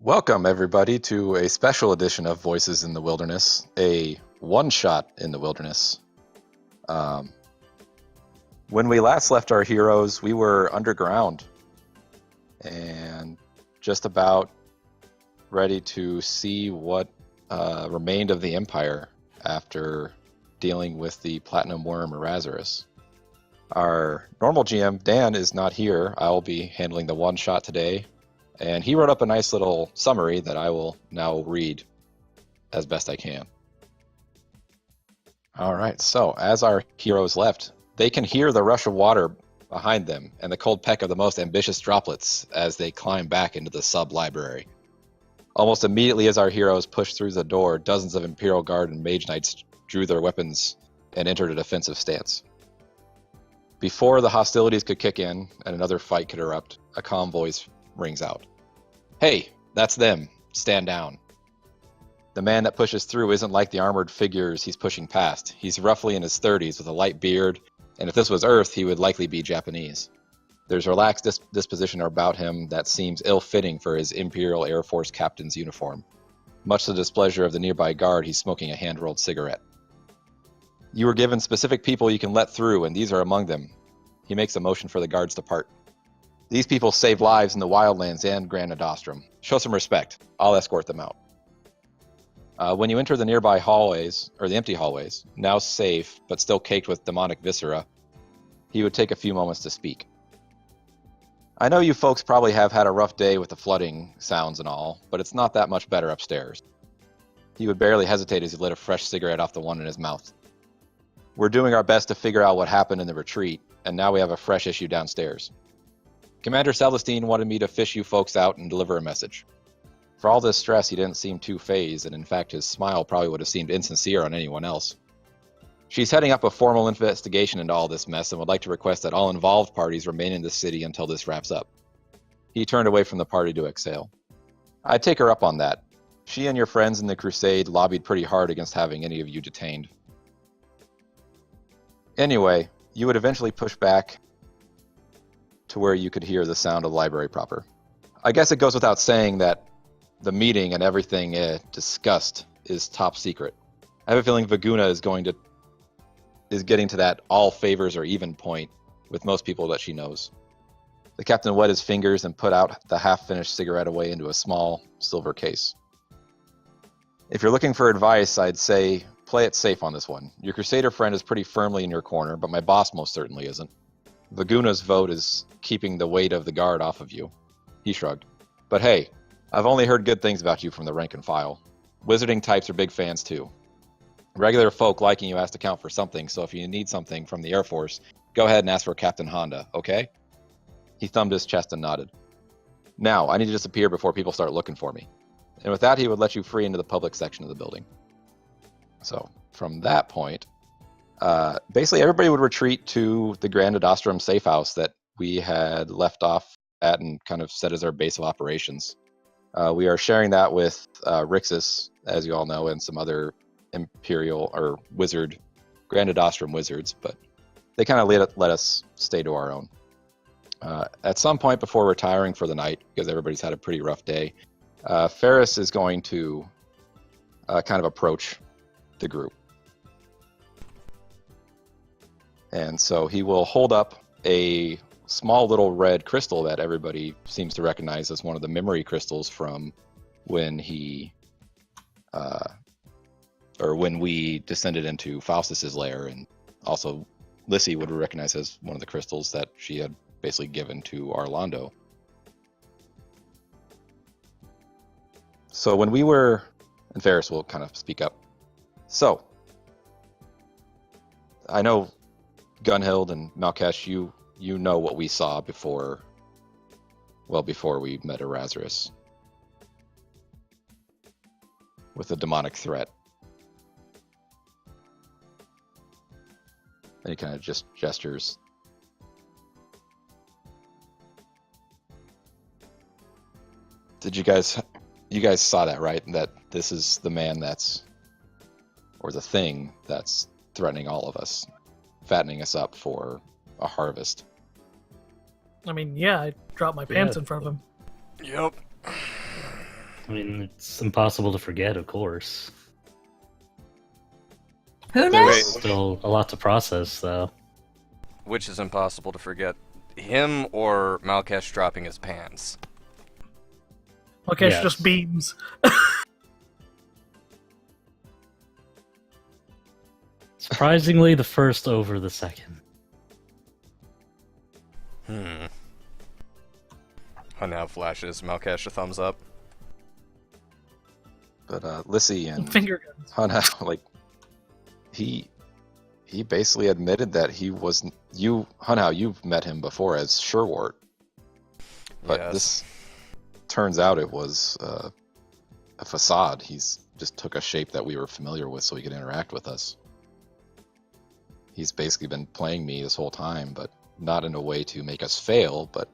Welcome, everybody, to a special edition of Voices in the Wilderness, a one-shot in the wilderness. Um, when we last left our heroes, we were underground and just about ready to see what remained of the Empire after dealing with the Platinum Worm Erasmus. Our normal GM, Dan, is not here. I'll be handling the one-shot today. And he wrote up a nice little summary that I will now read as best I can. All right, so as our heroes left, they can hear the rush of water behind them and the cold peck of the most ambitious droplets as they climb back into the sub-library. Almost immediately as our heroes pushed through the door, dozens of Imperial Guard and Mage Knights drew their weapons and entered a defensive stance. Before the hostilities could kick in and another fight could erupt, a calm voice rings out. Hey, that's them. Stand down. The man that pushes through isn't like the armored figures he's pushing past. He's roughly in his 30s with a light beard, and if this was Earth, he would likely be Japanese. There's a relaxed disposition about him that seems ill-fitting for his Imperial Air Force captain's uniform. Much to the displeasure of the nearby guard, he's smoking a hand-rolled cigarette. You were given specific people you can let through, and these are among them. He makes a motion for the guards to part. These people save lives in the wildlands and Grand Nostrum. Show some respect. I'll escort them out. When you enter the nearby hallways, or the empty hallways, now safe, but still caked with demonic viscera, he would take a few moments to speak. I know you folks probably have had a rough day with the flooding sounds and all, but it's not that much better upstairs. He would barely hesitate as he lit a fresh cigarette off the one in his mouth. We're doing our best to figure out what happened in the retreat, and now we have a fresh issue downstairs. Commander Celestine wanted me to fish you folks out and deliver a message. For all this stress, he didn't seem too fazed, and in fact his smile probably would have seemed insincere on anyone else. She's heading up a formal investigation into all this mess and would like to request that all involved parties remain in the city until this wraps up. He turned away from the party to exhale. I'd take her up on that. She and your friends in the Crusade lobbied pretty hard against having any of you detained. Anyway, you would eventually push back to where you could hear the sound of the library proper. I guess it goes without saying that the meeting and everything discussed is top secret. I have a feeling Vaguna is getting to that all favors or even point with most people that she knows. The captain wet his fingers and put out the half-finished cigarette away into a small silver case. If you're looking for advice, I'd say play it safe on this one. Your Crusader friend is pretty firmly in your corner, but my boss most certainly isn't. Vaguna's vote is keeping the weight of the guard off of you. He shrugged. But hey, I've only heard good things about you from the rank and file. Wizarding types are big fans too. Regular folk liking you has to count for something, so if you need something from the Air Force, go ahead and ask for Captain Honda, okay? He thumbed his chest and nodded. Now, I need to disappear before people start looking for me. And with that, he would let you free into the public section of the building. So, from that point, basically everybody would retreat to the Grand Nostrum safe house that we had left off at and kind of set as our base of operations. We are sharing that with Rixus, as you all know, and some other Imperial or Wizard, Grand Nostrum wizards, but they kind of let us stay to our own. At some point before retiring for the night, because everybody's had a pretty rough day, Ferris is going to kind of approach the group. And so he will hold up a small little red crystal that everybody seems to recognize as one of the memory crystals from when when we descended into Faustus's lair, and also Lissy would recognize as one of the crystals that she had basically given to Arlando. So when we were, and Ferris will kind of speak up. So, I know Gunhild and Malkesh, you know what we saw before we met Erasmus with a demonic threat. And he kind of just gestures. You guys saw that, right? That this is the man or the thing that's threatening all of us, fattening us up for a harvest. I mean, yeah, I dropped my pants in front of him. Yep. I mean, it's impossible to forget, of course. Who There knows? was- Still a lot to process, though. Which is impossible to forget, him or Malkesh dropping his pants? Okay, Yes. just beams. Surprisingly, the first over the second. Now flashes Malkesh a thumbs up. But Lissy and Finger guns. Hana, like, he basically admitted that he wasn't. Hana, you've met him before as Sherwart, but Yes. this turns out it was a facade. He's just took a shape that we were familiar with so he could interact with us. He's basically been playing me this whole time, but not in a way to make us fail, but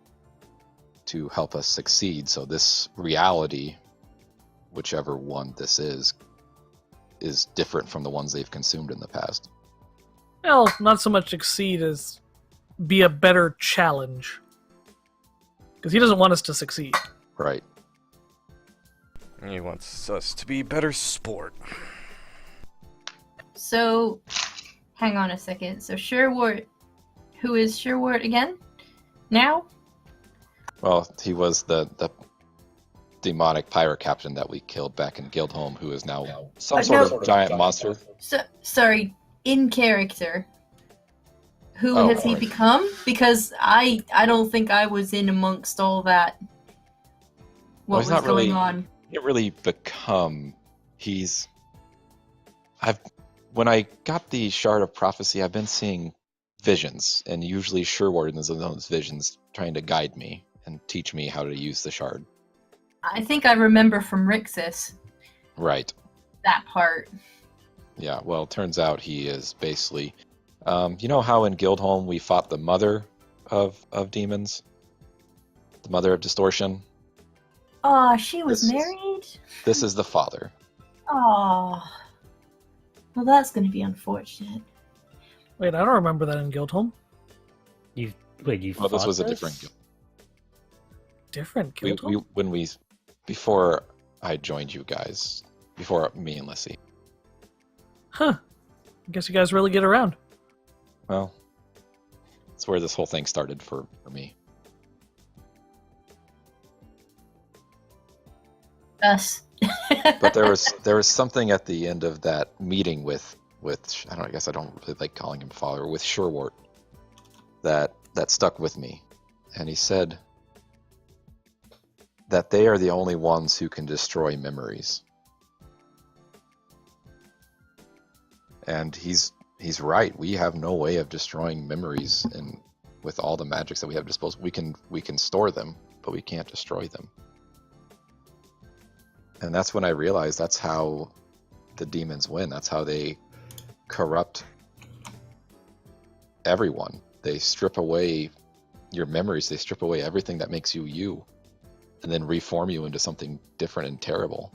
to help us succeed. So this reality, whichever one this is different from the ones they've consumed in the past. Well, not so much succeed as be a better challenge. Because he doesn't want us to succeed. Right. He wants us to be better sport. So, hang on a second. So Sherwart, who is Sherwart again? Now? Well, he was the demonic pirate captain that we killed back in Guildhome, who is now some sort of giant monster. So, sorry, in character. Who Oh, has he right. become? Because I don't think I was in amongst all that. Well, What he's was not really- going on? He didn't really become. When I got the Shard of Prophecy, I've been seeing visions, and usually Sherwart is in those visions trying to guide me and teach me how to use the shard. I think I remember from Rixus Right. that part. Yeah, well, it turns out he is basically... you know how in Guildhome we fought the mother of demons? The mother of distortion? Aw, she was This is- married? This is the father. Aw. Well, that's gonna be unfortunate. Wait, I don't remember that in Guildhome. You Well, this fought was a different guild. Different We, Guildhome? before I joined you guys, before me and Lissy. Huh. I guess you guys really get around. Well, that's where this whole thing started for me. Us. But there was something at the end of that meeting with I guess I don't really like calling him father, with Sherwart, that stuck with me. And he said that they are the only ones who can destroy memories. And he's right. We have no way of destroying memories, and with all the magics that we have disposed, we can store them, but we can't destroy them. And that's when I realized that's how the demons win. That's how they corrupt everyone. They strip away your memories. They strip away everything that makes you you, and then reform you into something different and terrible.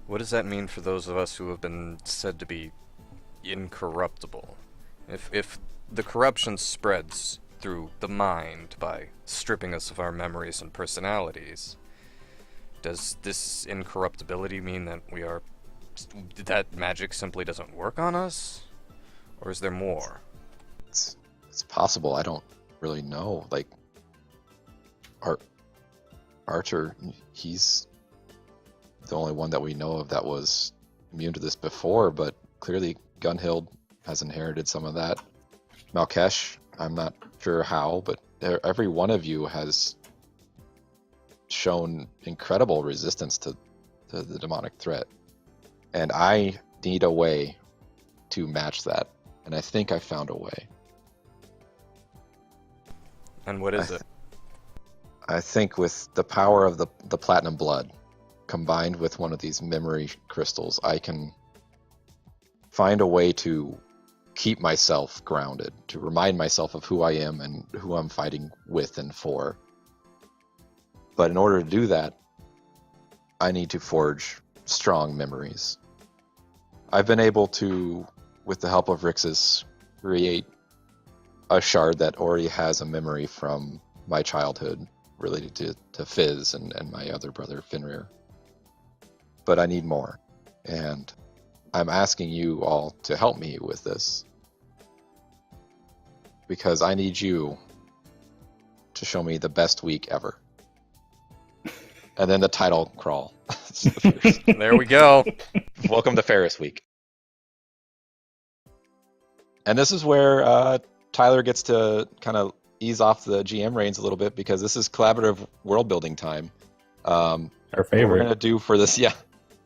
What does that mean for those of us who have been said to be incorruptible? If the corruption spreads through the mind by stripping us of our memories and personalities, does this incorruptibility mean that that magic simply doesn't work on us? Or is there more? It's possible. I don't really know. Like, Archer, he's the only one that we know of that was immune to this before, but clearly Gunhild has inherited some of that. Malkesh, I'm not sure how, but every one of you has shown incredible resistance to the demonic threat. And I need a way to match that. And I think I found a way. And what is it? I think with the power of the platinum blood, combined with one of these memory crystals, I can find a way to keep myself grounded, to remind myself of who I am and who I'm fighting with and for. But in order to do that, I need to forge strong memories. I've been able to, with the help of Rixus, create a shard that already has a memory from my childhood related to Fizz and my other brother Fenrir. But I need more. And I'm asking you all to help me with this. Because I need you to show me the best week ever. And then the title crawl. There we go. Welcome to Ferris week. And this is where Tyler gets to kind of ease off the GM reins a little bit, because this is collaborative world building time. Our What we're favorite. going to do for this, yeah.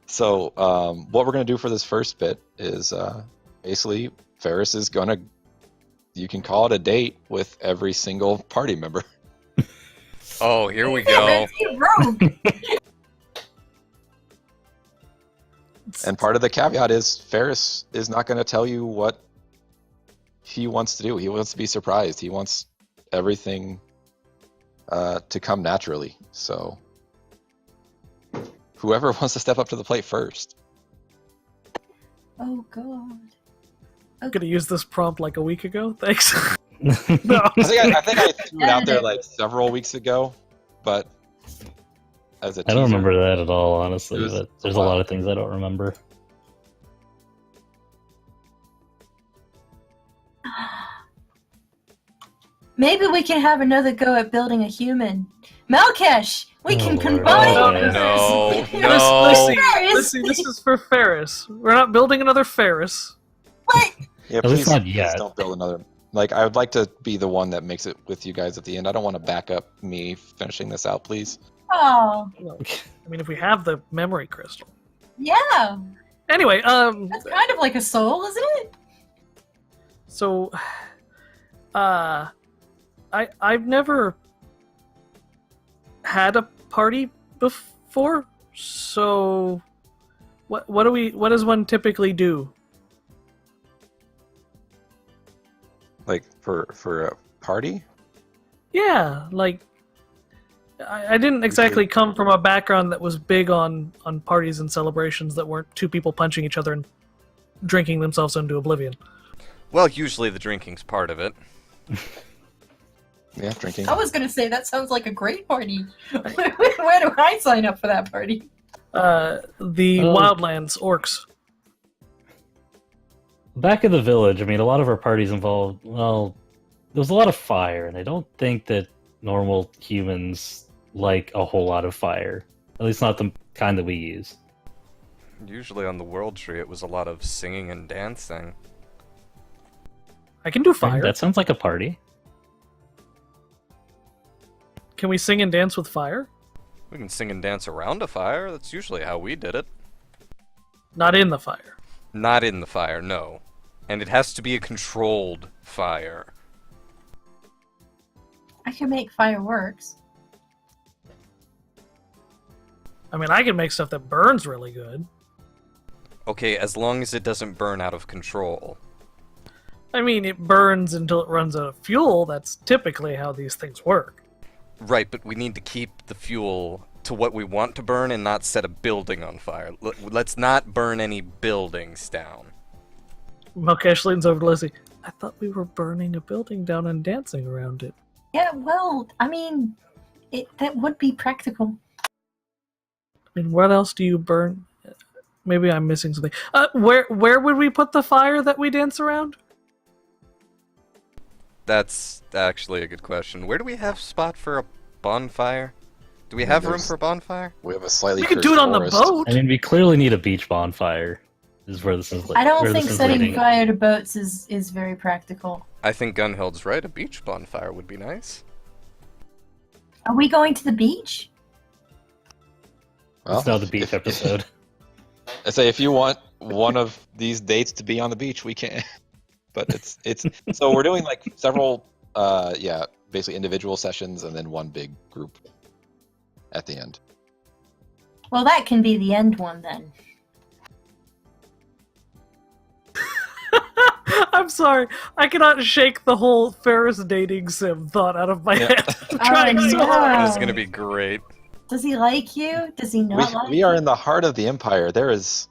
So what we're going to do for this first bit is basically Ferris is going to, you can call it a date with every single party member. Oh, here we go. Rogue. And part of the caveat is Ferris is not going to tell you what he wants to do. He wants to be surprised. He wants everything to come naturally. So whoever wants to step up to the plate first. Oh god. I'm gonna use this prompt like a week ago. Thanks. No. I think I threw it out there like several weeks ago, but as a I don't teaser, remember that at all, honestly. It was But a there's a while lot of ago. things I don't remember. Maybe we can have another go at building a human. Malkesh, we Oh, can Lord. combine. Oh, no, forces. no. Let's see, this is for Ferris. We're not building another Ferris. What? yeah, At least please, not please yet. don't build another. Like, I would like to be the one that makes it with you guys at the end. I don't want to back up me finishing this out, please. Oh, Well, I mean, if we have the memory crystal. yeah. Anyway, That's kind of like a soul, isn't it? so, I've never had a party before. So, what does one typically do? Like for a party. Yeah, like I didn't exactly come from a background that was big on parties and celebrations that weren't two people punching each other and drinking themselves into oblivion. Well, usually the drinking's part of it. Yeah, drinking. I was gonna say that sounds like a great party. Where do I sign up for that party? The Oh. Wildlands orcs. Back in the village, I mean, a lot of our parties involved, well, there was a lot of fire, and I don't think that normal humans like a whole lot of fire. At least not the kind that we use. Usually on the World Tree, it was a lot of singing and dancing. I can do fire. That sounds like a party. Can we sing and dance with fire? We can sing and dance around a fire. That's usually how we did it. Not in the fire. Not in the fire, no. And it has to be a controlled fire. I can make fireworks. I mean, I can make stuff that burns really good. Okay, as long as it doesn't burn out of control. I mean, it burns until it runs out of fuel. That's typically how these things work. Right, but we need to keep the fuel to what we want to burn and not set a building on fire. Let's not burn any buildings down. Malkesh leans over to Lizzie. I thought we were burning a building down and dancing around it. Yeah, well, I mean, that would be practical. I mean, what else do you burn? Maybe I'm missing something. Where would we put the fire that we dance around? That's actually a good question. Where do we have spot for a bonfire? Do we have room There's- for a bonfire? We have a slightly. We could cursed do it on the forest. boat. I mean, we clearly need a beach bonfire. Is where this is. I don't where think this is setting leading. fire to boats is very practical. I think Gunhild's right. A beach bonfire would be nice. Are we going to the beach? Well, It's now the beach episode. I say if you want one of these dates to be on the beach, we can. But it's so we're doing like several, basically individual sessions and then one big group at the end. Well, that can be the end one then. I'm sorry. I cannot shake the whole Ferris dating sim thought out of my Yeah. head. I'm trying Oh, so no. hard. This is gonna be great. Does he like you? Does he not like We are you? in the heart of the empire. There's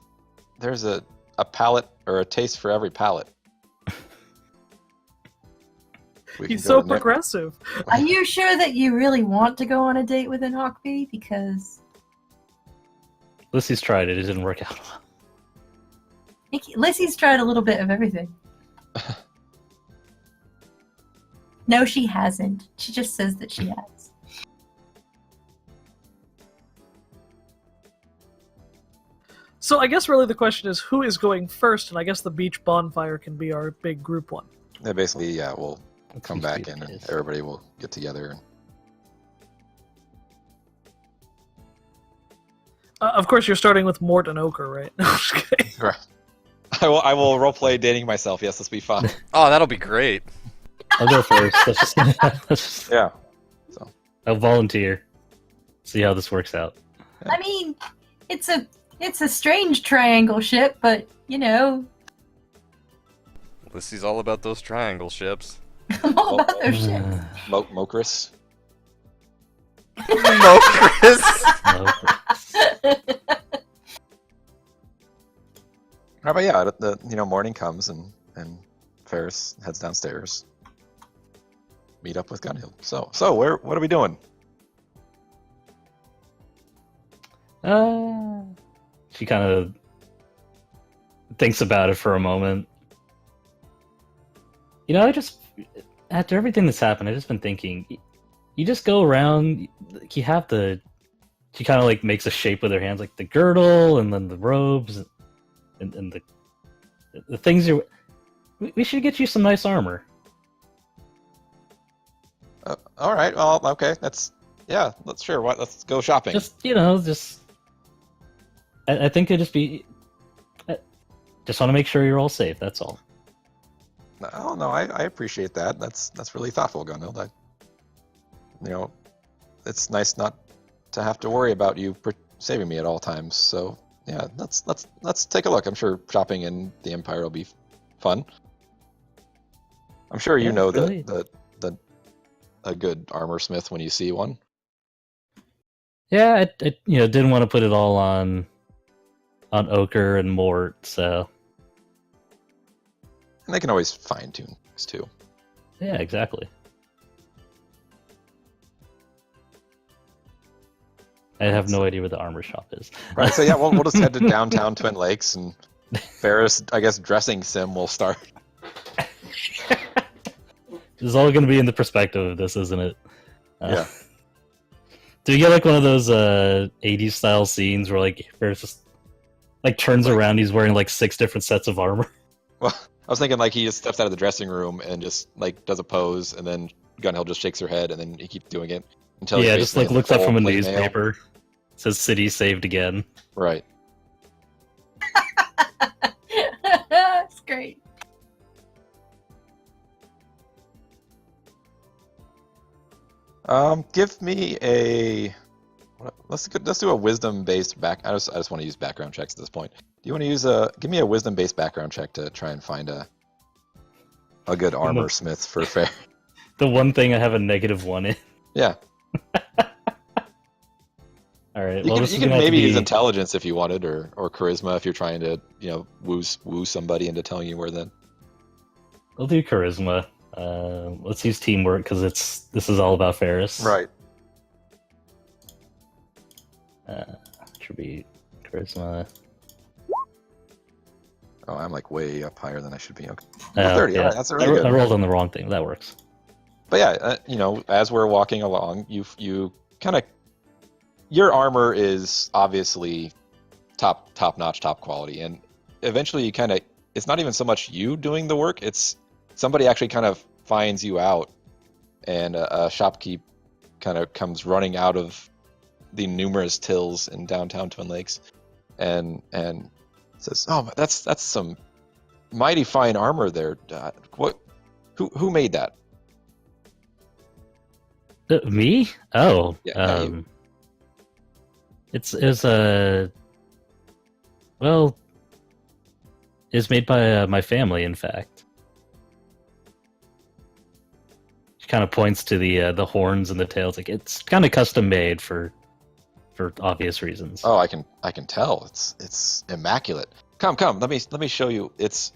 a palate or a taste for every palate. We He's can go so to Nick. progressive. Are you sure that you really want to go on a date with an Hawkbee? Because Lissy's tried it. It didn't work out well. Lissy's tried a little bit of everything. No, she hasn't. She just says that she has. So I guess really the question is who is going first, and I guess the beach bonfire can be our big group one. Yeah, basically, yeah, we'll Let's come see back who in it and is. everybody will get together. Of course, you're starting with Mort and Ochre, right? No, I'm just kidding. Right. I will roleplay dating myself. Yes, this will be fun. Oh, that'll be great. I'll go first. Let's just Yeah. I'll volunteer. See how this works out. I mean, it's a strange triangle ship, but you know, Lissy's all about those triangle ships. I'm all about those ships. Mokris. No, Chris. No. How about yeah? The morning comes and Ferris heads downstairs. Meet up with Gunhild. So what are we doing? She kind of thinks about it for a moment. I just, after everything that's happened, I've just been thinking, you just go around, you have she kind of like makes a shape with her hands, like the girdle, and then the robes, and the things we should get you some nice armor. All right. Well, okay. Let's sure. Let's go shopping. I think it'd just be. Just want to make sure you're all safe. That's all. Oh no, I appreciate that. That's really thoughtful, Gunhild. It's nice not to have to worry about you saving me at all times. So yeah, let's take a look. I'm sure shopping in the Empire will be fun. I'm sure you Yeah, know really. a good armor smith when you see one. Yeah, I didn't want to put it all on Ochre and Mort, so And they can always fine tune things too. yeah, exactly. I have no idea where the armor shop is. Right. So yeah, we'll just head to downtown Twin Lakes and Ferris, I guess, dressing sim will start. This is all going to be in the perspective of this, isn't it? Yeah. Do you get like one of those 80s style scenes where like Ferris just like turns around, he's wearing like 6 different sets of armor? Well, I was thinking like he just steps out of the dressing room and just like does a pose, and then Gunhild just shakes her head, and then he keeps doing it until he's Yeah, just like basically in looks up full from a plate mail. newspaper. Says city saved again. Right. That's great. Give me a. Let's do a wisdom based back. I just want to use background checks at this point. Do you want to use give me a wisdom based background check to try and find a good armor smith for Fair? The one thing I have a -1 in. Yeah. All right. You Well, can, this you is can gonna have to maybe use be- intelligence if you wanted, or charisma if you're trying to woo somebody into telling you where the. We'll do charisma. Let's use teamwork because this is all about Ferris. Right. Attribute charisma. Oh, I'm like way up higher than I should be. Okay. 30. Yeah. All right, that's really good. I rolled on the wrong thing. That works. But yeah, as we're walking along, you kind of, your armor is obviously top notch, top quality, and eventually you kind of, it's not even so much you doing the work, it's somebody actually kind of finds you out, and a shopkeep kind of comes running out of the numerous tills in downtown Twin Lakes, and says, "Oh, that's some mighty fine armor there. Who made that?" Me? Oh, Yeah, you. it's well, it's made by my family. In fact, she kind of points to the horns and the tails. Like it's kind of custom made for obvious reasons. Oh, I can tell. It's immaculate. Come. Let me show you. It's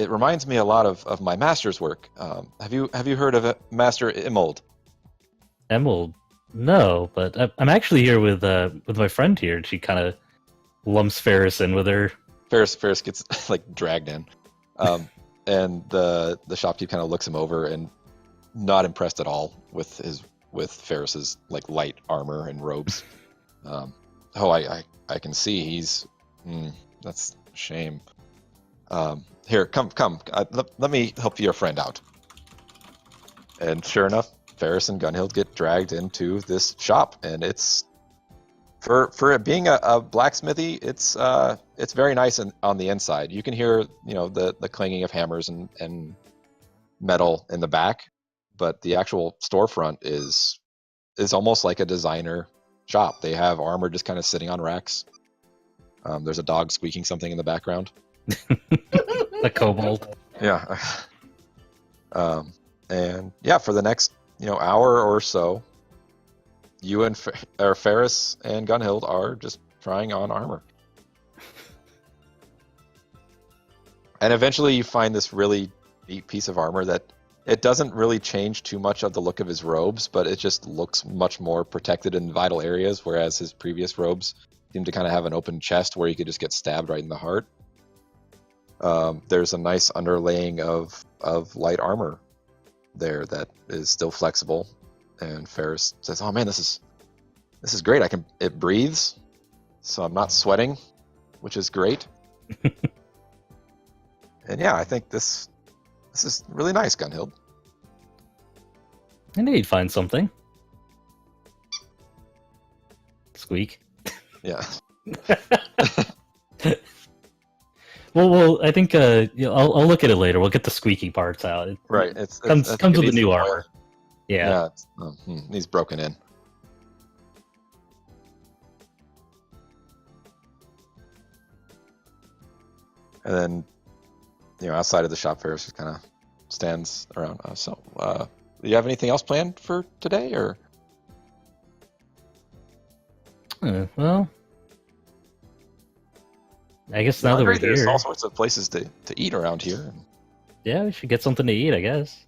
it reminds me a lot of my master's work. Have you heard of Master Imold? Emerald? No, but I'm actually here with my friend here, and she kind of lumps Ferris in with her. Ferris gets like dragged in, and the shopkeep kind of looks him over and not impressed at all with Ferris's like light armor and robes. I can see he's that's a shame. Here, come. Let me help your friend out. And sure enough, Ferris and Gunhild get dragged into this shop, and it's for it being a blacksmithy, it's very nice on the inside. You can hear the clanging of hammers and metal in the back, but the actual storefront is almost like a designer shop. They have armor just kind of sitting on racks. There's a dog squeaking something in the background. A kobold. Yeah. And yeah, for the next hour or so, you and Ferris and Gunhild are just trying on armor. And eventually you find this really neat piece of armor that it doesn't really change too much of the look of his robes, but it just looks much more protected in vital areas, whereas his previous robes seem to kind of have an open chest where you could just get stabbed right in the heart. There's a nice underlaying of light armor there that is still flexible, and Ferris says, "Oh man, this is great. It breathes, so I'm not sweating, which is great." And yeah, I think this is really nice, Gunhild. I knew you'd find something. Squeak. Yeah. Well, I think I'll look at it later. We'll get the squeaky parts out. Right. Comes with the new armor. Yeah. He's broken in. And then, outside of the shop, Ferris just kind of stands around. Do you have anything else planned for today, or? Well, I guess now that we're there's here, all sorts of places to eat around here. yeah, we should get something to eat. I guess.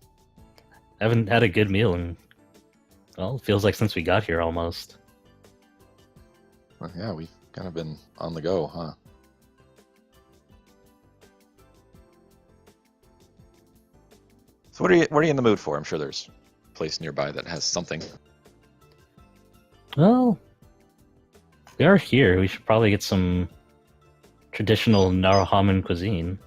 I haven't had a good meal in, well, it feels like since we got here almost. Well, yeah, we've kind of been on the go, huh? So what are you in the mood for? I'm sure there's a place nearby that has something. Well, we are here. We should probably get some traditional Narahaman cuisine.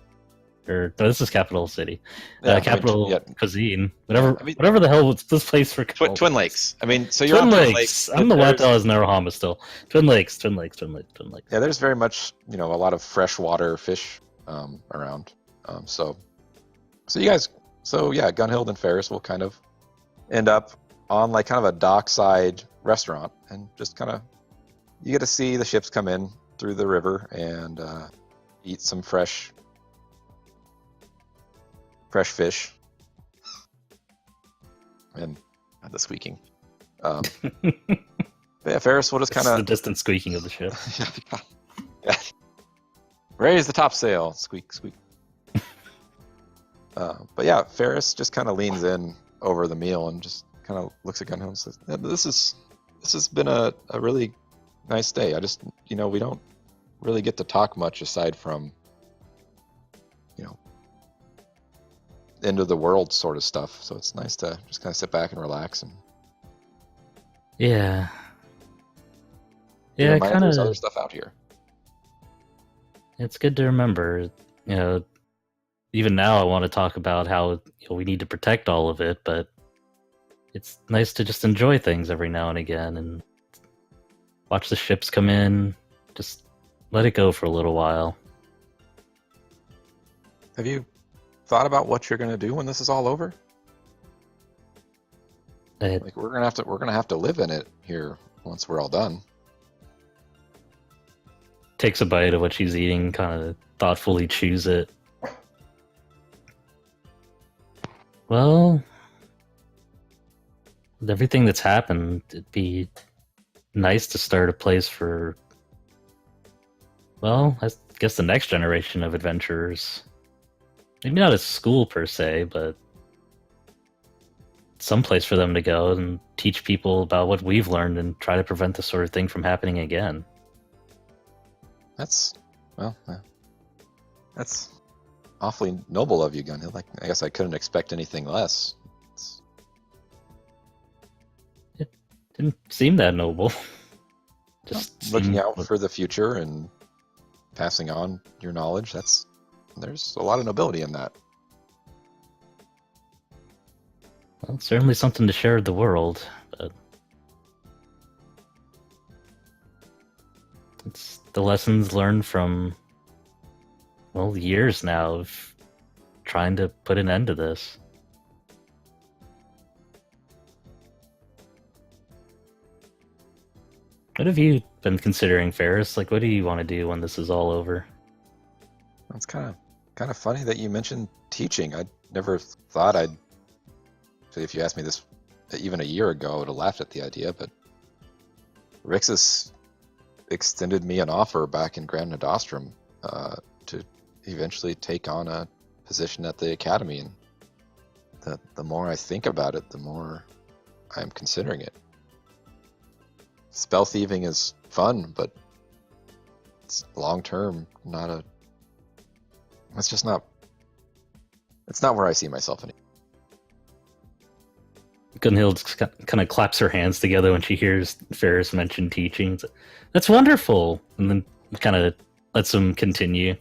Or no, this is Capital City. Capital cuisine. Whatever the hell was this place for called? Twin Lakes. I mean, so you're Twin on Lakes. Twin Lakes. I'm the white as Narahama still. Twin Lakes. Yeah, there's very much a lot of freshwater fish around. So you guys. So yeah, Gunhild and Ferris will kind of end up on like kind of a dockside restaurant, and just kind of you get to see the ships come in through the river and eat some fresh fish, and the squeaking. But yeah, Ferris will just kind of the distant squeaking of the ship. Yeah. Raise the topsail, squeak, squeak. But yeah, Ferris just kind of leans in over the meal and just kind of looks at Gunhild and says, yeah, this has been a really nice day. I just, we don't really get to talk much aside from, end of the world sort of stuff. So it's nice to just kind of sit back and relax. And yeah. Yeah, kind of. There's other stuff out here. It's good to remember, even now I want to talk about how we need to protect all of it, but it's nice to just enjoy things every now and again and watch the ships come in, just let it go for a little while. Have you thought about what you're going to do when this is all over? Like we're gonna have to live in it here once we're all done. Takes a bite of what she's eating, kind of thoughtfully chews it. Well, with everything that's happened, it'd be nice to start a place for, well, I guess the next generation of adventurers. maybe not a school per se, but some place for them to go and teach people about what we've learned and try to prevent this sort of thing from happening again. That's that's awfully noble of you, Gunhill. Like, I guess I couldn't expect anything less. It didn't seem that noble. Just Looking seemed- out for the future and passing on your knowledge. There's a lot of nobility in that. Well, it's certainly something to share with the world, but it's the lessons learned from, well, years now of trying to put an end to this. What have you been considering, Ferris? Like, what do you want to do when this is all over? It's kind of funny that you mentioned teaching. I never thought I'd. If you asked me this even a year ago, I would have laughed at the idea. But Rixus extended me an offer back in Grand Nadostrum to eventually take on a position at the academy. And the more I think about it, the more I'm considering it. Spell thieving is fun, but it's long term. It's just not. It's not where I see myself anymore. Gunhild just kind of claps her hands together when she hears Ferris mention teaching. That's wonderful, and then kind of lets him continue.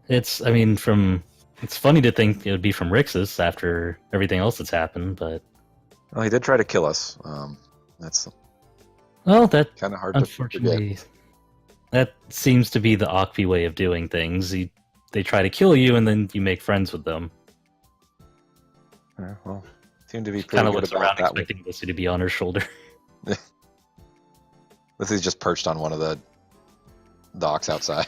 It's funny to think it would be from Rixus after everything else that's happened, but Well, he did try to kill us. That's that kind of hard to forget. unfortunately that seems to be the Okpi way of doing things. They try to kill you, and then you make friends with them. Yeah, well, seemed to be pretty Kind of good looks about around that. expecting Lissy to be on her shoulder. Lissy's just perched on one of the docks outside.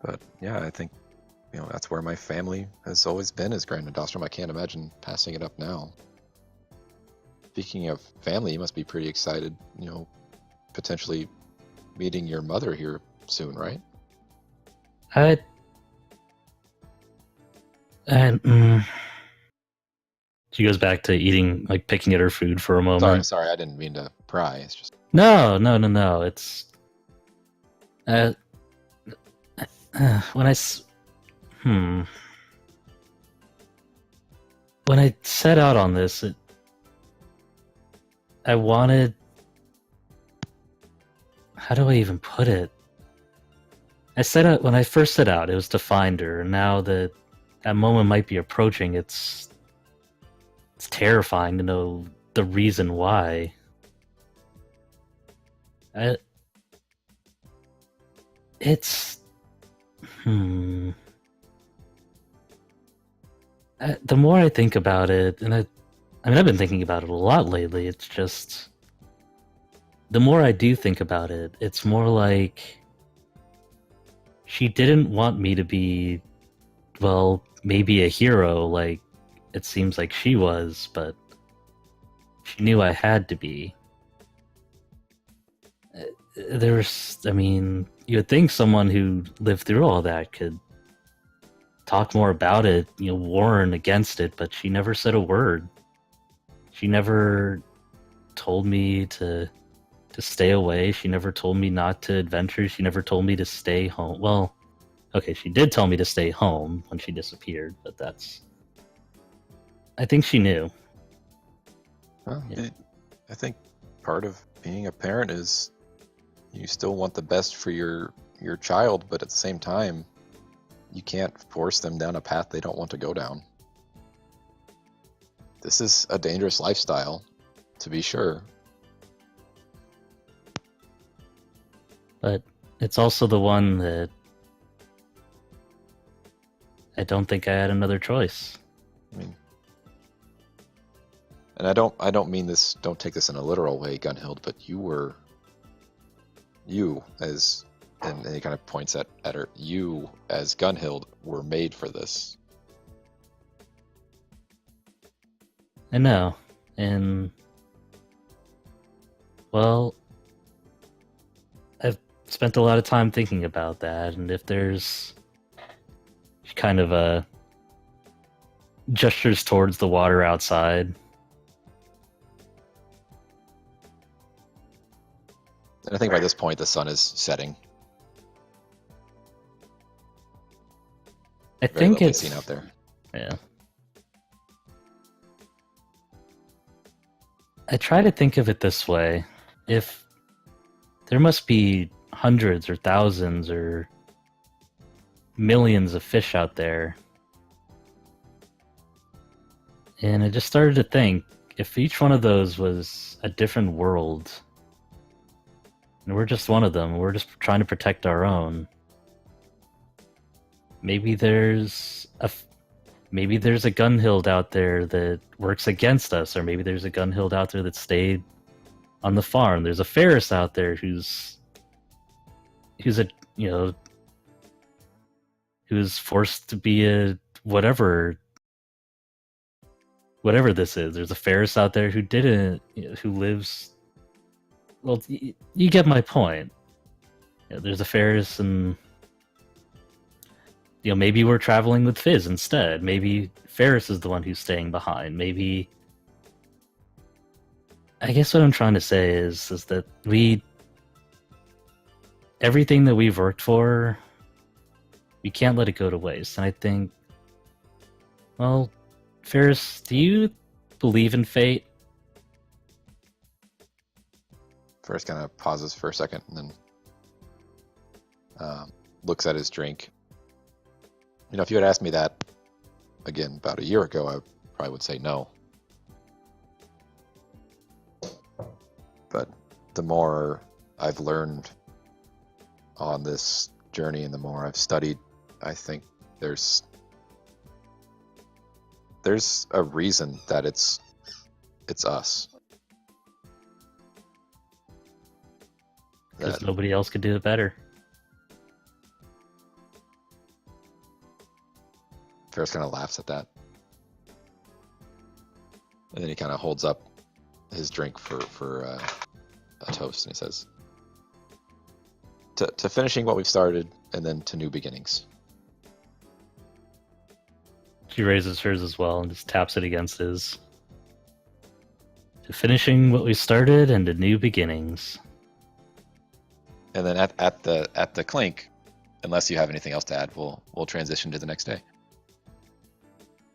But yeah, I think that's where my family has always been, is Grand Nadostrum. I can't imagine passing it up now. Speaking of family, you must be pretty excited, potentially meeting your mother here soon, right? She goes back to eating, like picking at her food for a moment. Sorry, I didn't mean to pry. It's just No. It's when I set out on this, I wanted. How do I even put it? When I first set out, it was to find her. And now that moment might be approaching, it's terrifying to know the reason why. The more I think about it, and I've been thinking about it a lot lately. It's just the more I do think about it, it's more like she didn't want me to be, well, maybe a hero like it seems like she was, but she knew I had to be. You would think someone who lived through all that could talk more about it, warn against it, but she never said a word. She never told me to stay away. She never told me not to adventure. She never told me to stay home. Well, okay, she did tell me to stay home when she disappeared, but I think she knew. Well, Yeah. I think part of being a parent is you still want the best for your child, but at the same time, you can't force them down a path they don't want to go down. This is a dangerous lifestyle, to be sure. But it's also the one that I don't think I had another choice. And I don't mean this, don't take this in a literal way, Gunhild, but and he kind of points at her, you as Gunhild were made for this. I know. And, well, I've spent a lot of time thinking about that, and if there's kind of a gestures towards the water outside. And I think by this point the sun is setting. I Very think little it's seen out there. Yeah. I try to think of it this way. If there must be hundreds or thousands or millions of fish out there. And I just started to think, if each one of those was a different world, and we're just one of them, we're just trying to protect our own, maybe there's a Gunhild out there that works against us, or maybe there's a Gunhild out there that stayed on the farm. There's a Ferris out there who's forced to be a whatever this is. There's a Ferris out there who didn't, who lives. Well, you get my point. There's a Ferris, and maybe we're traveling with Fizz instead. Maybe Ferris is the one who's staying behind. Maybe. I guess what I'm trying to say is that everything that we've worked for, we can't let it go to waste. And I think, well, Ferris, do you believe in fate? Ferris kind of pauses for a second and then looks at his drink. If you had asked me that again about a year ago, I probably would say no. But the more I've learned on this journey and the more I've studied, I think there's a reason that it's us. Because nobody else could do it better. Ferris kind of laughs at that. And then he kind of holds up his drink for a toast, and he says, to finishing what we've started, and then to new beginnings. She raises hers as well and just taps it against his. To finishing what we started and to new beginnings. And then at the clink, unless you have anything else to add, we'll transition to the next day.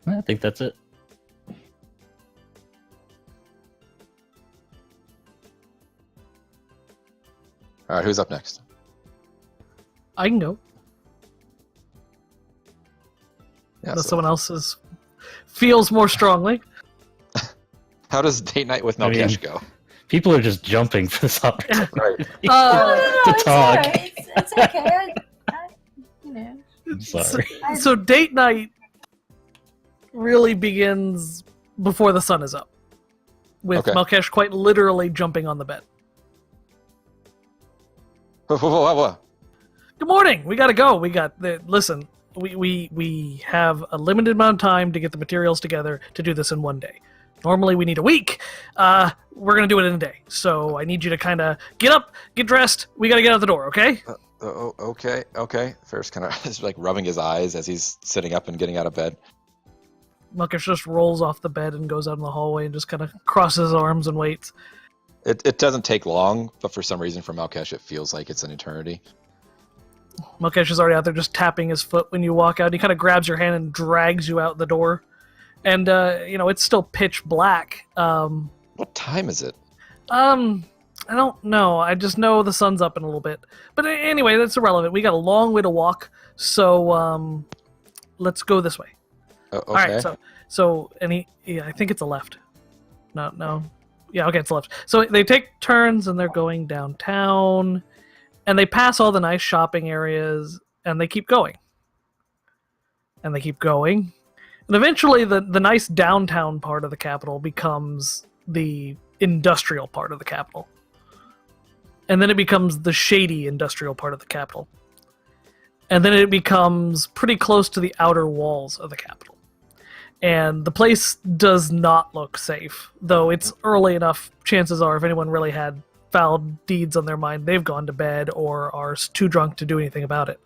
I think that's it. All right, who's up next? I can go. Yeah, Unless someone else feels more strongly. How does date night with Melkesh go? People are just jumping for this opportunity. Right. No, to it's talk. alright. It's okay. I'm sorry. So date night really begins before the sun is up, with Okay. Melkesh quite literally jumping on the bed. Whoa. Good morning. We gotta go. Listen. We have a limited amount of time to get the materials together to do this in one day. Normally we need a week. We're gonna do it in a day. So I need you to kind of get up, get dressed. We gotta get out the door, okay? Okay. Ferris kind of is like rubbing his eyes as he's sitting up and getting out of bed. Melkesh just rolls off the bed and goes out in the hallway and just kind of crosses his arms and waits. It doesn't take long, but for some reason for Melkesh it feels like it's an eternity. Melkesh is already out there just tapping his foot when you walk out. He kind of grabs your hand and drags you out the door. And, it's still pitch black. What time is it? I don't know. I just know the sun's up in a little bit. But anyway, that's irrelevant. We got a long way to walk, so let's go this way. Okay. All right, I think it's a left. No. Yeah, okay, it's a left. So they take turns, and they're going downtown, and they pass all the nice shopping areas, and they keep going. And they keep going. And eventually, the nice downtown part of the capital becomes the industrial part of the capital. And then it becomes the shady industrial part of the capital. And then it becomes pretty close to the outer walls of the capital. And the place does not look safe, though it's early enough. Chances are, if anyone really had foul deeds on their mind, they've gone to bed or are too drunk to do anything about it.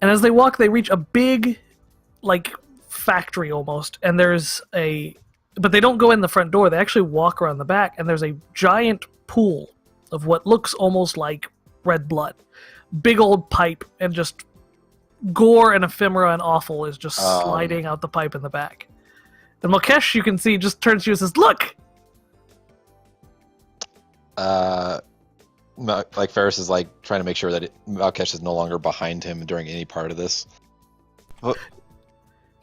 And as they walk, they reach a big, like, factory almost, and but they don't go in the front door, they actually walk around the back, and there's a giant pool of what looks almost like red blood. Big old pipe, and just gore and ephemera and offal is just sliding out the pipe in the back. And Malkesh, you can see, just turns to you and says, "Look!" Like Ferris is like trying to make sure that Malkesh is no longer behind him during any part of this.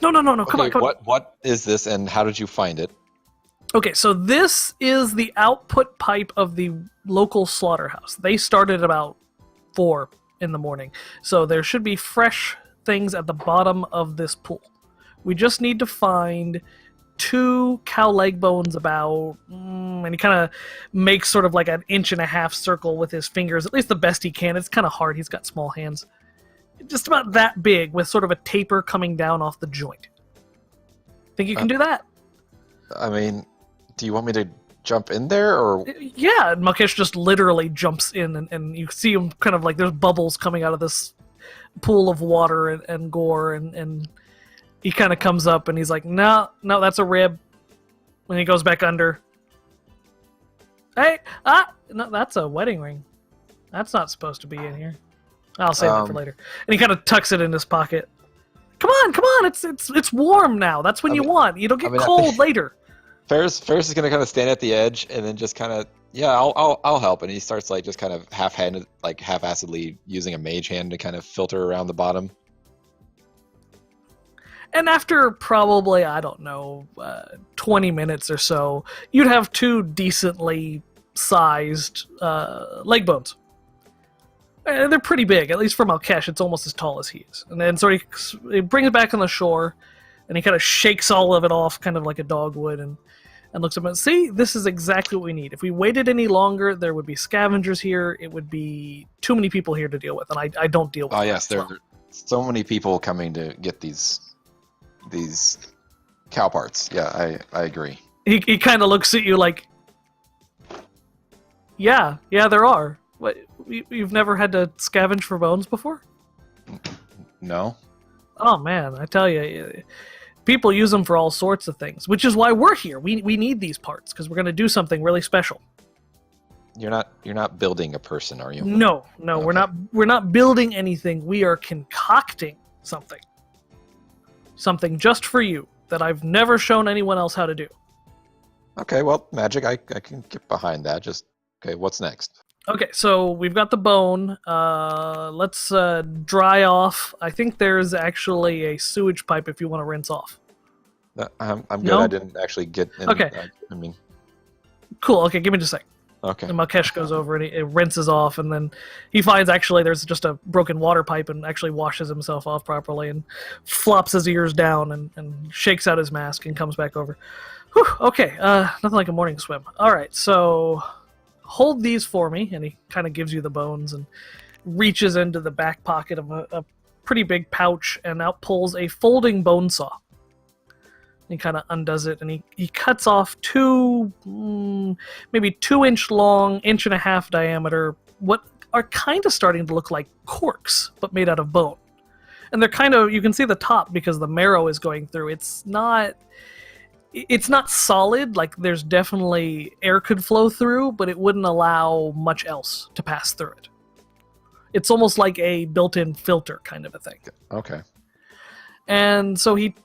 No, Okay, come on. What is this, and how did you find it? Okay, so this is the output pipe of the local slaughterhouse. They started about 4 in the morning, so there should be fresh things at the bottom of this pool. We just need to find 2 cow leg bones about, and he kind of makes sort of like an 1.5-inch circle with his fingers, at least the best he can. It's kind of hard, he's got small hands. Just about that big, with sort of a taper coming down off the joint. Think you can do that? I mean, do you want me to jump in there, or? Yeah, and Malkesh just literally jumps in, and you see him kind of like there's bubbles coming out of this pool of water and gore, and he kind of comes up and he's like, no, that's a rib. And he goes back under. Hey, no, that's a wedding ring. That's not supposed to be in here. I'll save it for later. And he kind of tucks it in his pocket. Come on, it's warm now. That's when you want. You don't get cold later. Ferris is gonna kind of stand at the edge and then just kind of, yeah, I'll help. And he starts like just kind of half-handed, like half-assedly using a mage hand to kind of filter around the bottom. And after probably, I don't know, 20 minutes or so, you'd have 2 decently sized leg bones. They're pretty big, at least for Malkesh. It's almost as tall as he is. And then so he brings it back on the shore, and he kind of shakes all of it off, kind of like a dog would, and looks at him and see, this is exactly what we need. If we waited any longer, there would be scavengers here. It would be too many people here to deal with, and I don't deal with them. Oh, yes, there are so many people coming to get these cow parts. Yeah, I agree. He kind of looks at you like, yeah, there are. What, you've never had to scavenge for bones before? No. Oh man, I tell you, people use them for all sorts of things, which is why we're here. We need these parts because we're going to do something really special. You're not building a person, are you? No, Okay. we're not building anything. We are concocting something just for you that I've never shown anyone else how to do. Okay, well, magic, I can get behind that. Just okay. What's next? Okay, so we've got the bone. Let's dry off. I think there's actually a sewage pipe if you want to rinse off. I'm good. No? I didn't actually get in. Okay. I mean. Cool, okay, give me just a sec. Okay. And Malkesh goes over and he rinses off, and then he finds actually there's just a broken water pipe and actually washes himself off properly and flops his ears down and shakes out his mask and comes back over. Whew, okay, nothing like a morning swim. Alright, so hold these for me, and he kind of gives you the bones and reaches into the back pocket of a pretty big pouch and out pulls a folding bone saw. He kind of undoes it, and he cuts off 2, maybe 2-inch long, 1.5-inch diameter, what are kind of starting to look like corks, but made out of bone. And they're kind of, you can see the top because the marrow is going through. It's not solid, like there's definitely air could flow through, but it wouldn't allow much else to pass through it. It's almost like a built-in filter kind of a thing. Okay. And so he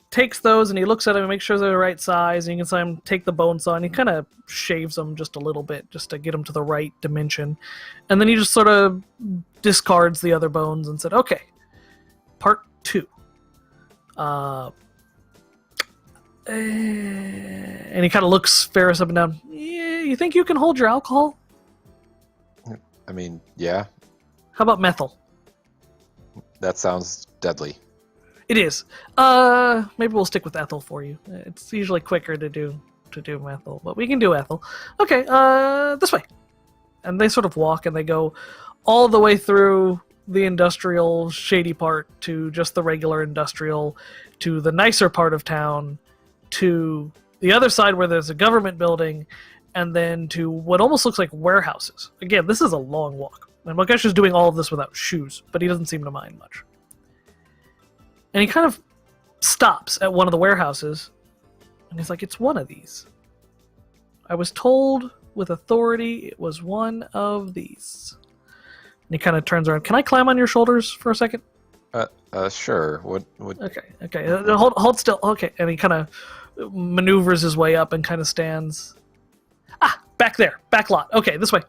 takes those and he looks at them and makes sure they're the right size, and you can see him take the bone saw and he kind of shaves them just a little bit just to get them to the right dimension. And then he just sort of discards the other bones and said, okay, part 2. And he kind of looks Ferris up and down. Yeah, you think you can hold your alcohol? I mean, yeah. How about methyl? That sounds deadly. It is. Maybe we'll stick with ethyl for you. It's usually quicker to do methyl, but we can do ethyl. Okay, this way. And they sort of walk and they go all the way through the industrial shady part to just the regular industrial to the nicer part of town to the other side where there's a government building and then to what almost looks like warehouses. Again, this is a long walk. And Mukesh is doing all of this without shoes, but he doesn't seem to mind much. And he kind of stops at one of the warehouses and he's like, it's one of these. I was told with authority it was one of these. And he kind of turns around. Can I climb on your shoulders for a second? Sure. What? Okay. Hold still. Okay. And he kind of maneuvers his way up and kind of stands. Ah, back there. Back lot. Okay, this way.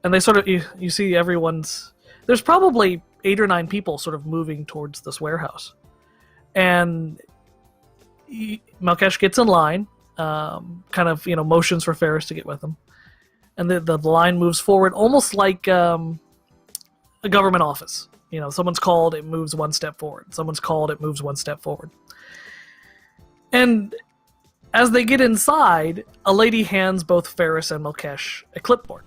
And they sort of, you see everyone's, there's probably 8 or 9 people sort of moving towards this warehouse. And Mukesh gets in line, kind of, motions for Ferris to get with him. And the line moves forward almost like a government office. Someone's called, it moves one step forward. Someone's called, it moves one step forward. And as they get inside, a lady hands both Ferris and Mukesh a clipboard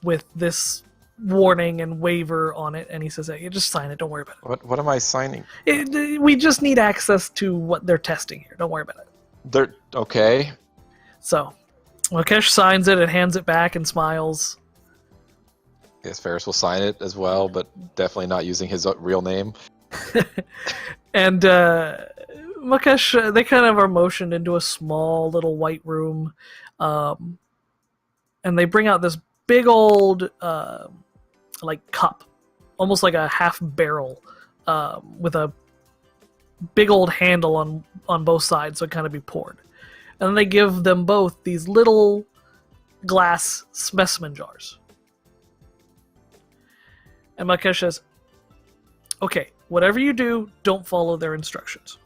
with this warning and waiver on it, and he says, hey, just sign it, don't worry about it. What am I signing? We just need access to what they're testing here, don't worry about it. Okay. So, Mukesh signs it and hands it back and smiles. I guess Ferris will sign it as well, but definitely not using his real name. And Mukesh, they kind of are motioned into a small little white room, and they bring out this big old cup, almost like a half barrel, with a big old handle on both sides so it kind of be poured. And then they give them both these little glass specimen jars. And Mukesh says, okay, whatever you do, don't follow their instructions.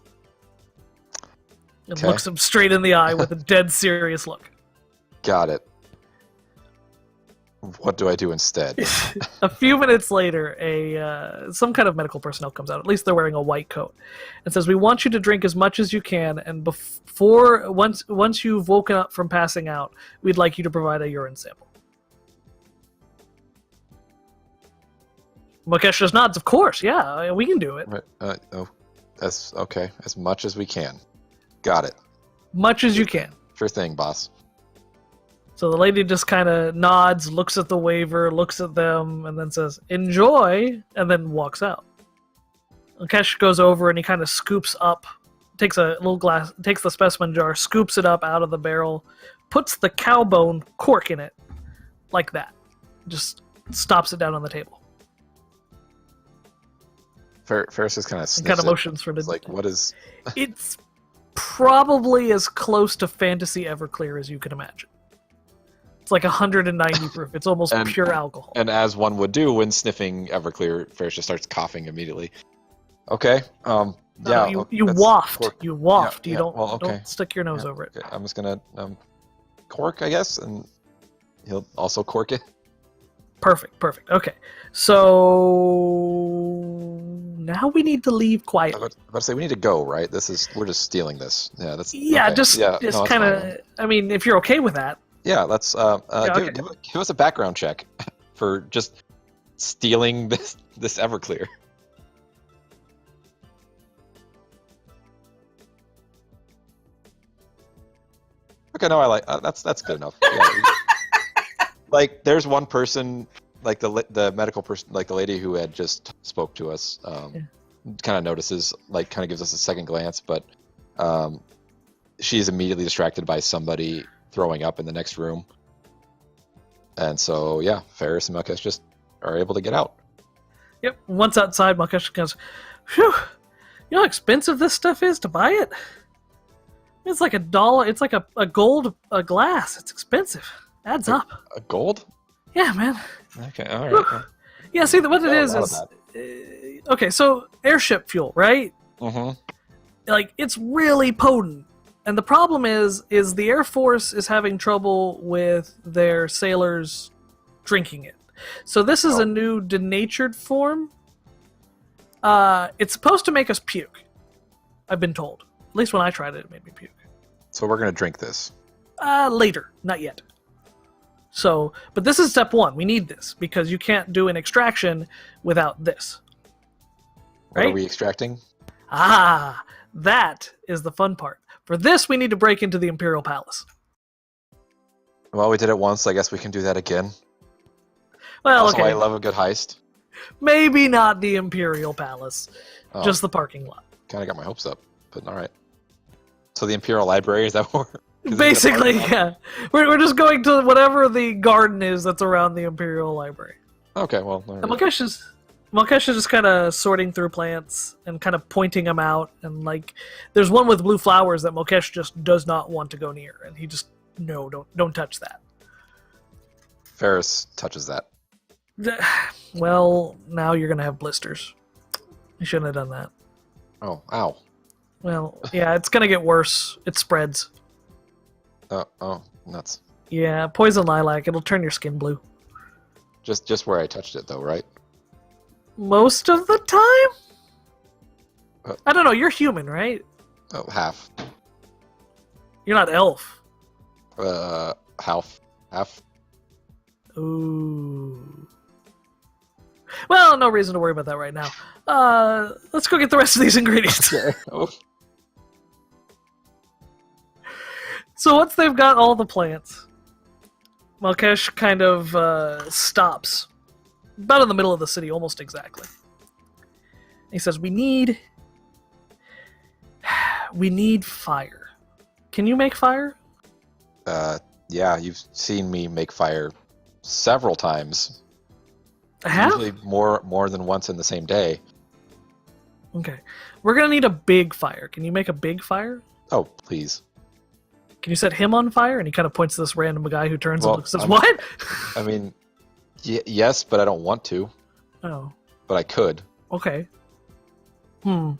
And looks him straight in the eye with a dead serious look. Got it. What do I do instead? A few minutes later, some kind of medical personnel comes out. At least they're wearing a white coat, and says, "We want you to drink as much as you can, and once you've woken up from passing out, we'd like you to provide a urine sample." Mukesh just nods. Of course, yeah, we can do it. Right. That's okay. As much as we can. Got it. Much as you can. Sure thing, boss. So the lady just kind of nods, looks at the waiver, looks at them, and then says, enjoy, and then walks out. Mukesh goes over and he kind of scoops up, takes a little glass, takes the specimen jar, scoops it up out of the barrel, puts the cow bone cork in it, like that. Just stops it down on the table. Ferris is kind of sniffs kind of it. motions for the. It's like, what is? It's probably as close to fantasy Everclear as you can imagine. It's like 190 proof. It's almost pure alcohol. And as one would do when sniffing Everclear, Ferris just starts coughing immediately. Okay. Yeah. You waft. Cork. You waft. Yeah, you don't. well, okay. Don't stick your nose over it. Okay. I'm just gonna cork, I guess, and he'll also cork it. Perfect. Okay. So now we need to leave quietly. I was about to say we need to go, right? We're just stealing this. Yeah, that's yeah. okay. Just kind of. I mean, if you're okay with that. Yeah, let's give us a background check for just stealing this Everclear. Okay, no, I like that's good enough. Yeah. Like, there's one person, like the medical person, like the lady who had just spoke to us, kind of notices, like, kind of gives us a second glance, but she's immediately distracted by somebody throwing up in the next room. And so, yeah, Ferris and Mukesh just are able to get out. Yep. Once outside, Mukesh goes, phew, you know how expensive this stuff is to buy it? It's like $1. It's like a gold glass. It's expensive. Adds up. A gold? Yeah, man. Okay, all right. Okay. Yeah, see, what it is okay, so airship fuel, right? Mm-hmm. Like, it's really potent. And the problem is the Air Force is having trouble with their sailors drinking it. So this is a new denatured form. It's supposed to make us puke. I've been told. At least when I tried it, it made me puke. So we're going to drink this. Later. Not yet. So, but this is step one. We need this because you can't do an extraction without this. What are Right? we extracting? Ah, that is the fun part. For this, we need to break into the Imperial Palace. Well, we did it once. I guess we can do that again. Well, Also, okay, I love a good heist. maybe not the Imperial Palace, Oh, just the parking lot. kind of got my hopes up, but all right. So the Imperial Library, is that what we're... is it a Basically, parking lot? yeah. We're just going to whatever the garden is that's around the Imperial Library. Okay, well, all And right. Malkesh is just kind of sorting through plants and kind of pointing them out. And, like, there's one with blue flowers that Malkesh just does not want to go near. And he just, no, don't touch that. Ferris touches that. Well, now you're going to have blisters. You shouldn't have done that. Oh, ow. Well, yeah, it's going to get worse. It spreads. Oh, nuts. Yeah, poison lilac. It'll turn your skin blue. Just where I touched it, though, right? Most of the time? Uh, I don't know. You're human, right? Oh, half. You're not elf. Half. Ooh. Well, no reason to worry about that right now. Let's go get the rest of these ingredients. Okay. Oh, So once they've got all the plants, Malkesh kind of stops about in the middle of the city, almost exactly. He says, we need fire. Can you make fire? yeah, you've seen me make fire several times. I have? Usually more than once in the same day. Okay. We're gonna need a big fire. Can you make a big fire? Oh, please. Can you set him on fire? And he kind of points to this random guy who turns Well, and looks and says, I'm- what? I mean, yes, but I don't want to. Oh, But I could. okay. All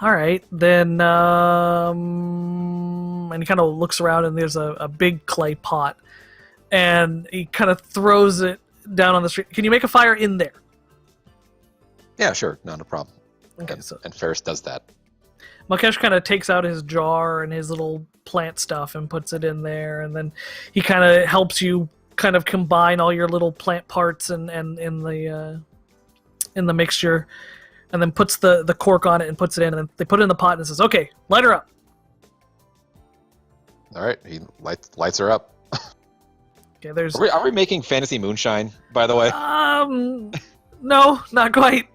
right, then, and he kind of looks around and there's a big clay pot. And he kind of throws it down on the street. Can you make a fire in there? Yeah, sure, not a problem. Okay, And, so and Ferris does that. Malkesh kind of takes out his jar and his little plant stuff and puts it in there, and then he kind of helps you kind of combine all your little plant parts and in the mixture, and then puts the cork on it and puts it in, and then they put it in the pot and says, "Okay, light her up." All right, he lights her up. Okay, there's Are we making fantasy moonshine, by the way? no, not quite.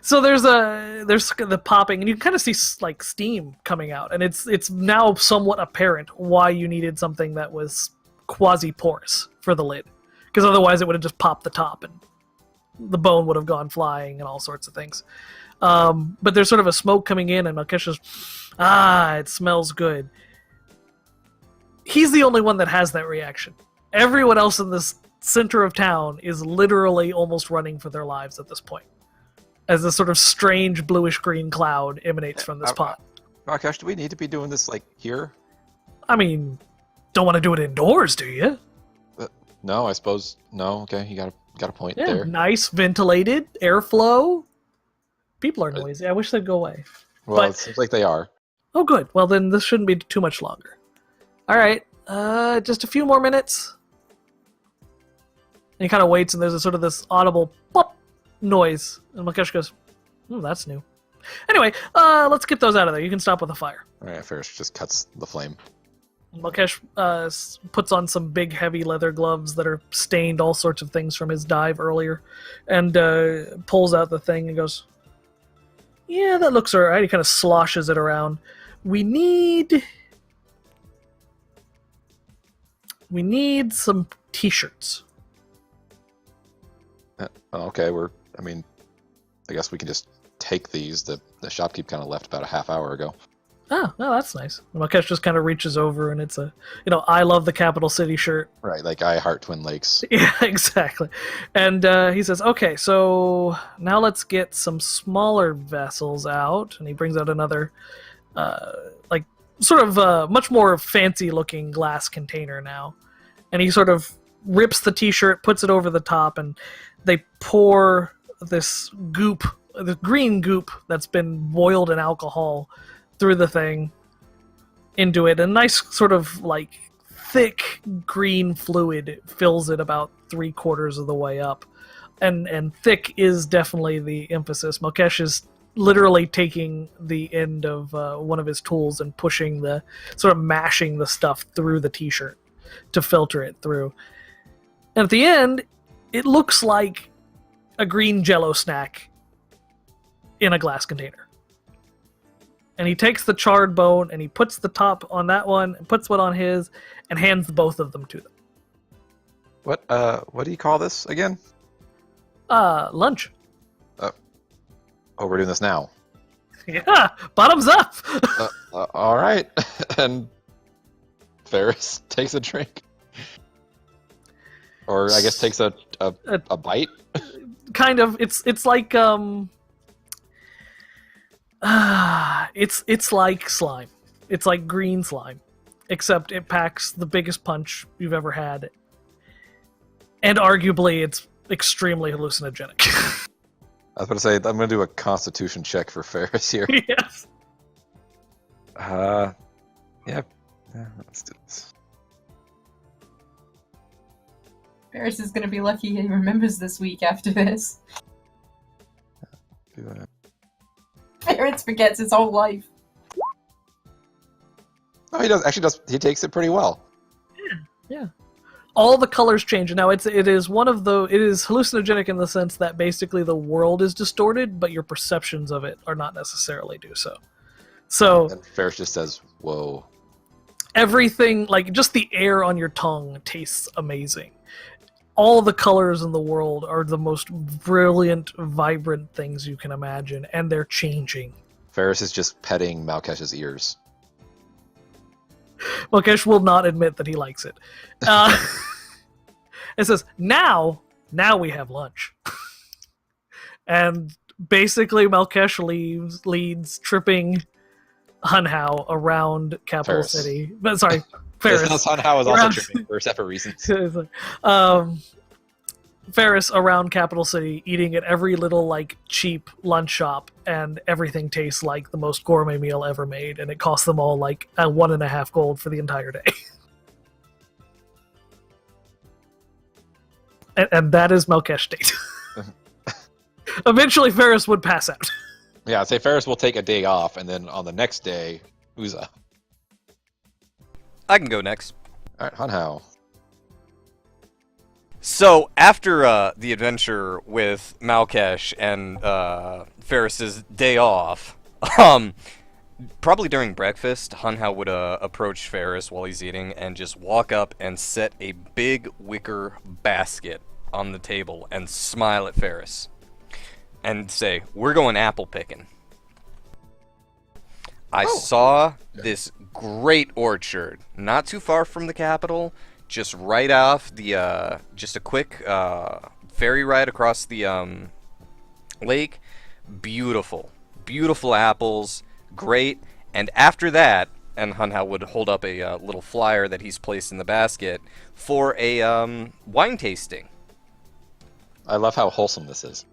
So there's the popping, and you can kind of see like steam coming out, and it's now somewhat apparent why you needed something that was quasi-porous for the lid, because otherwise it would have just popped the top, and the bone would have gone flying, and all sorts of things. But there's sort of a smoke coming in, and Malkesh says, it smells good. He's the only one that has that reaction. Everyone else in this center of town is literally almost running for their lives at this point, as this sort of strange bluish-green cloud emanates from this pot. Rakesh, do we need to be doing this, like, here? I mean, don't want to do it indoors, do you? No, I suppose... No, okay, you got a point Yeah, there. nice, ventilated, airflow. People are noisy. I wish they'd go away. Well, but- it seems like they are. Oh, good. Well, then this shouldn't be too much longer. All right, just a few more minutes. And he kind of waits, and there's a sort of this audible pop noise. And Malkesh goes, that's new. Anyway, let's get those out of there. You can stop with the fire. All right, Ferris just cuts the flame. Malkesh puts on some big, heavy leather gloves that are stained all sorts of things from his dive earlier, and pulls out the thing and goes, yeah, that looks alright. He kind of sloshes it around. We need some t-shirts. Okay, I guess we can just take these. The shopkeep kind of left about a half hour ago. Oh, that's nice. And Malkesh just kind of reaches over, and it's a, I love the capital city shirt. Right, like I heart Twin Lakes. Yeah, exactly. And he says, okay, so now let's get some smaller vessels out. And he brings out another, much more fancy-looking glass container now. And he sort of rips the t-shirt, puts it over the top, and they pour this goop, the green goop that's been boiled in alcohol, through the thing into it. A nice sort of, like, thick green fluid fills it about 3/4 of the way up. And thick is definitely the emphasis. Malkesh is literally taking the end of one of his tools and pushing sort of mashing the stuff through the t-shirt to filter it through. And at the end, it looks like a green Jell-O snack in a glass container. And he takes the charred bone and he puts the top on that one and puts one on his and hands both of them to them. What do you call this again? Lunch. Oh, we're doing this now. Yeah, bottoms up. All right. And Ferris takes a drink. Or I guess takes a bite. Kind of. It's like it's like slime. It's like green slime, except it packs the biggest punch you've ever had, and arguably it's extremely hallucinogenic. I was about to say, I'm going to do a constitution check for Ferris here. Yes. Yeah, let's do this. Ferris is gonna be lucky he remembers this week after this. Do that. Ferris forgets his whole life. Oh, he does. Actually, he takes it pretty well. Yeah. All the colors change. Now it is hallucinogenic in the sense that basically the world is distorted, but your perceptions of it are not necessarily do so. So And Ferris just says, "Whoa." Everything, like just the air on your tongue tastes amazing. All the colors in the world are the most brilliant, vibrant things you can imagine, and they're changing. Ferris is just petting Malkesh's ears. Malkesh will not admit that he likes it. It says, now we have lunch. And basically Malkesh leads tripping Hunhao around Capital Ferris. City. But sorry, Ferris. Hunhao is also tripping for separate reasons. Ferris around Capital City, eating at every little like cheap lunch shop, and everything tastes like the most gourmet meal ever made, and it costs them all like 1.5 gold for the entire day. and that is Malkesh date. Eventually, Ferris would pass out. Yeah, I'd say Ferris will take a day off, and then on the next day, who's up? I can go next. All right, Hunhao. So, after the adventure with Malkesh and Ferris's day off, probably during breakfast, Hunhao would approach Ferris while he's eating and just walk up and set a big wicker basket on the table and smile at Ferris and say, "We're going apple picking." I saw this great orchard not too far from the capital, just right off the, just a quick ferry ride across the lake. Beautiful. Beautiful apples. Great. And after that, and Hunhao would hold up a little flyer that he's placed in the basket for a wine tasting. I love how wholesome this is.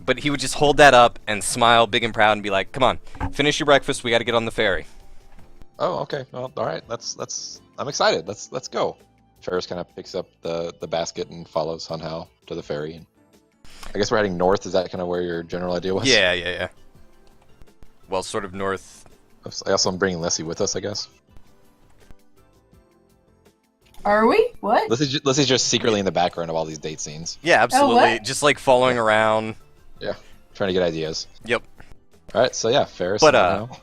But he would just hold that up and smile big and proud and be like, "Come on, finish your breakfast. We got to get on the ferry." Oh, okay. Well, all right. I'm excited. Let's go. Ferris kind of picks up the basket and follows Hunhao to the ferry. And I guess we're heading north. Is that kind of where your general idea was? Yeah. Well, sort of north. I also am bringing Leslie with us, I guess. Are we? What? Leslie's just secretly in the background of all these date scenes. Yeah, absolutely. what? Just like following around. Yeah, trying to get ideas. Yep. All right, so yeah, Ferris. But and Hunhao.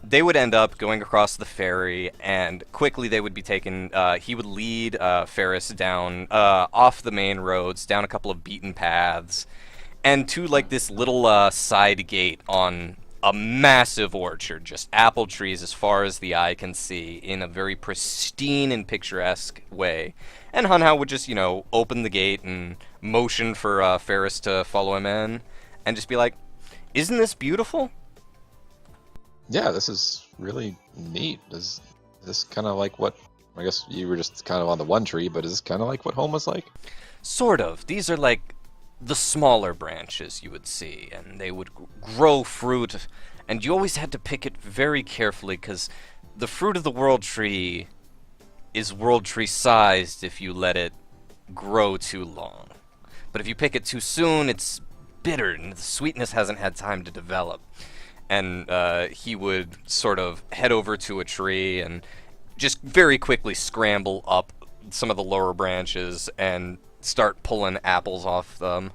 they would end up going across the ferry, and quickly they would be taken. He would lead Ferris down off the main roads, down a couple of beaten paths, and to like this little side gate on a massive orchard, just apple trees as far as the eye can see, in a very pristine and picturesque way. And Hunhao would just, open the gate and motion for Ferris to follow him in, and just be like, "Isn't this beautiful?" Yeah, this is really neat. Is this kind of like what? I guess you were just kind of on the one tree, but is this kind of like what home was like? Sort of. These are like the smaller branches you would see, and they would grow fruit, and you always had to pick it very carefully because the fruit of the world tree is world tree sized if you let it grow too long. But if you pick it too soon, it's bitter and the sweetness hasn't had time to develop. And he would sort of head over to a tree and just very quickly scramble up some of the lower branches and start pulling apples off them.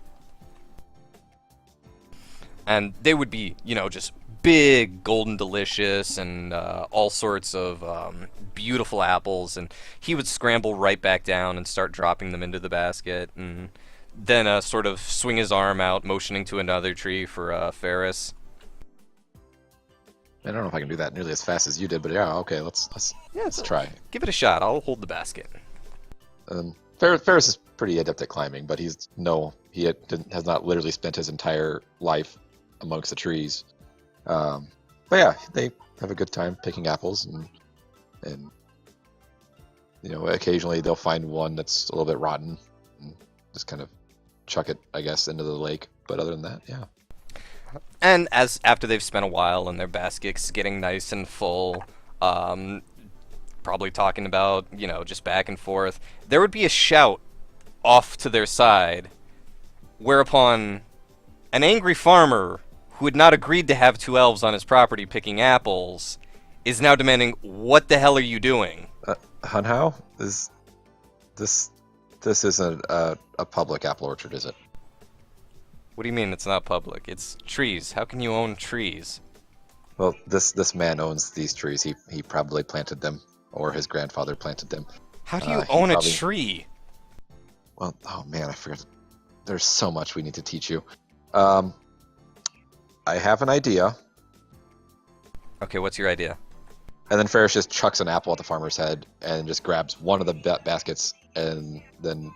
And they would be, just big, golden delicious, and all sorts of beautiful apples. And he would scramble right back down and start dropping them into the basket. And then sort of swing his arm out, motioning to another tree for Ferris. I don't know if I can do that nearly as fast as you did, but yeah, okay, let's try. Give it a shot. I'll hold the basket. Ferris is pretty adept at climbing, but he has not literally spent his entire life amongst the trees. But yeah, they have a good time picking apples, and occasionally they'll find one that's a little bit rotten and just kind of chuck it, I guess, into the lake. But other than that, yeah. And after they've spent a while and their basket's getting nice and full, probably talking about, just back and forth, there would be a shout off to their side, whereupon an angry farmer who had not agreed to have two elves on his property picking apples is now demanding, "What the hell are you doing?" Hunhao, this isn't a public apple orchard, is it? What do you mean it's not public? It's trees. How can you own trees? Well, this man owns these trees. He probably planted them, or his grandfather planted them. How do you own a tree? Well, oh man, I forgot. There's so much we need to teach you. I have an idea. Okay, what's your idea? And then Ferris just chucks an apple at the farmer's head and just grabs one of the baskets, and then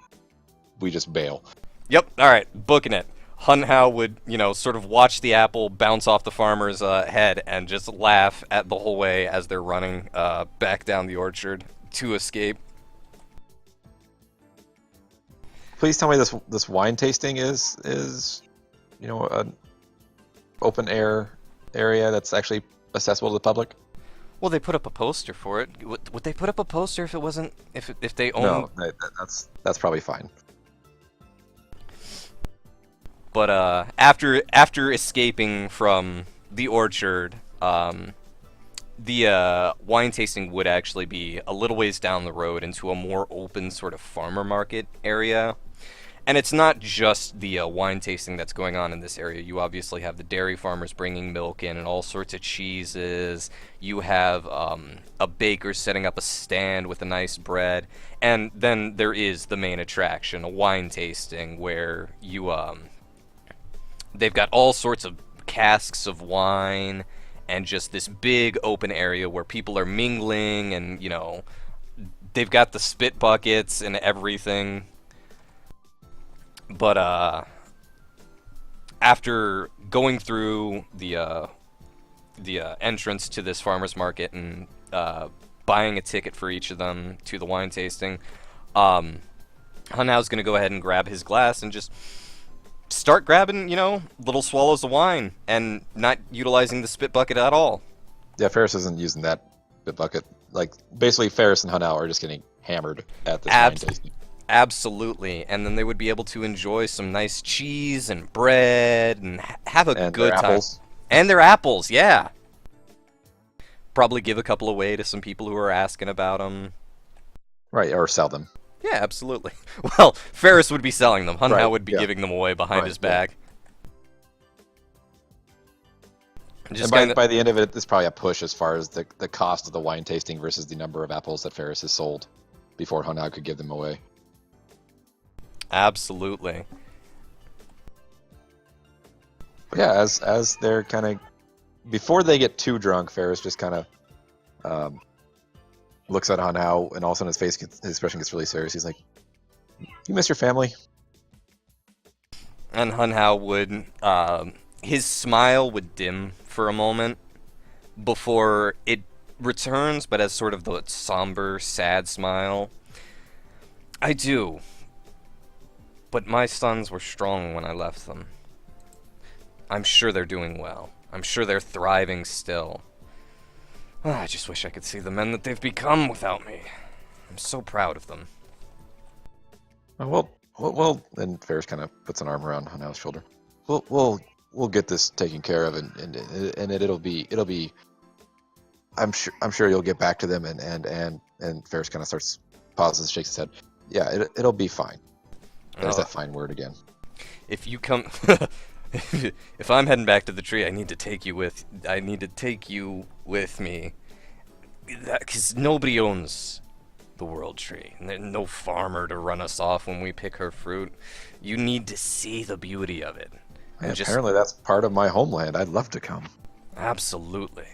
we just bail. Yep, alright, booking it. Hunhao would, sort of watch the apple bounce off the farmer's head and just laugh at the whole way as they're running back down the orchard to escape. Please tell me this wine tasting is an open air area that's actually accessible to the public. Well, they put up a poster for it. Would they put up a poster if it wasn't if they owned? No, that's probably fine. But after escaping from the orchard, the wine tasting would actually be a little ways down the road into a more open sort of farmer market area. And it's not just the wine tasting that's going on in this area. You obviously have the dairy farmers bringing milk in and all sorts of cheeses. You have a baker setting up a stand with a nice bread. And then there is the main attraction, a wine tasting, where you they've got all sorts of casks of wine and just this big open area where people are mingling, and they've got the spit buckets and everything. But after going through the entrance to this farmer's market and buying a ticket for each of them to the wine tasting, Hunhao's going to go ahead and grab his glass and just start grabbing, little swallows of wine and not utilizing the spit bucket at all. Yeah, Ferris isn't using that spit bucket. Like, basically, Ferris and Hunhao are just getting hammered at this wine tasting. Absolutely, and then they would be able to enjoy some nice cheese and bread and have a good time. Apples. And their apples, yeah. Probably give a couple away to some people who are asking about them. Right, or sell them. Yeah, absolutely. Well, Ferris would be selling them. Hunhao would be giving them away behind his back. Just and by the end of it, it's probably a push as far as the cost of the wine tasting versus the number of apples that Ferris has sold before Hunhao could give them away. Absolutely. But yeah, as they're kind of before they get too drunk, Ferris just kind of looks at Hunhao, and all of a sudden his expression gets really serious. He's like, "You miss your family?" And Hunhao would his smile would dim for a moment before it returns, but as sort of the somber, sad smile. "I do. But my sons were strong when I left them. I'm sure they're doing well. I'm sure they're thriving still. I just wish I could see the men that they've become without me. I'm so proud of them. Well, and Ferris kind of puts an arm around Hanau's shoulder. We'll get this taken care of, and it'll be. I'm sure you'll get back to them, and Ferris kind of pauses, shakes his head. Yeah, it'll be fine. There's that fine word again. If you come, if I'm heading back to the tree, I need to take you with me, because nobody owns the world tree, and there's no farmer to run us off when we pick her fruit. You need to see the beauty of it. Yeah, apparently that's part of my homeland. I'd love to come. Absolutely.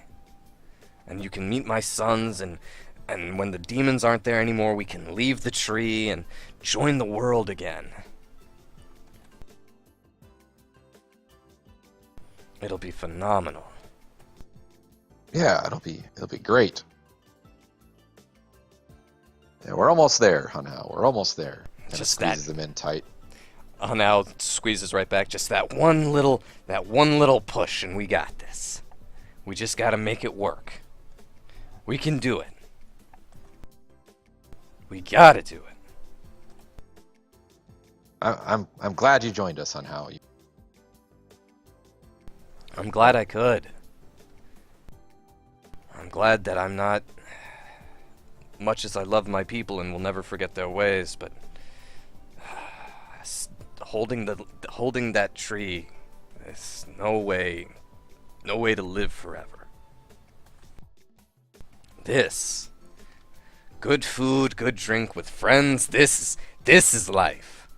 And you can meet my sons, and when the demons aren't there anymore, we can leave the tree and join the world again. It'll be phenomenal. Yeah, it'll be great. Yeah, we're almost there, Hanau. We're almost there. And Just squeezes them in tight. Now squeezes right back. Just that one little push, and we got this. We just gotta make it work. We can do it. We gotta do it. I'm glad you joined us, Hanau. I'm glad I could. I'm glad that I'm not, much as I love my people and will never forget their ways, but holding that tree, there's no way to live forever. This, good food, good drink with friends, this is life.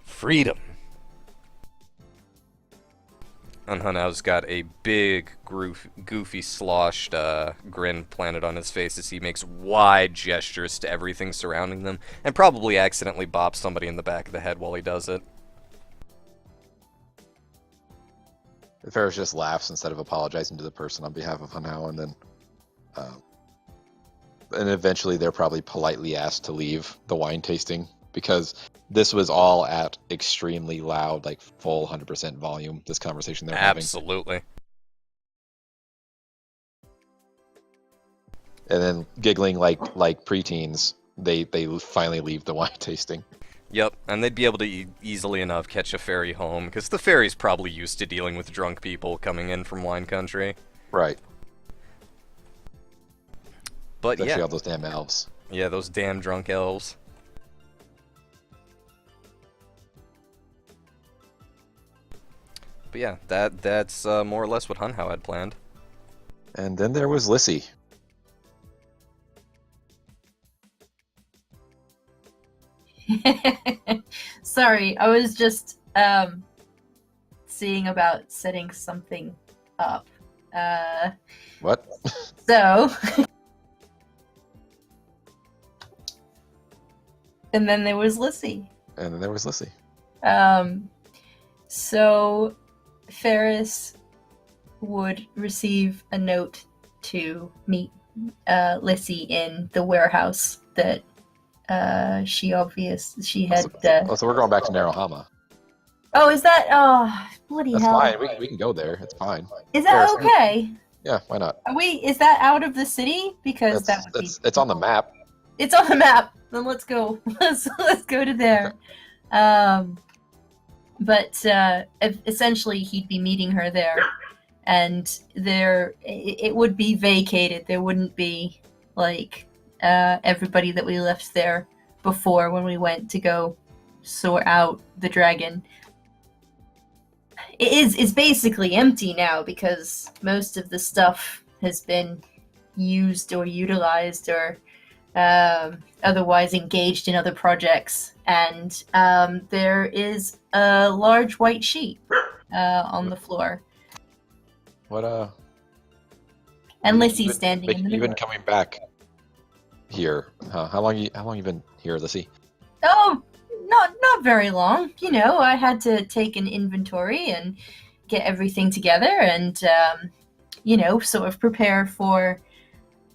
Freedom. And Hanau's got a big, goofy, sloshed grin planted on his face as he makes wide gestures to everything surrounding them, and probably accidentally bops somebody in the back of the head while he does it. Ferris just laughs instead of apologizing to the person on behalf of Hanau, and then, and eventually they're probably politely asked to leave the wine tasting, because this was all at extremely loud, like full 100% volume, this conversation they're having. Absolutely. And then giggling like preteens, they finally leave the wine tasting. Yep, and they'd be able to easily enough catch a ferry home, because the ferry's probably used to dealing with drunk people coming in from wine country. Right. But Especially yeah. all those damn elves. Yeah, those damn drunk elves. But yeah, that's more or less what Hanhao had planned. And then there was Lissy. Sorry, I was just seeing about setting something up. What? So and then there was Lissy. And then there was Lissy. So Ferris would receive a note to meet Lissy in the warehouse that she had. So we're going back to Narohama. Oh, is that? Oh, bloody That's hell! fine. We can go there. It's fine. Is that Ferris, okay? Yeah, why not? Is that out of the city? Because that would be. It's on the map. It's on the map. Then let's go. Let's go to there. But essentially, he'd be meeting her there, and it would be vacated. There wouldn't be like everybody that we left there before when we went to go sort out the dragon. It's basically empty now because most of the stuff has been used or utilized or otherwise engaged in other projects, and there is a large white sheet on the floor. What And Lissy's standing in the You've middle. been coming back here. How long you been here, Lissy? Oh, not very long. You know, I had to take an inventory and get everything together, and sort of prepare for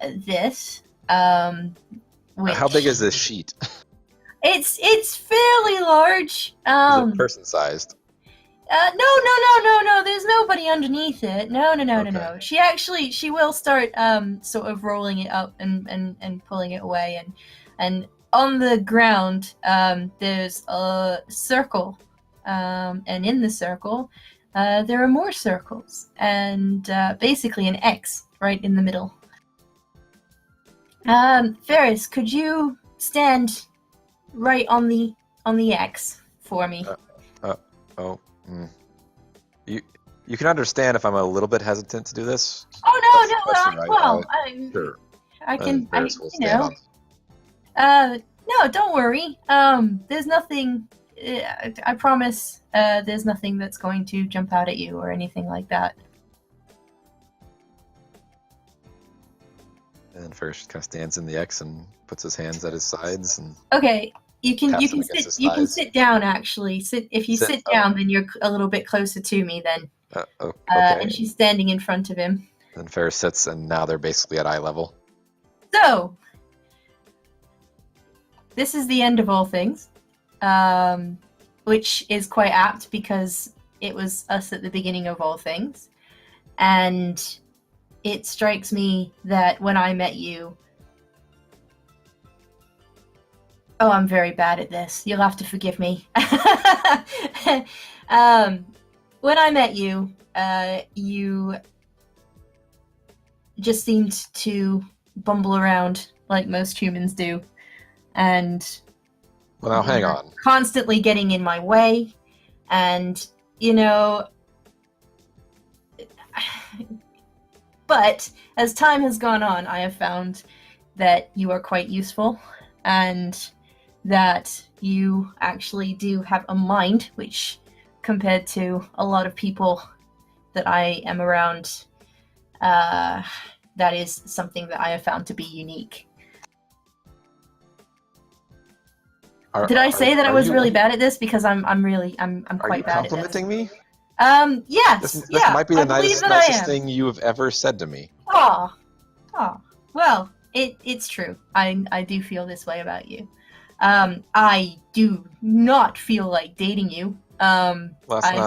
this. How big is this sheet? It's fairly large. Is it person-sized? No. There's nobody underneath it. No. Okay. She will start sort of rolling it up and pulling it away, and on the ground there's a circle, and in the circle there are more circles, and basically an X right in the middle. Ferris, could you stand right on the X for me? You can understand if I'm a little bit hesitant to do this. Oh That's the question, right? Sure. I can, Ferris will stand on. no, don't worry. There's nothing. I promise. There's nothing that's going to jump out at you or anything like that. And then Ferris just kind of stands in the X and puts his hands at his sides and. Okay, you can Taps him against his thighs. sit down. Actually, if you sit down, then you're a little bit closer to me. Then. Okay. And she's standing in front of him. Then Ferris sits, and now they're basically at eye level. So, this is the end of all things, which is quite apt because it was us at the beginning of all things. And it strikes me that when I met you... Oh, I'm very bad at this. You'll have to forgive me. When I met you, you just seemed to bumble around like most humans do, and Well, now hang on. constantly getting in my way, and but as time has gone on, I have found that you are quite useful, and that you actually do have a mind, which compared to a lot of people that I am around, that is something that I have found to be unique. Did I say that I was really bad at this? Because I'm quite bad at this. Are you complimenting me? Yes. This yeah, might be the I believe nicest thing you have ever said to me. Oh. Well, it's true. I do feel this way about you. I do not feel like dating you. I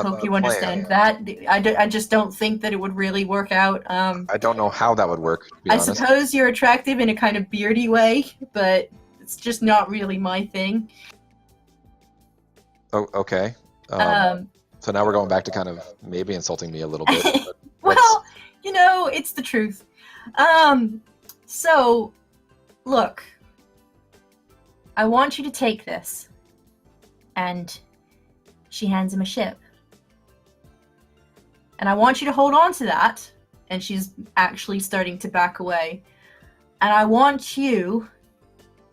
hope you understand that. I just don't think that it would really work out. I don't know how that would work, to be honest. Suppose you're attractive in a kind of beardy way, but it's just not really my thing. Oh, okay. So now we're going back to kind of maybe insulting me a little bit. Well, it's the truth. So, look, I want you to take this, and she hands him a ship. And I want you to hold on to that, and she's actually starting to back away. And I want you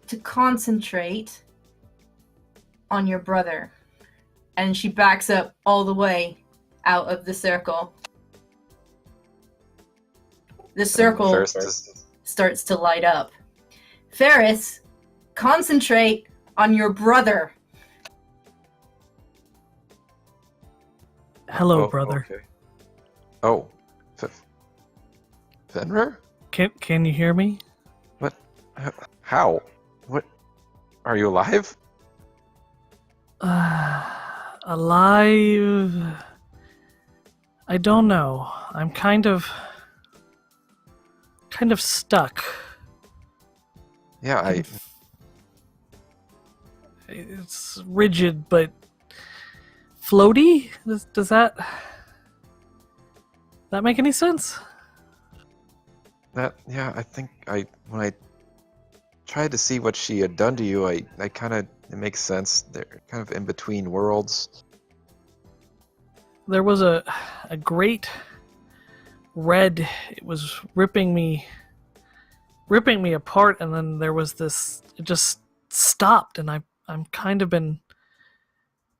to concentrate on your brother. And she backs up all the way out of the circle. The circle starts to light up. Ferris, concentrate on your brother. Hello, brother. Okay. Oh. Fenrir? Can you hear me? What? How? What? Are you alive? Alive? I don't know. I'm kind of stuck. Yeah, It's rigid, but floaty? Does that make any sense? I think when I tried to see what she had done to you, I kind of, it makes sense. They're kind of in between worlds. There was a great red. It was ripping me apart, and then there was this. It just stopped, and I'm kind of been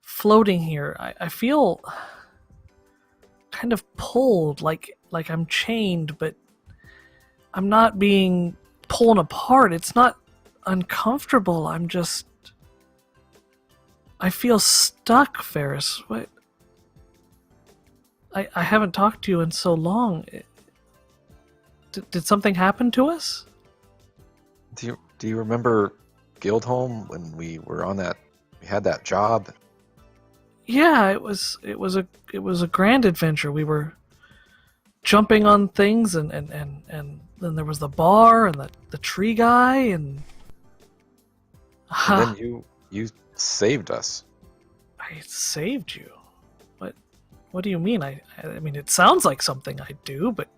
floating here. I feel kind of pulled, like I'm chained, but I'm not being pulled apart. It's not uncomfortable. I feel stuck, Ferris. What? I haven't talked to you in so long. Did something happen to us? Do you remember Guildhome when we were on that? We had that job. Yeah, it was a grand adventure. We were jumping on things, and then there was the bar and the tree guy, and And then you saved us. I saved you. What do you mean? I mean, it sounds like something I do, but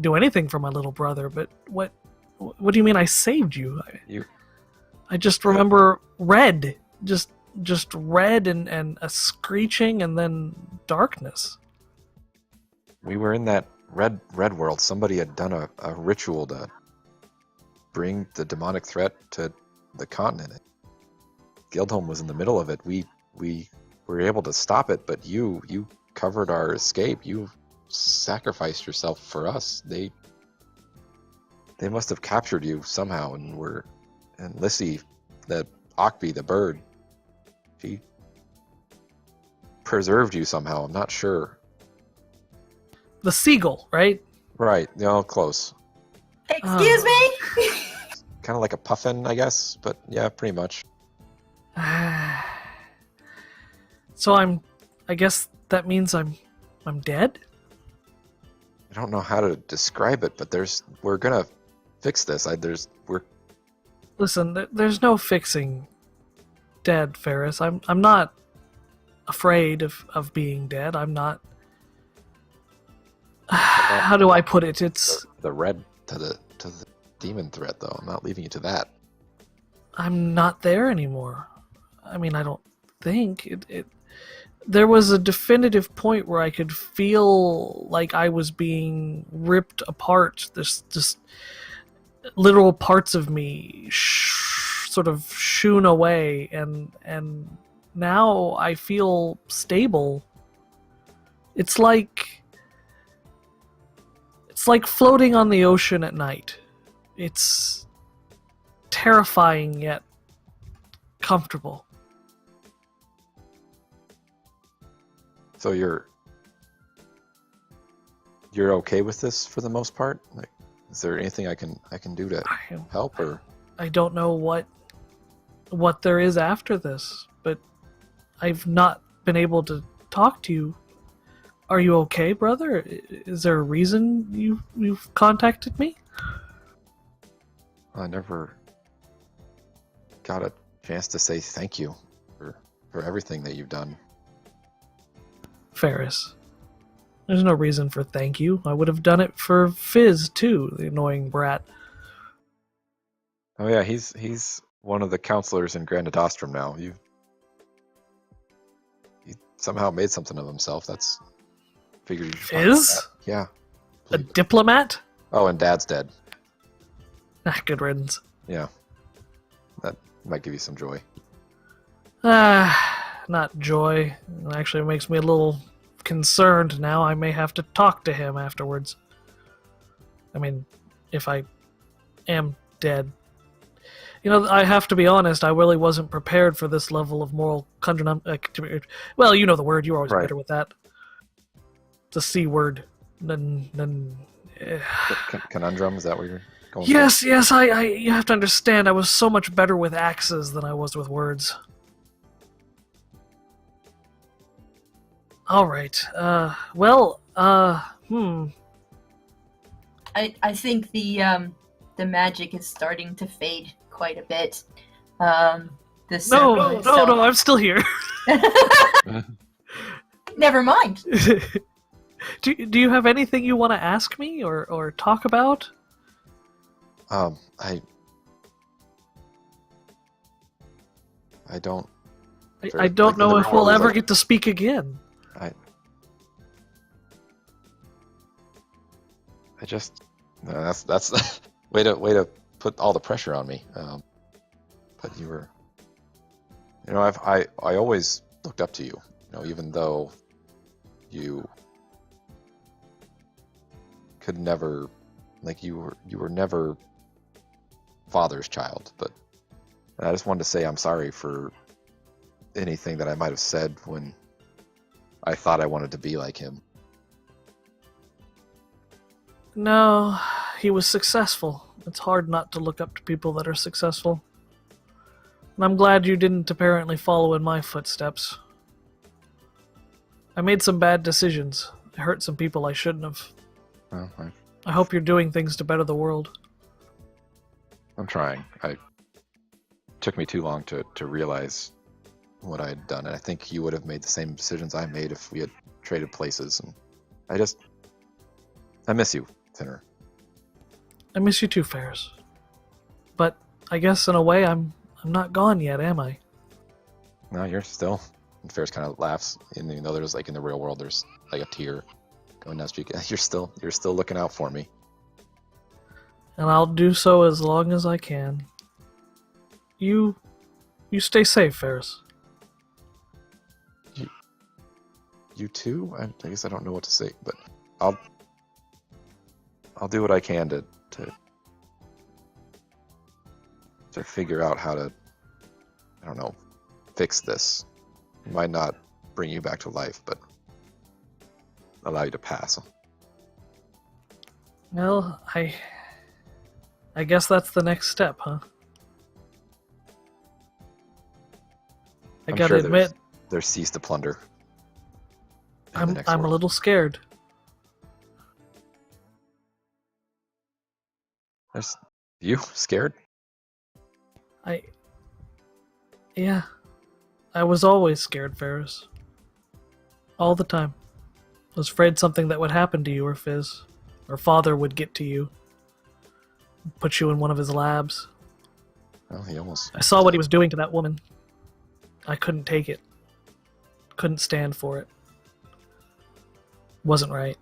do anything for my little brother. But what do you mean I saved you? I just remember red, just red and a screeching, and then darkness. We were in that red world. Somebody had done a ritual to bring the demonic threat to the continent. Guildhome was in the middle of it. We were able to stop it, but you covered our escape. You sacrificed yourself for us. They must have captured you somehow, and Lissy, the Okbi, the bird, she preserved you somehow. I'm not sure. The seagull, right? Right, close. Excuse me? Kind of like a puffin, I guess, but yeah, pretty much. So I guess that means I'm dead? I don't know how to describe it, but we're gonna fix this. Listen, there's no fixing dead, Ferris. I'm not afraid of being dead. I'm not. How do I put it? It's the red to the demon threat, though. I'm not leaving you to that. I'm not there anymore. I mean, I don't think it. There was a definitive point where I could feel like I was being ripped apart. This just literal parts of me sort of shoon away, and now I feel stable. It's like floating on the ocean at night. It's terrifying yet comfortable. So you're okay with this for the most part? Like, is there anything I can do to help? Or I don't know what there is after this, but I've not been able to talk to you. Are you okay, brother? Is there a reason you've contacted me? I never got a chance to say thank you for everything that you've done. Ferris, there's no reason for thank you. I would have done it for Fizz too, the annoying brat. Oh yeah, he's one of the counselors in Grandadostrum now. He somehow made something of himself. That's figured you'd find Fizz? that. Yeah. A diplomat? Oh, and Dad's dead. Good riddance. Yeah. That might give you some joy. Not joy. It actually makes me a little concerned now. I may have to talk to him afterwards. I mean, if I am dead. You know, I have to be honest, I really wasn't prepared for this level of moral conundrum. Well, you know the word, you're always better with that. The C word. Conundrum, is that what you're going for? Yes, you have to understand, I was so much better with axes than I was with words. Alright, I think the magic is starting to fade quite a bit. No, I'm still here. Never mind. Do you have anything you want to ask me or talk about? I don't. I don't know if we'll ever get to speak again. I just that's way to put all the pressure on me. But you were, I always looked up to you. Even though you could never, you were never father's child. But I just wanted to say I'm sorry for anything that I might have said when I thought I wanted to be like him. No, he was successful. It's hard not to look up to people that are successful. And I'm glad you didn't apparently follow in my footsteps. I made some bad decisions. I hurt some people I shouldn't have. Well, I hope you're doing things to better the world. I'm trying. It took me too long to realize what I had done, and I think you would have made the same decisions I made if we had traded places. And I miss you, Thinner. I miss you too, Ferris. But I guess in a way I'm not gone yet, am I? No, you're still. And Ferris kind of laughs, and even though there's like in the real world, there's like a tear going down his cheek. You're still looking out for me. And I'll do so as long as I can. You stay safe, Ferris. You too? I guess I don't know what to say, but I'll do what I can to figure out how to, I don't know, fix this. It might not bring you back to life, but allow you to pass. Well, I guess that's the next step, huh? I I'm gotta sure admit, there's cease to plunder. in the I'm next a world. little scared. There's you scared? Yeah. I was always scared, Ferris. All the time. I was afraid something that would happen to you or Fizz. Or Father would get to you. Put you in one of his labs. Well, he almost. I saw what he was doing to that woman. I couldn't take it. Couldn't stand for it. Wasn't right.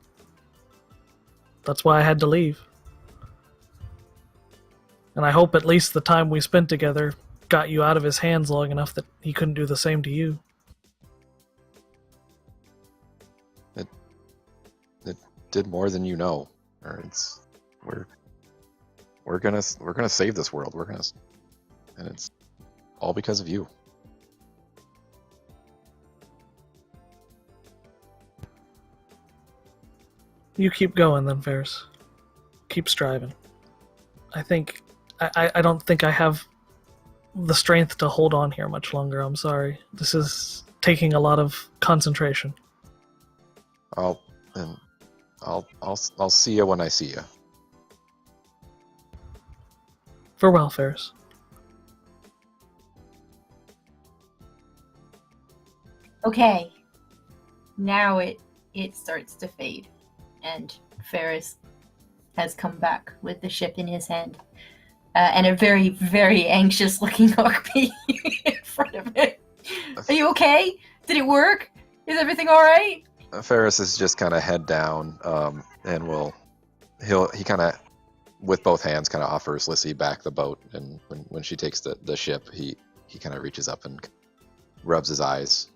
That's why I had to leave. And I hope at least the time we spent together got you out of his hands long enough that he couldn't do the same to you. It did more than you know. We're gonna save this world. And it's all because of you. You keep going then, Ferris. Keep striving. I don't think I have the strength to hold on here much longer. I'm sorry. This is taking a lot of concentration. I'll see you when I see you. Farewell, Ferris. Okay. Now it starts to fade, and Ferris has come back with the ship in his hand, and a very, very anxious-looking Orkbee in front of it. Are you okay? Did it work? Is everything all right? Ferris is just kind of head down, and he kind of, with both hands, kind of offers Lissy back the boat, and when she takes the ship, he kind of reaches up and rubs his eyes,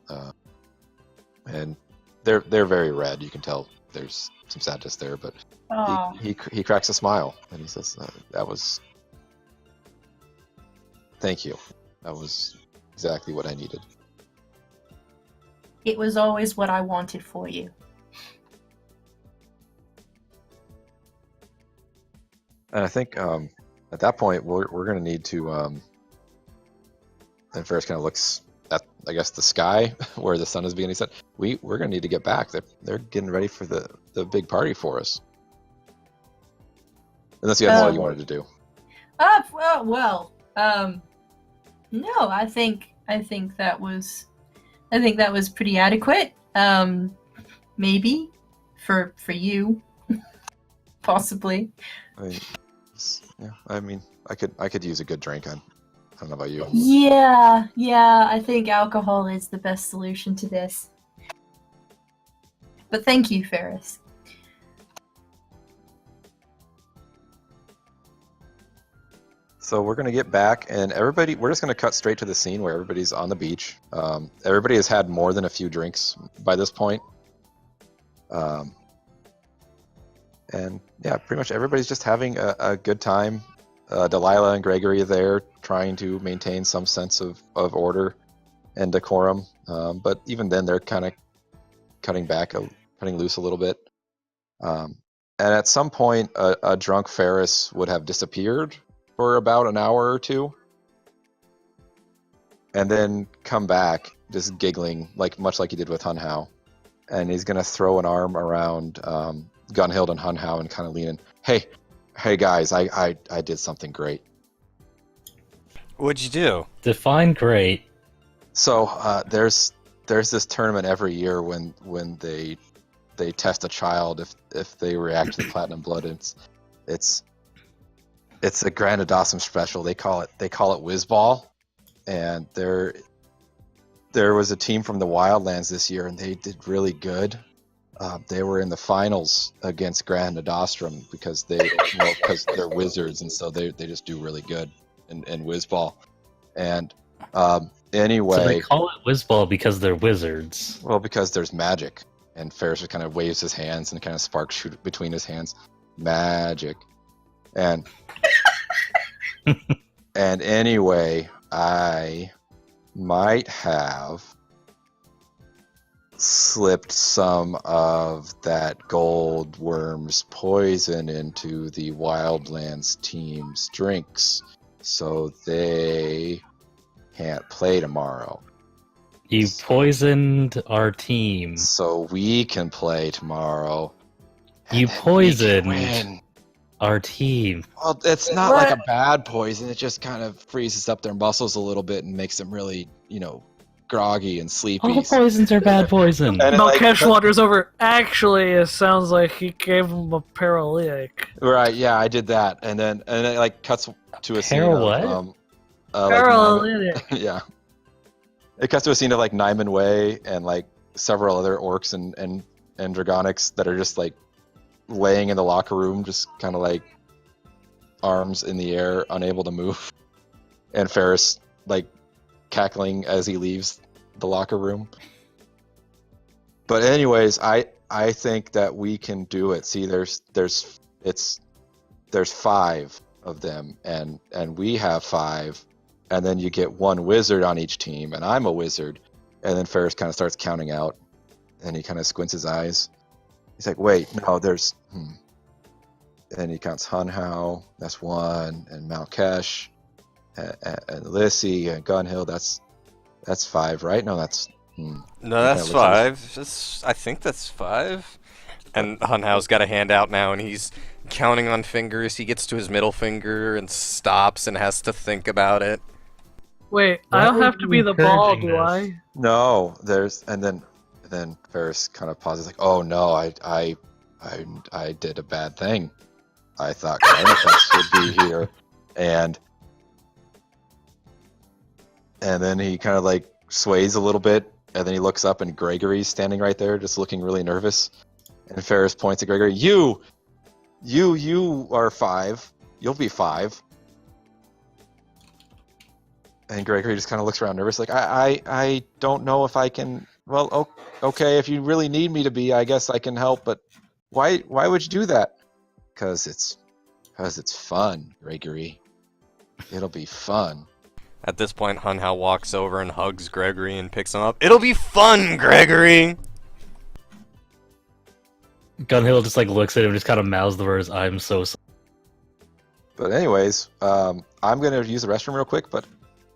and they're very red. You can tell there's some sadness there, but he cracks a smile and he says, "Thank you. That was exactly what I needed." It was always what I wanted for you. And I think at that point we're going to need to. And Ferris kind of looks at, I guess, the sky where the sun is beginning to set. We're going to need to get back. They're getting ready for the big party for us. Unless you had more you wanted to do. No, I think that was pretty adequate. Maybe for you, possibly. I mean, I could use a good drink. I don't know about you. Yeah, I think alcohol is the best solution to this. But thank you, Ferris. So we're going to get back, and we're just going to cut straight to the scene where everybody's on the beach. Everybody has had more than a few drinks by this point. And yeah, pretty much everybody's just having a good time. Delilah and Gregory are there trying to maintain some sense of order and decorum. But even then, they're kind of cutting loose a little bit. And at some point, a drunk Ferris would have disappeared for about an hour or two, and then come back just giggling, much like he did with Hunhao. and he's gonna throw an arm around Gunhild and Hunhow and kind of lean in. Hey guys, I did something great. What'd you do? Define great. So there's this tournament every year when they test a child if they react to the platinum blood. It's a Grand Adosum special. They call it Whizball, and there was a team from the Wildlands this year, and they did really good. They were in the finals against Grand Adostrum because they're wizards, and so they just do really good in Whizball. And anyway, So they call it Whizball because they're wizards. well, because there's magic, and Ferris just kind of waves his hands, and kind of sparks shoot between his hands. Magic, and and anyway, I might have slipped some of that gold worm's poison into the Wildlands team's drinks, so they can't play tomorrow. You poisoned our team. So we can play tomorrow. and You then we can poisoned win. our team. Well, it's not like a bad poison. It just kind of freezes up their muscles a little bit and makes them really, groggy and sleepy. All poisons are bad poison. And it, Malkesh wanders over. Actually, it sounds like he gave him a paralytic. Right, yeah, I did that, and then it cuts to a scene of What? Paralytic. yeah, it cuts to a scene of Nyman Way and several other orcs and dragonics that are just laying in the locker room, just kind of arms in the air, unable to move, and Ferris cackling as he leaves the locker room. But anyways, I think that we can do it. See, there's 5 of them, and we have 5, and then you get 1 wizard on each team, and I'm a wizard. And then Ferris kind of starts counting out, and he kind of squints his eyes. He's like, wait, no, there's and he counts Hunhow, that's 1, and Malkesh, and Lissy, and Gunhill, that's 5, right? No, that's No, that's 5. I think that's 5. And Hunhow's got a hand out now, and he's counting on fingers. He gets to his middle finger and stops and has to think about it. Wait, Why I don't are have to you be the ball, encouraging do this? I? No, and then Ferris kind of pauses, oh no, I did a bad thing. I thought Carnifex would be here, and then he kind of sways a little bit, and then he looks up, and Gregory's standing right there, just looking really nervous. And Ferris points at Gregory. You are 5. You'll be 5. And Gregory just kind of looks around nervous, I don't know if I can. Well, okay, if you really need me to be, I guess I can help. But why would you do that? Because it's fun, Gregory. It'll be fun. At this point, Hunhow walks over and hugs Gregory and picks him up. It'll be fun, Gregory! Gunhill just looks at him and just kind of mouths the words, I'm so sorry. But anyways, I'm going to use the restroom real quick, but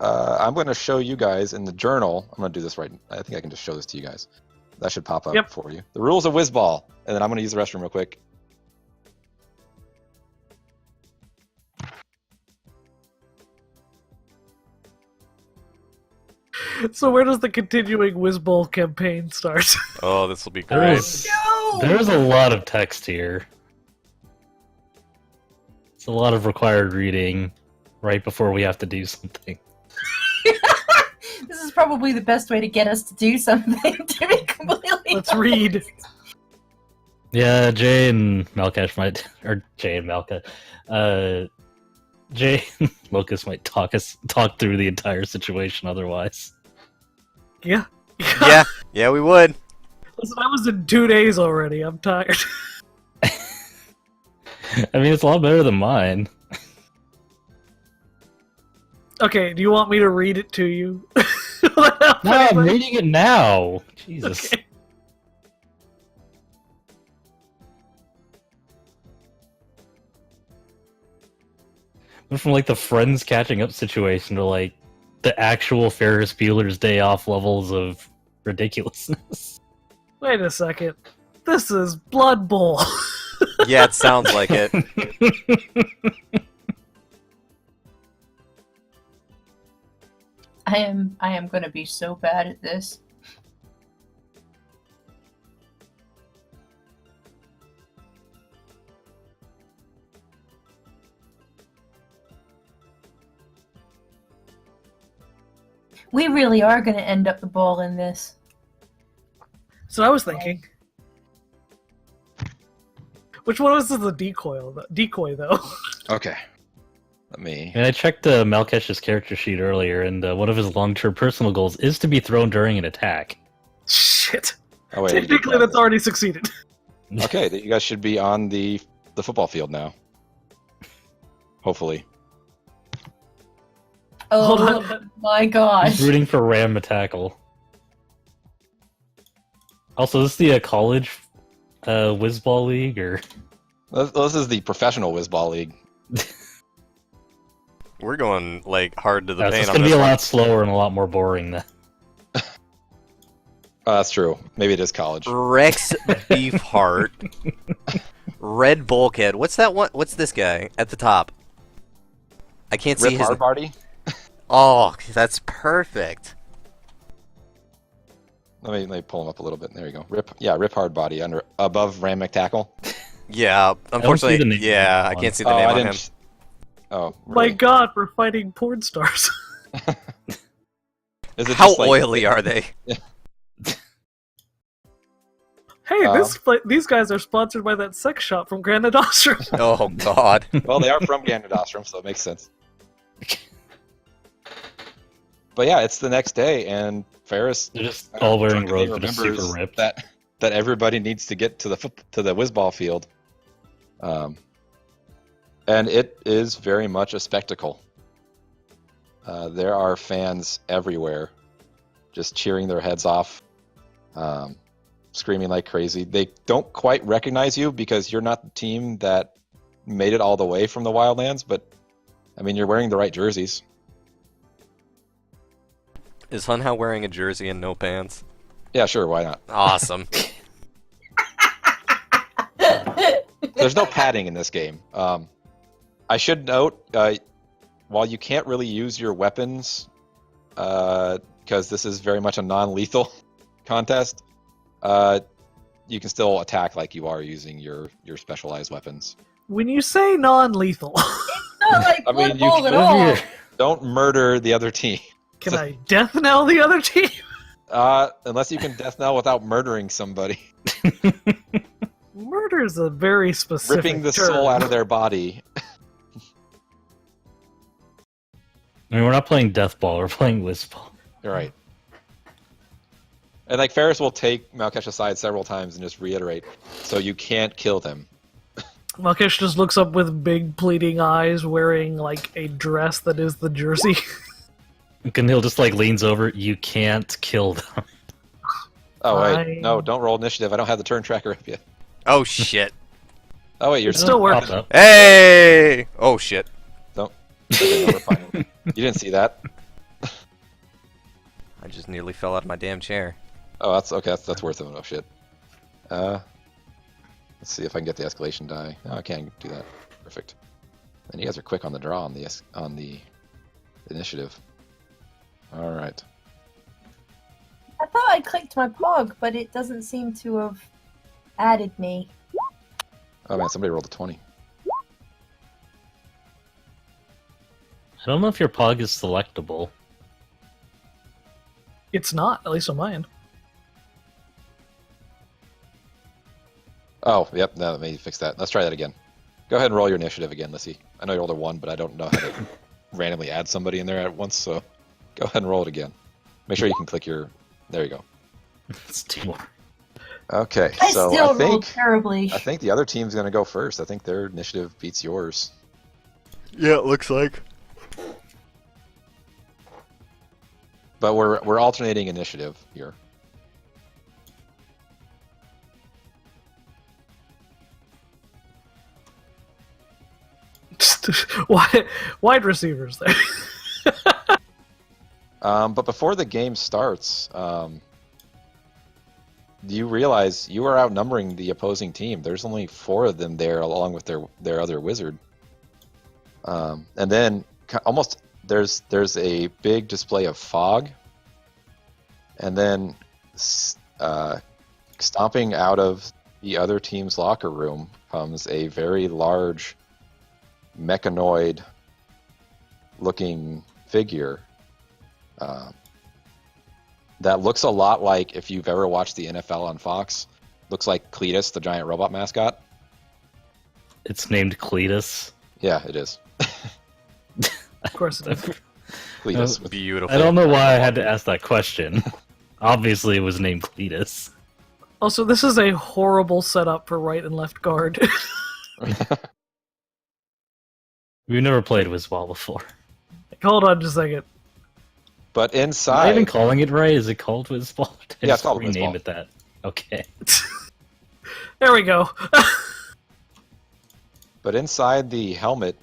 I'm going to show you guys in the journal. I'm going to do this right. I think I can just show this to you guys. That should pop up for you. The rules of Whizball. And then I'm going to use the restroom real quick. So where does the continuing Whizball campaign start? Oh, this will be great. There's a lot of text here. It's a lot of required reading right before we have to do something. This is probably the best way to get us to do something, to be completely Let's read. Yeah, Jay and Malkesh might, or Jay and Malka, Jay and Locust might talk through the entire situation otherwise. Yeah. Yeah, we would. Listen, I was in 2 days already. I'm tired. I mean, it's a lot better than mine. Okay, do you want me to read it to you? No, I'm reading it now. Jesus. Okay. Went from the friends catching up situation to the actual Ferris Bueller's Day Off levels of ridiculousness. Wait a second. This is Blood Bowl. Yeah, it sounds like it. I am gonna be so bad at this. We really are gonna end up the ball in this. So I was thinking. Which one was the decoy, though? Okay. Let me. And I checked Malkesh's character sheet earlier, and one of his long-term personal goals is to be thrown during an attack. Shit. Oh, wait, Technically, that's already succeeded. Okay, you guys should be on the football field now. Hopefully. Hold Oh on. my gosh. He's rooting for Ram to tackle. Also, is this the college Whizball League, or? This is the professional Whizball League. We're going, like, hard to the So paint it's on going to this be a one. lot slower and a lot more boring then. That's true. Maybe it is college. Rex Beefheart. Red Bulkhead. What's that one? What's this guy at the top? I can't see Rip his... Hardbody? Oh, that's perfect. Let me pull him up a little bit. There you go. Rip Hardbody above Ram McTackle. Yeah, see the unfortunately, name yeah, on I one. can't see the name on him. didn't. Oh, My really? god, we're fighting porn stars. Is it How just like- oily are they? Hey, these guys are sponsored by that sex shop from Grand Nostrum. Oh, God. Well, they are from Ganondostrum, so it makes sense. But yeah, it's the next day, and Ferris They're just all wearing drunkenly robes, but just remembers super ripped. that everybody needs to get to the Whizball field. And it is very much a spectacle. There are fans everywhere, just cheering their heads off, screaming like crazy. They don't quite recognize you because you're not the team that made it all the way from the Wildlands, but I mean, you're wearing the right jerseys. Is Hunhow wearing a jersey and no pants? Yeah, sure, why not? Awesome. There's no padding in this game. I should note, while you can't really use your weapons, because this is very much a non-lethal contest, you can still attack like you are using your specialized weapons. When you say non-lethal, Not like I mean, Blood you Bowl at can- all. Don't murder the other team. can I death knell the other team? Unless you can death knell without murdering somebody. Murder's a very specific Ripping the term. soul out of their body. I mean, we're not playing Death Ball, we're playing Whizball. You're right. And like Ferris will take Malkesh aside several times and just reiterate, so you can't kill them. Malkesh just looks up with big pleading eyes, wearing like a dress that is the jersey. And Camille just like leans over, you can't kill them. Oh wait, Fine. no, don't roll initiative. I don't have the turn tracker up yet. Oh, shit. Oh wait, you're It's still working. Up. Hey! Oh, shit. Don't. Okay, no, we're fine. You didn't see that. I just nearly fell out of my damn chair. Oh, that's okay. That's worth it. Oh shit. Let's see if I can get the escalation die. No, I can't do that. Perfect. And you guys are quick on the draw on the initiative. All right. I thought I clicked my pog, but it doesn't seem to have added me. Oh man, somebody rolled a 20. I don't know if your pog is selectable. It's not, at least on my end. Oh, yep. No, let me fix that. Let's try that again. Go ahead and roll your initiative again. Let's see. I know you rolled a 1, but I don't know how to randomly add somebody in there at once. So go ahead and roll it again. Make sure you can click your. There you go. It's 2 more. Okay, I so still I rolled think terribly. the other team's gonna go first. I think their initiative beats yours. Yeah, it looks like. But we're alternating initiative here. Wide receivers there. But before the game starts, you realize you are outnumbering the opposing team. There's only 4 of them there, along with their other wizard. And then almost there's a big display of fog, and then stomping out of the other team's locker room comes a very large mechanoid-looking figure. That looks a lot like, if you've ever watched the NFL on Fox, looks like Cletus, the giant robot mascot. It's named Cletus. Yeah, it is. Of course it is. Cletus. Beautiful. I don't know why I had to ask that question. Obviously, it was named Cletus. Also, this is a horrible setup for right and left guard. We've never played Wizzball before. Hold on just a second. But Am I inside, even calling it right? Is it called Wizzball? Yeah, it's called rename Wizzball. it that. Okay. There we go. but inside the helmet,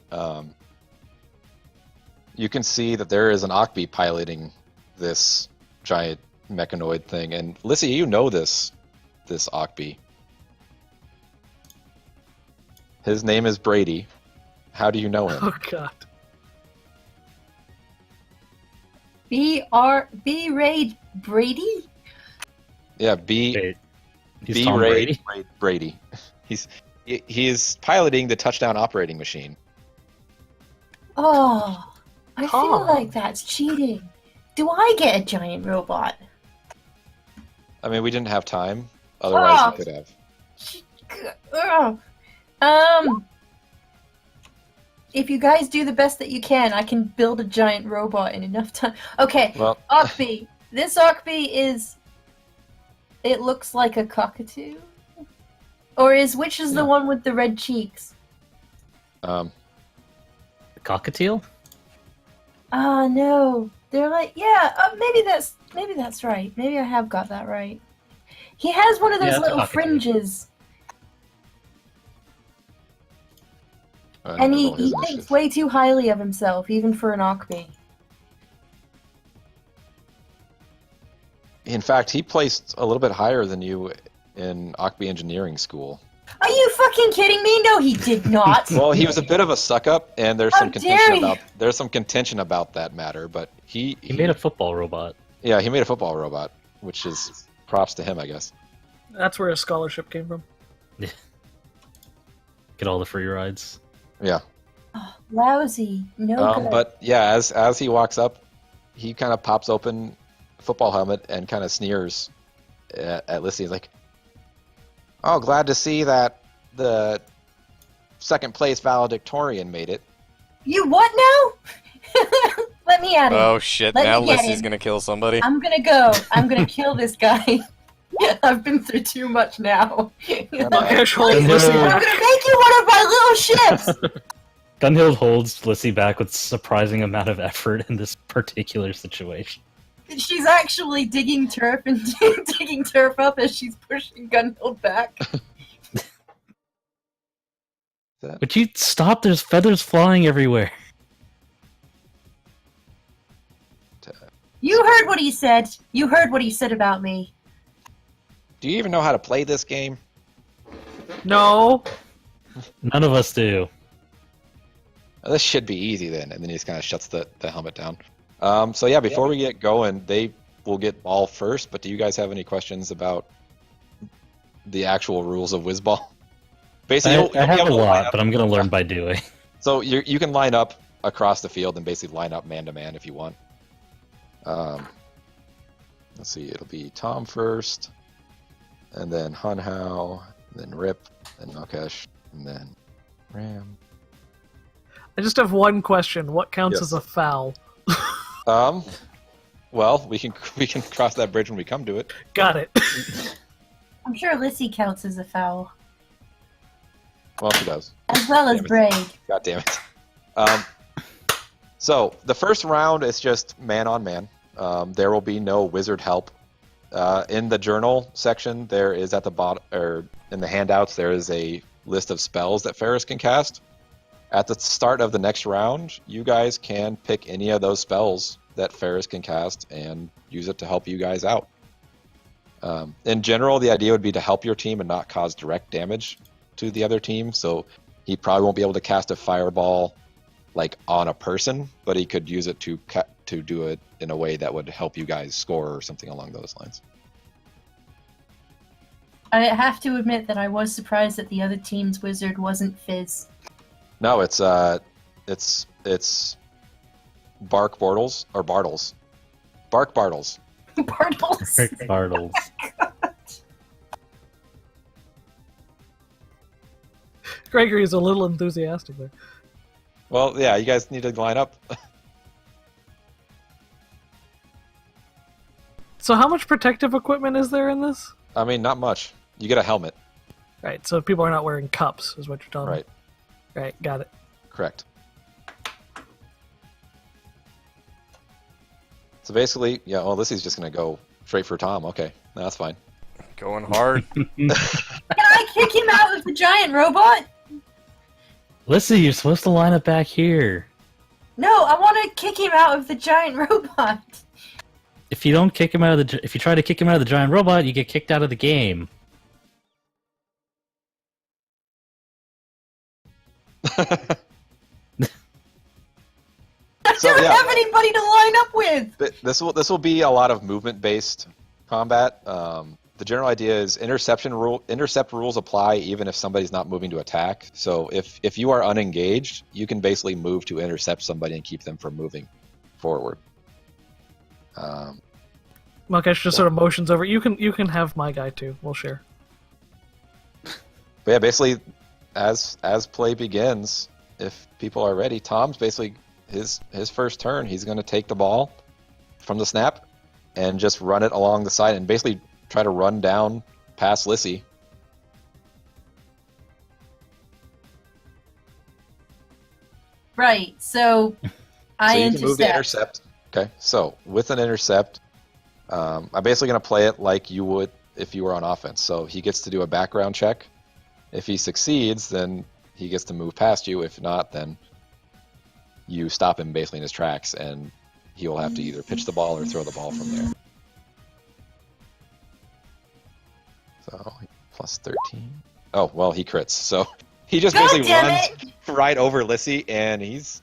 you can see that there is an Ocbee piloting this giant mechanoid thing. And Lissy, you know this Ocbee. His name is Brady. How do you know him? Oh god. B. Ray Brady? Yeah, B. Wait, he's B. Tom Ray Brady? Brady. He's piloting the touchdown operating machine. Oh, I feel Oh. like that's cheating. Do I get a giant robot? I mean, we didn't have time. Otherwise, Oh. we could have. Ugh. If you guys do the best that you can, I can build a giant robot in enough time. Okay, Well, Ocbee. This Ocbee is... It looks like a cockatoo? Or which is the Yeah. one with the red cheeks? Cockatiel? Ah, no. They're like, yeah, maybe that's right. Maybe I have got that right. He has one of those Yeah, it's a little cockatoo. fringes, I don't and know he his thinks initiative. way too highly of himself, even for an Ocbee. In fact, he placed a little bit higher than you in Ocbee Engineering School. Are you fucking kidding me? No, he did not. Well, he was a bit of a suck up, and there's How some dare contention you. about that matter. But he He made a football robot. yeah, he made a football robot, which is props to him, I guess. That's where his scholarship came from. Get all the free rides. Yeah. Oh, lousy. No good. But yeah, as he walks up, he kind of pops open the football helmet and kind of sneers at Lissy. He's like, "Oh, glad to see that the second place valedictorian made it." You what now? Let me at it. Oh shit, Let now me get Lissy's in. gonna kill somebody. I'm gonna go. I'm gonna kill this guy. I've been through too much now. I'm Actually, Then listen, he'll- gonna make you one of my little ships. Gunhild holds Lissy back with surprising amount of effort in this particular situation. She's actually digging turf and digging turf up as she's pushing Gunhild back. But you stop, there's feathers flying everywhere. You heard what he said. You heard what he said about me. Do you even know how to play this game? no. None of us do. Oh, this should be easy then. And then he just kind of shuts the helmet down. So yeah, before we get going, they will get ball first. But do you guys have any questions about the actual rules of Wizzball? Basically, you'll I be have able a to line lot, up- but I'm gonna learn by doing. So you can line up across the field and basically line up man to man if you want. Let's see, it'll be Tom first, and then Hunhow, then Rip, then Malkesh, and then Ram. I just have one question. What counts Yes. as a foul? Well, we can cross that bridge when we come to it. Got it. I'm sure Lissy counts as a foul, Well, she does. as well as Damn it. Braid. God damn it. So the first round is just man on man. There will be no wizard help. In the journal section, there is at the bottom, or in the handouts, there is a list of spells that Ferris can cast. At the start of the next round, you guys can pick any of those spells that Ferris can cast and use it to help you guys out. In general, the idea would be to help your team and not cause direct damage to the other team. So he probably won't be able to cast a fireball like on a person, but he could use it to do it in a way that would help you guys score or something along those lines. I have to admit that I was surprised that the other team's wizard wasn't Fizz. No, it's Bark Bortles or Bartles. Bark Bartles. Bartles. Bartles. Gregory is a little enthusiastic there. Well, yeah, you guys need to line up. So how much protective equipment is there in this? I mean, not much. You get a helmet. Right, so people are not wearing cups, is what you're telling me. Right. Right, got it. Correct. So basically, yeah, well, Lissy's just going to go straight for Tom. Okay, no, that's fine. Going hard. Can I kick him out of the giant robot? Listen, you're supposed to line up back here. No, I want to kick him out of the giant robot. If you don't kick him out of the, if you try to kick him out of the giant robot, you get kicked out of the game. I don't have anybody to line up with. This will be a lot of movement based combat. The general idea is intercept rules apply even if somebody's not moving to attack. So if you are unengaged, you can basically move to intercept somebody and keep them from moving forward. Malkesh just sort of motions over. You can have my guy too. We'll share. But yeah, basically, as play begins, if people are ready, Tom's basically his first turn. He's going to take the ball from the snap and just run it along the side and basically try to run down past Lissy. Right. So I you can move the intercept. Okay. So with an intercept, I'm basically going to play it like you would if you were on offense. So he gets to do a background check. If he succeeds, then he gets to move past you. If not, then you stop him basically in his tracks, and he will have to either pitch the ball or throw the ball from there. So plus 13. Oh well, he crits. So he just basically runs right over Lissy, and he's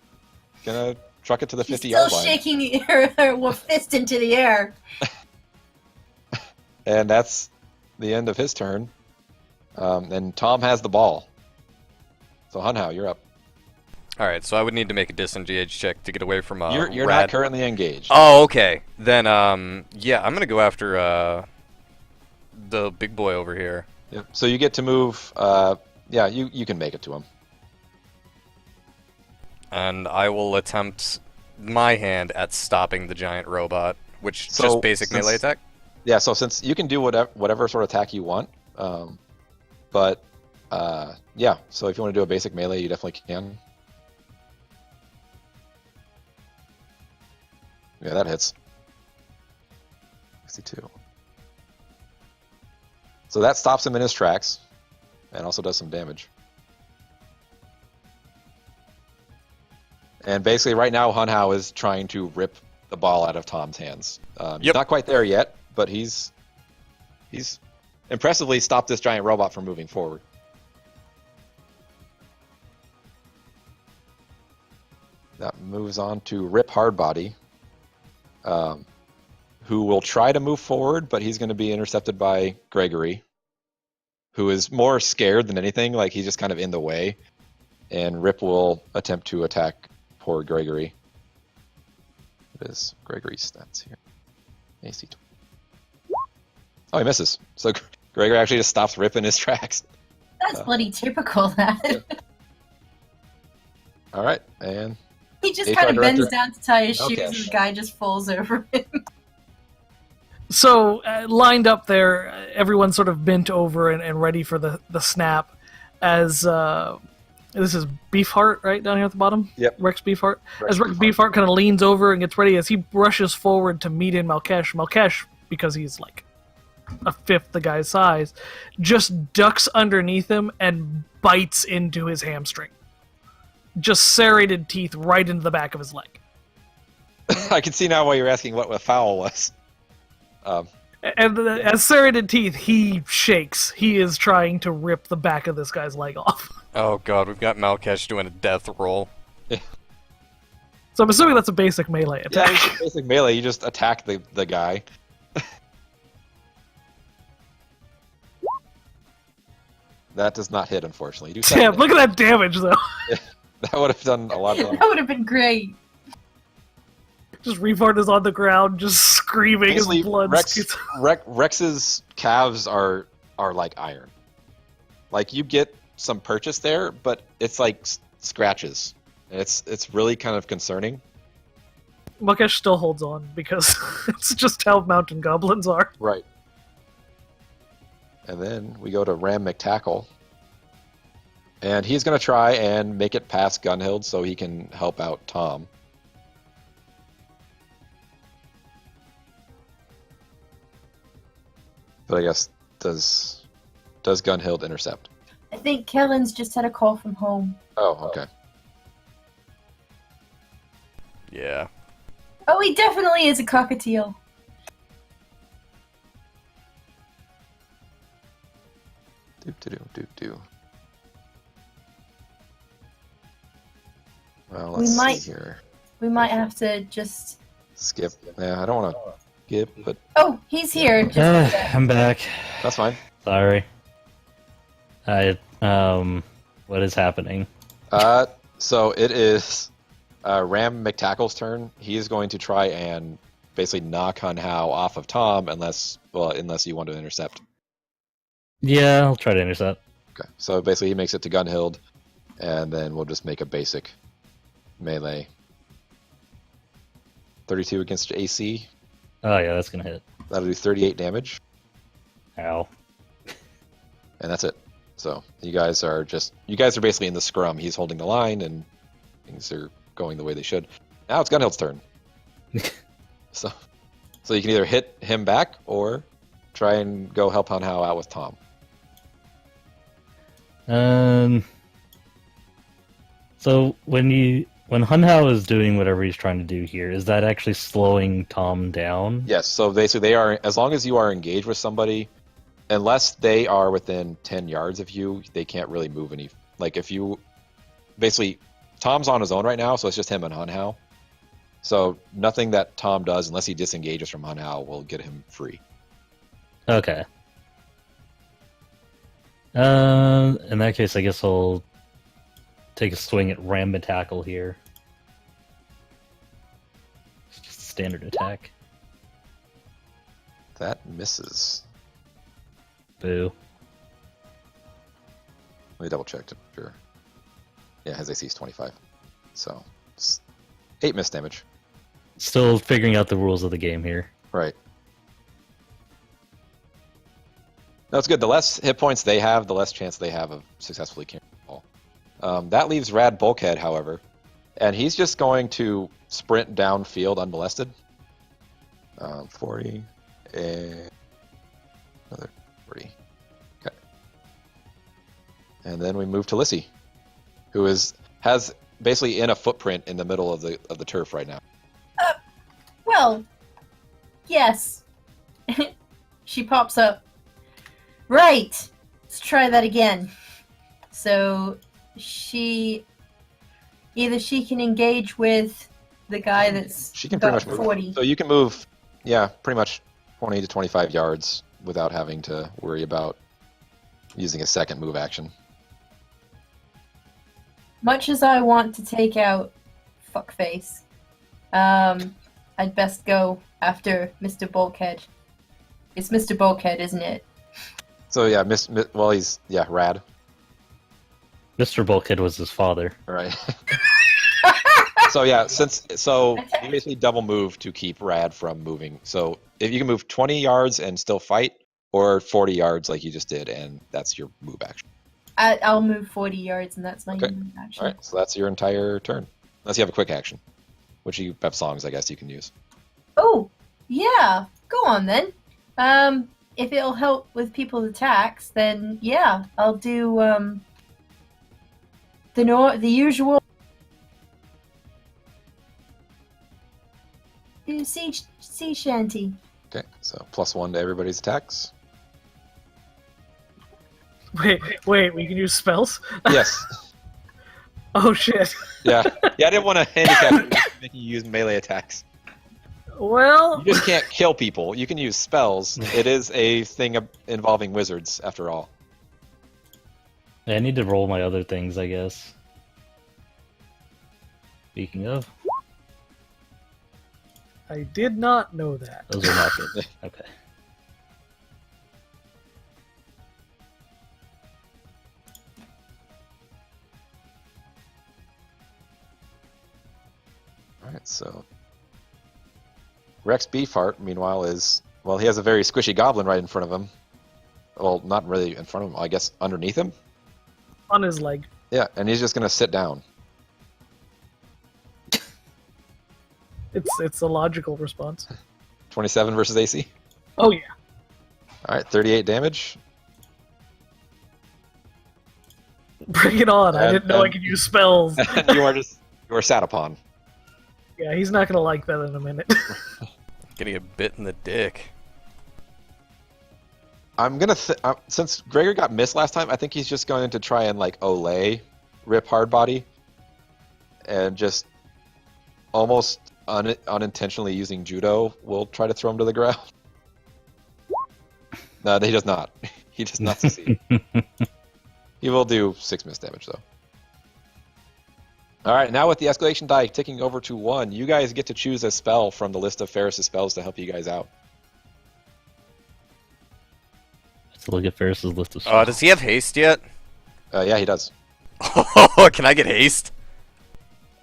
gonna truck it to the 50-yard line. Still shaking her fist into the air. And that's the end of his turn. And Tom has the ball. So Hunhao, you're up. All right, so I would need to make a disengage check to get away from You're Rad. not currently engaged. Oh, okay. Then yeah, I'm gonna go after the big boy over here. Yep. So you get to move. Yeah, you can make it to him. And I will attempt my hand at stopping the giant robot, which just basic melee attack. Yeah. So since you can do whatever sort of attack you want, but yeah. So if you want to do a basic melee, you definitely can. Yeah, that hits. 62. So that stops him in his tracks, and also does some damage. And basically, right now, Hunhao is trying to rip the ball out of Tom's hands. He's not quite there yet, but he's impressively stopped this giant robot from moving forward. That moves on to Rip Hardbody, who will try to move forward, but he's going to be intercepted by Gregory, who is more scared than anything. Like, he's just kind of in the way. And Rip will attempt to attack poor Gregory. What is Gregory's stats here? AC 20. Oh, he misses. So Gregory actually just stops Rip in his tracks. That's bloody typical, that. Yeah. All right, and he just HR kind of bends director. down to tie his shoes, Okay. and the guy just falls over him. So, lined up there, everyone's sort of bent over and ready for the snap. As this is Beefheart, right, down here at the bottom? Yep. Rex Beefheart. As Rex Beefheart kind of leans over and gets ready, as he rushes forward to meet in Malkesh, because he's like a fifth the guy's size, just ducks underneath him and bites into his hamstring. Just serrated teeth right into the back of his leg. I can see now why you're asking what a foul was. And as serrated teeth, he shakes. He is trying to rip the back of this guy's leg off. Oh god, we've got Malkesh doing a death roll. So I'm assuming that's a basic melee Yeah, attack. it's basic melee. You just attack the guy. That does not hit, unfortunately. You do seven Damn, look at that damage, though. That would have done a lot of damage. That would have been great. Just Reefard is on the ground, just screaming Basically, his blood. Rex's calves are like iron. Like, you get some purchase there, but it's like scratches. It's really kind of concerning. Malkesh still holds on, because it's just how mountain goblins are. Right. And then we go to Ram McTackle. And he's going to try and make it past Gunhild so he can help out Tom. But I guess, does Gunhild intercept? I think Kellen's just had a call from home. Oh, okay. Yeah. Oh, he definitely is a cockatiel. Do. Well, We let's might- see here. We might have to just... Skip. Yeah, I don't want to skip, but Oh, he's here. Just I'm back. that's fine. Sorry. What is happening? So it is Ram McTackle's turn. He's going to try and basically knock Hun Hao off of Tom unless you want to intercept. Yeah, I'll try to intercept. Okay. So basically he makes it to Gunhild, and then we'll just make a basic melee. 32 against AC. Oh yeah, that's gonna hit. That'll do 38 damage, Ow. and that's it. So you guys are basically in the scrum. He's holding the line, and things are going the way they should. Now it's Gunhild's turn. So you can either hit him back or try and go help Hun Hao out with Tom. So when Hun Hao is doing whatever he's trying to do here, is that actually slowing Tom down? Yes. So basically, they are, as long as you are engaged with somebody, unless they are within 10 yards of you, they can't really move any. Like if you, basically, Tom's on his own right now, so it's just him and Hun Hao. So nothing that Tom does, unless he disengages from Hun Hao, will get him free. Okay. In that case, I guess I'll take a swing at Ram Tackle here. It's just a standard attack. That misses. Boo. Let me double check to be sure. Yeah, his AC is 25. So, it's 8 miss damage. Still figuring out the rules of the game here. Right. No, it's good. The less hit points they have, the less chance they have of successfully carrying the ball. That leaves Rad Bulkhead, however. And he's just going to sprint downfield unmolested. 40 and another 40. Okay. And then we move to Lissy, who has basically in a footprint in the middle of the turf right now. Well, yes. She pops up. Right. Let's try that again. So either she can engage with the guy that's She can pretty got much move. 40. So you can move, yeah, pretty much 20 to 25 yards without having to worry about using a second move action. Much as I want to take out Fuckface, I'd best go after Mr. Bulkhead. It's Mr. Bulkhead, isn't it? So yeah, he's Rad. Mr. Bulkhead was his father. Right. So yeah, you basically double move to keep Rad from moving. So if you can move 20 yards and still fight, or 40 yards like you just did, and that's your move action. I'll move 40 yards, and that's my Okay. move action. All right, so that's your entire turn, unless you have a quick action, which you have songs, I guess you can use. Oh, yeah. Go on then. If it'll help with people's attacks, then yeah, I'll do the usual sea shanty. Okay, so +1 to everybody's attacks. Wait, we can use spells? Yes. Oh shit. Yeah. Yeah, I didn't want to handicap it, just making you use melee attacks. Well, You just can't kill people. You can use spells. It is a thing involving wizards, after all. I need to roll my other things, I guess. Speaking of, I did not know that. those are not good. Okay. Alright, so... Rex Beefheart, meanwhile, is... Well, he has a very squishy goblin right in front of him. Well, not really in front of him, I guess underneath him. On his leg. Yeah, and he's just gonna sit down. It's a logical response. 27 versus AC. Oh yeah. Alright, 38 damage. Bring it on. I And- didn't know I and- could use spells. And you are sat upon. Yeah, he's not gonna like that in a minute. Getting a bit in the dick. I'm gonna since Gregor got missed last time, I think he's just going to try and like Olay rip Hardbody, and just almost unintentionally using judo will try to throw him to the ground. No, he does not. He does not succeed. He will do 6 miss damage though. All right, now with the escalation die ticking over to 1, you guys get to choose a spell from the list of Ferris' spells to help you guys out. Let's look at Ferris's list of spells. Does he have haste yet? Yeah, he does. Can I get haste?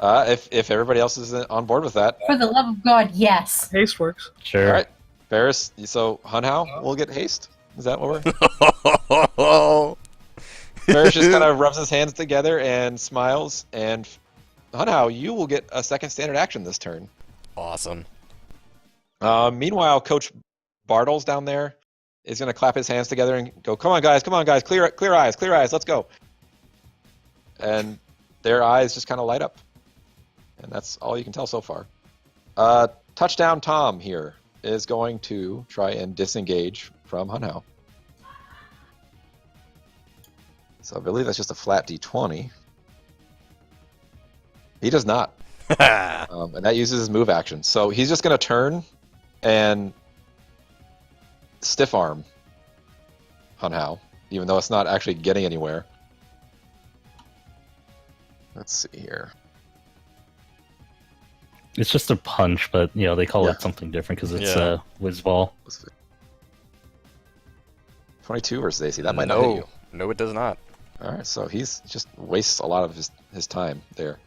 If everybody else is on board with that. For the love of God, yes. Haste works. Sure. All right, Ferris. So Hunhow will get haste. Is that what we're? Ferris just kind of rubs his hands together and smiles. And Hunhow, you will get a second standard action this turn. Awesome. Meanwhile, Coach Bartles down there is going to clap his hands together and go, come on, guys, clear eyes, let's go." And their eyes just kind of light up. And that's all you can tell so far. Touchdown Tom here is going to try and disengage from Hunhow. So I believe that's just a flat d20. He does not. And that uses his move action. So he's just going to turn and stiff arm Hunhow, even though it's not actually getting anywhere. Let's see here. It's just a punch, but they call Yeah. it something different because it's Yeah. whiz ball. 22 versus AC. That might not hit you. No, it does not. All right, so he's just wastes a lot of his time there.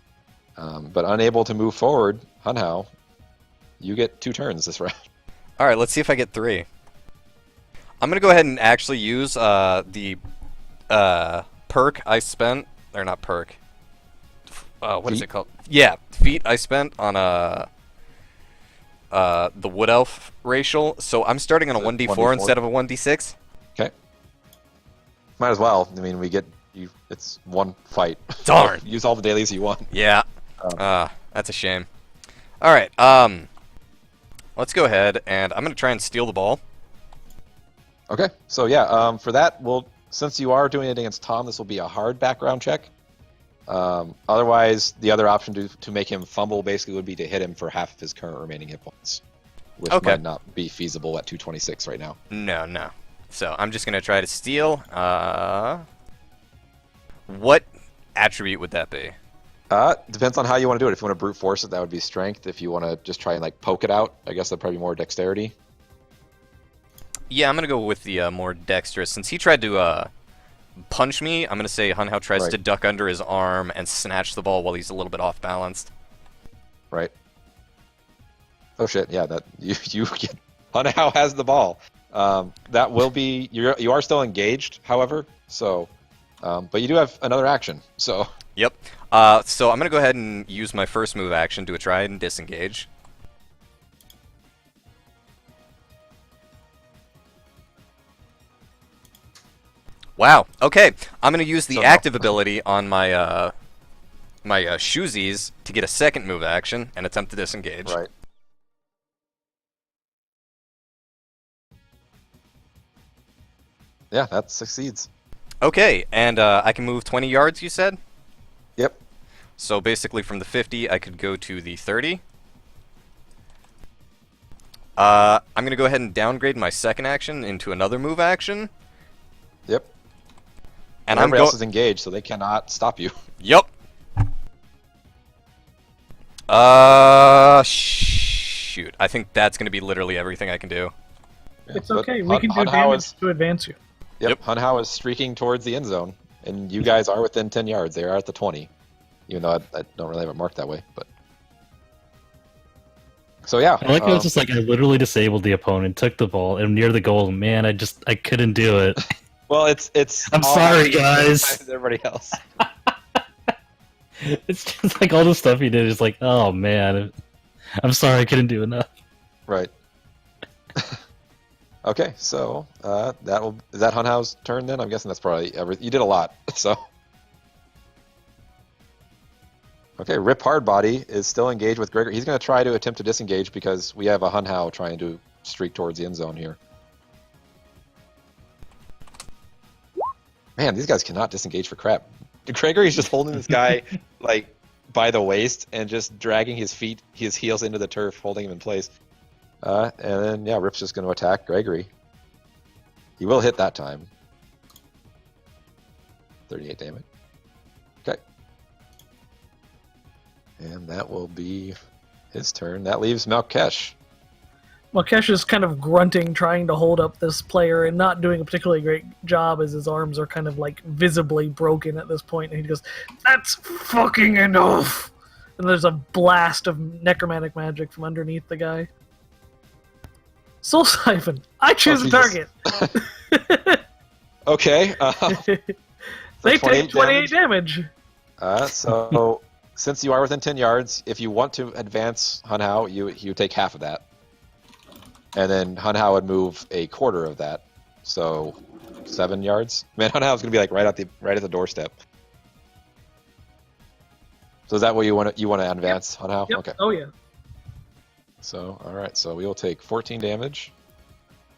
But unable to move forward, Hunhow, you get 2 turns this round. All right, let's see if I get 3. I'm gonna go ahead and actually use the perk I spent, or not perk. What is Feat? it called? Yeah, feat I spent on the Wood Elf racial. So I'm starting on a Is it 1d4 1d4? instead of a 1d6. Okay. Might as well. I mean, it's one fight. Darn. Use all the dailies you want. Yeah. Oh. That's a shame. All right. Let's go ahead and I'm gonna try and steal the ball. Okay. So yeah, for that, since you are doing it against Tom, this will be a hard background check. Otherwise, the other option to make him fumble basically would be to hit him for half of his current remaining hit points, which Okay. might not be feasible at 226 right now. No. So I'm just gonna try to steal. What attribute would that be? Depends on how you want to do it. If you want to brute force it, that would be strength. If you want to just try and like poke it out, I guess that'd probably be more dexterity. Yeah, I'm gonna go with the more dexterous. Since he tried to punch me, I'm gonna say Hunhow tries Right. to duck under his arm and snatch the ball while he's a little bit off balanced. Right. Oh shit! Yeah, that you get. Hunhow has the ball. That will be you are still engaged, however. So, but you do have another action. So Yep. So I'm gonna go ahead and use my first move action to try and disengage. Wow. Okay. I'm gonna use the So no. active ability on my my shoesies to get a second move action and attempt to disengage. right. Yeah, that succeeds. Okay, and I can move 20 yards, you said? Yep. So basically from the 50, I could go to the 30. I'm going to go ahead and downgrade my second action into another move action. Yep. And Everybody else is engaged, so they cannot stop you. Yup. Shoot. I think that's going to be literally everything I can do. Yeah, It's but okay. We can do Hun Hao damage is, to advance you. yep, Hun Hao is streaking towards the end zone, and you guys are within 10 yards. They are at the 20, even though I don't really have it marked that way. But so yeah, I like how it's just like I literally disabled the opponent, took the ball, and near the goal. Man, I couldn't do it. well, it's. I'm all sorry, happening guys. behind Everybody else. It's just like all the stuff he did is like, oh man, I'm sorry I couldn't do enough. Right. Okay, so is that Hun Hao's turn then? I'm guessing that's probably everything. You did a lot, so. Okay, Rip Hardbody is still engaged with Gregory. He's going to try to attempt to disengage because we have a Hun Hao trying to streak towards the end zone here. Man, these guys cannot disengage for crap. Gregory's just holding this guy like by the waist and just dragging his heels into the turf, holding him in place. And then, yeah, Rip's just going to attack Gregory. He will hit that time. 38 damage. Okay. And that will be his turn. That leaves Malkesh. Malkesh is kind of grunting, trying to hold up this player, and not doing a particularly great job as his arms are kind of like visibly broken at this point. And he goes, "That's fucking enough!" And there's a blast of necromantic magic from underneath the guy. Soul Siphon. I choose a target. Okay. They take 28 damage. So since you are within 10 yards, if you want to advance Hun Hao, you take half of that. And then Hun Hao would move a quarter of that. So 7 yards. Man, Hun Hao's gonna be like right at the doorstep. So is that what you want to advance, Hun Hao? Yep. Okay. Oh yeah. So, alright, so we will take 14 damage.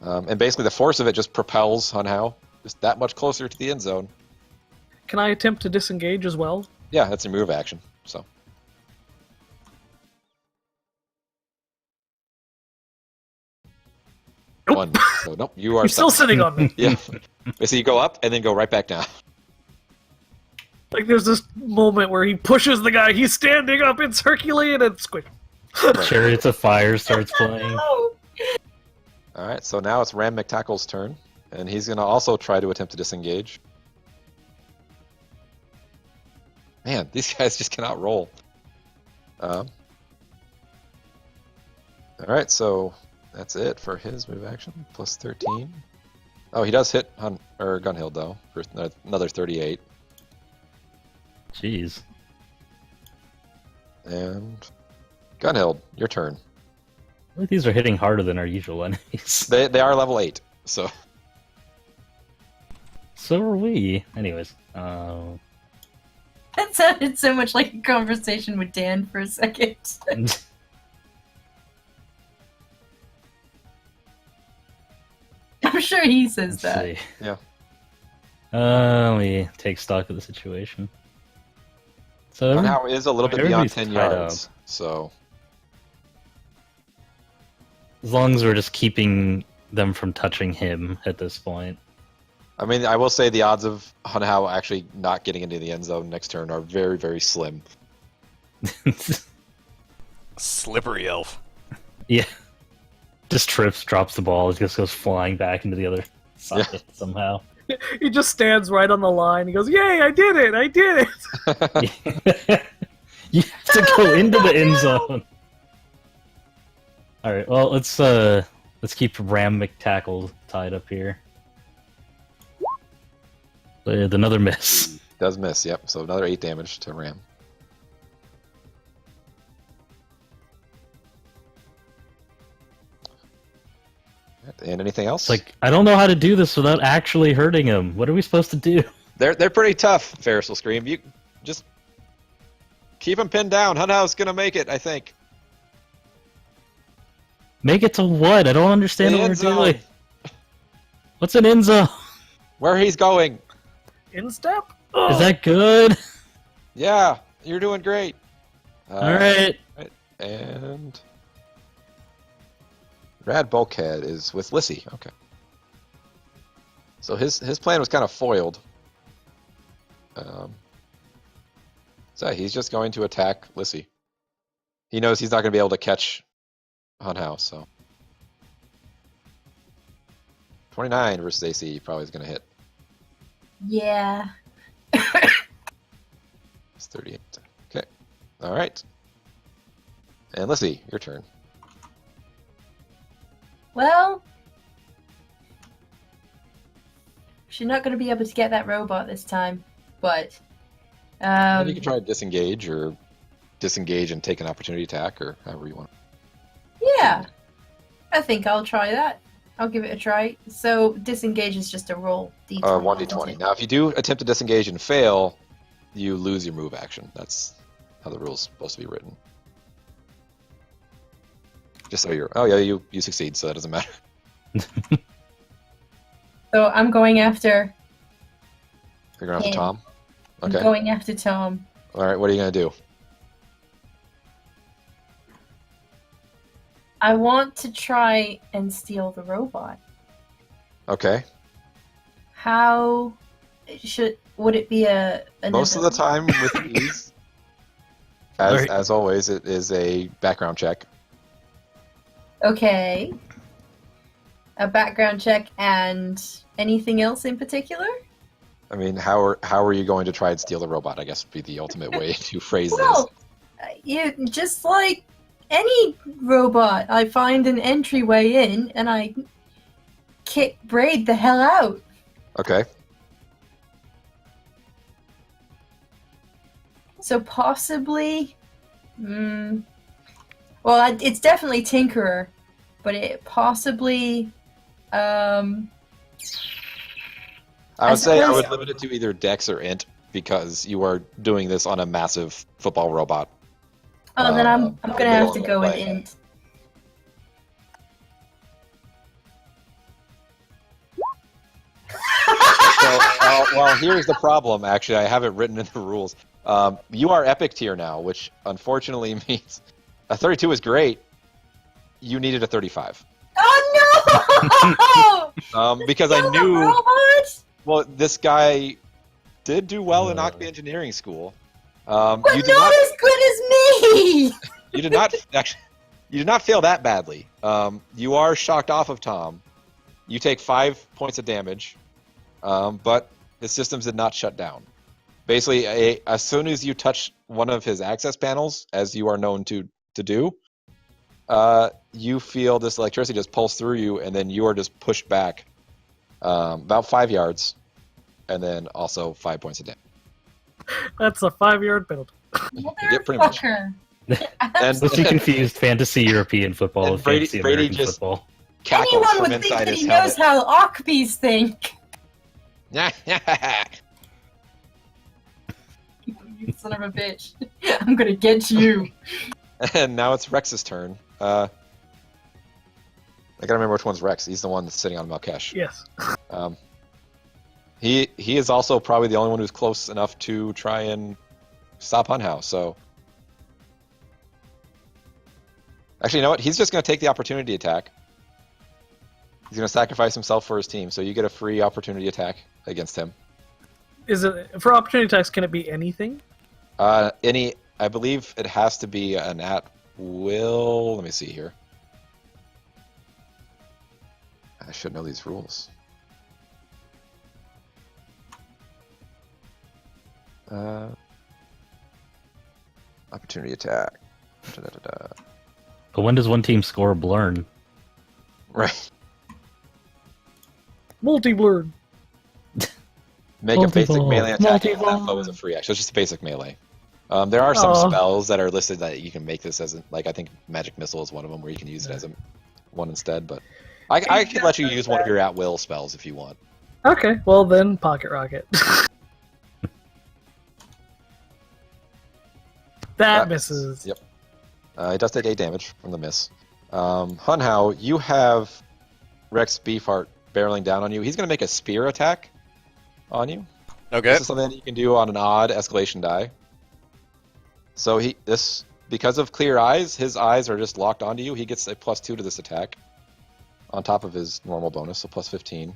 And basically the force of it just propels Hun Hao just that much closer to the end zone. Can I attempt to disengage as well? Yeah, that's your move action, so. Nope. 1. So, nope, you are You're still stuck. sitting on me. Yeah. So you go up and then go right back down. Like there's this moment where he pushes the guy, he's standing up, it's Herculean, and squish. Chariots of Fire starts playing. Alright, so now it's Ram McTackle's turn. And he's going to also try to attempt to disengage. Man, these guys just cannot roll. Alright, so that's it for his move action. Plus 13. Oh, he does hit Gunhild, though, for another 38. Jeez. And Gunhild, your turn. I think these are hitting harder than our usual enemies. They are level 8, so... So are we. Anyways, That sounded so much like a conversation with Dan for a second. I'm sure he says let's that. see. Yeah. Let me take stock of the situation. So Now is a little bit beyond everybody's 10 tied yards, up. so... As long as we're just keeping them from touching him at this point. I mean, I will say the odds of Hun Hao actually not getting into the end zone next turn are very, very slim. Slippery elf. Yeah. Just drops the ball, it just goes flying back into the other side somehow. He just stands right on the line. He goes, "Yay! I did it! I did it!" You have to go into the end zone. All right. Well, let's keep Ram McTackle tied up here. With another miss. Does miss, yep. So another 8 damage to Ram. And anything else? It's like, I don't know how to do this without actually hurting him. What are we supposed to do? They're pretty tough, Ferris will scream. You just keep him pinned down. Hun Hao's gonna make it, I think. Make it to what? I don't understand The what we're end zone. doing. What's an end zone? Where he's going. In step. Is that good? Yeah, you're doing great. All right. And Rad Bulkhead is with Lissy. Okay. So his plan was kind of foiled. So he's just going to attack Lissy. He knows he's not going to be able to catch Hunhouse, so 29 versus AC probably is going to hit. Yeah. It's 38. Okay. All right. And Lissy, your turn. Well, she's not going to be able to get that robot this time, but Maybe you can try to disengage or disengage and take an opportunity attack or however you want. yeah, I think I'll try that. I'll give it a try. So disengage is just a roll. D20, 1d20. Now, if you do attempt to disengage and fail, you lose your move action. That's how the rule's supposed to be written. Just so you're... Oh, yeah, you succeed, so that doesn't matter. So I'm going after... You're going after him. Tom? I'm Okay. going after Tom. All right, what are you going to do? I want to try and steal the robot. Okay. How would it be Most of the time with these, Alright. as always, it is a background check. Okay. A background check and anything else in particular? I mean, how are you going to try and steal the robot? I guess would be the ultimate way to phrase Well, you just like any robot, I find an entryway in and I kick Braid the hell out. this. Okay. So possibly, well, it's definitely Tinkerer, but it possibly, I I would say I suppose- would limit it to either Dex or Int because you are doing this on a massive football robot. then I'm gonna have to middle go of with the way. Int. So, well, here's the problem. Actually, I have it written in the rules. You are epic tier now, which unfortunately means a 32 is great. You needed a 35. Oh no! Because Kill I the knew. robot? Well, this guy did do well in Occupy Engineering School. But You did not not. as good as me. You did not actually. You did not fail that badly. You are shocked off of Tom. You take 5 points of damage, but the systems did not shut down. Basically, as soon as you touch one of his access panels, as you are known to do, you feel this electricity just pulse through you, and then you are just pushed back about 5 yards, and then also 5 points of damage. That's a 5-yard build. Yeah, pretty much. Motherfucker. And Let's be confused fantasy European football And with Brady- fantasy Brady American just- football. cackles Anyone from would think inside that his he knows helmet. how Occupys think. You son of a bitch. I'm gonna get you. And now it's Rex's turn. I gotta remember which one's Rex. He's the one that's sitting on Malkesh. Yes. He is also probably the only one who's close enough to try and stop Hunhouse. So, actually, you know what? He's just gonna take the opportunity attack. He's gonna sacrifice himself for his team. So you get a free opportunity attack against him. Is it for opportunity attacks? Can it be anything? I believe it has to be an at will. Let me see here. I should know these rules. Opportunity attack. Da-da-da-da. But when does one team score a blurn? Right. Multi-blurred. Make a basic Multi-ball. melee attack and Multi-ball. that foe is a free action. So it's just a basic melee. There are some Aw. spells that are listed that you can make this as I think Magic Missile is one of them where you can use it as a one instead. But I can let you use one of your at will spells if you want. Okay, well then, Pocket Rocket. That misses. Yep. It does take 8 damage from the miss. Hunhow, you have Rex Beefheart barreling down on you. He's going to make a spear attack on you. Okay. This is something that you can do on an odd escalation die. So because of clear eyes, his eyes are just locked onto you. He gets a +2 to this attack, on top of his normal bonus, so +15.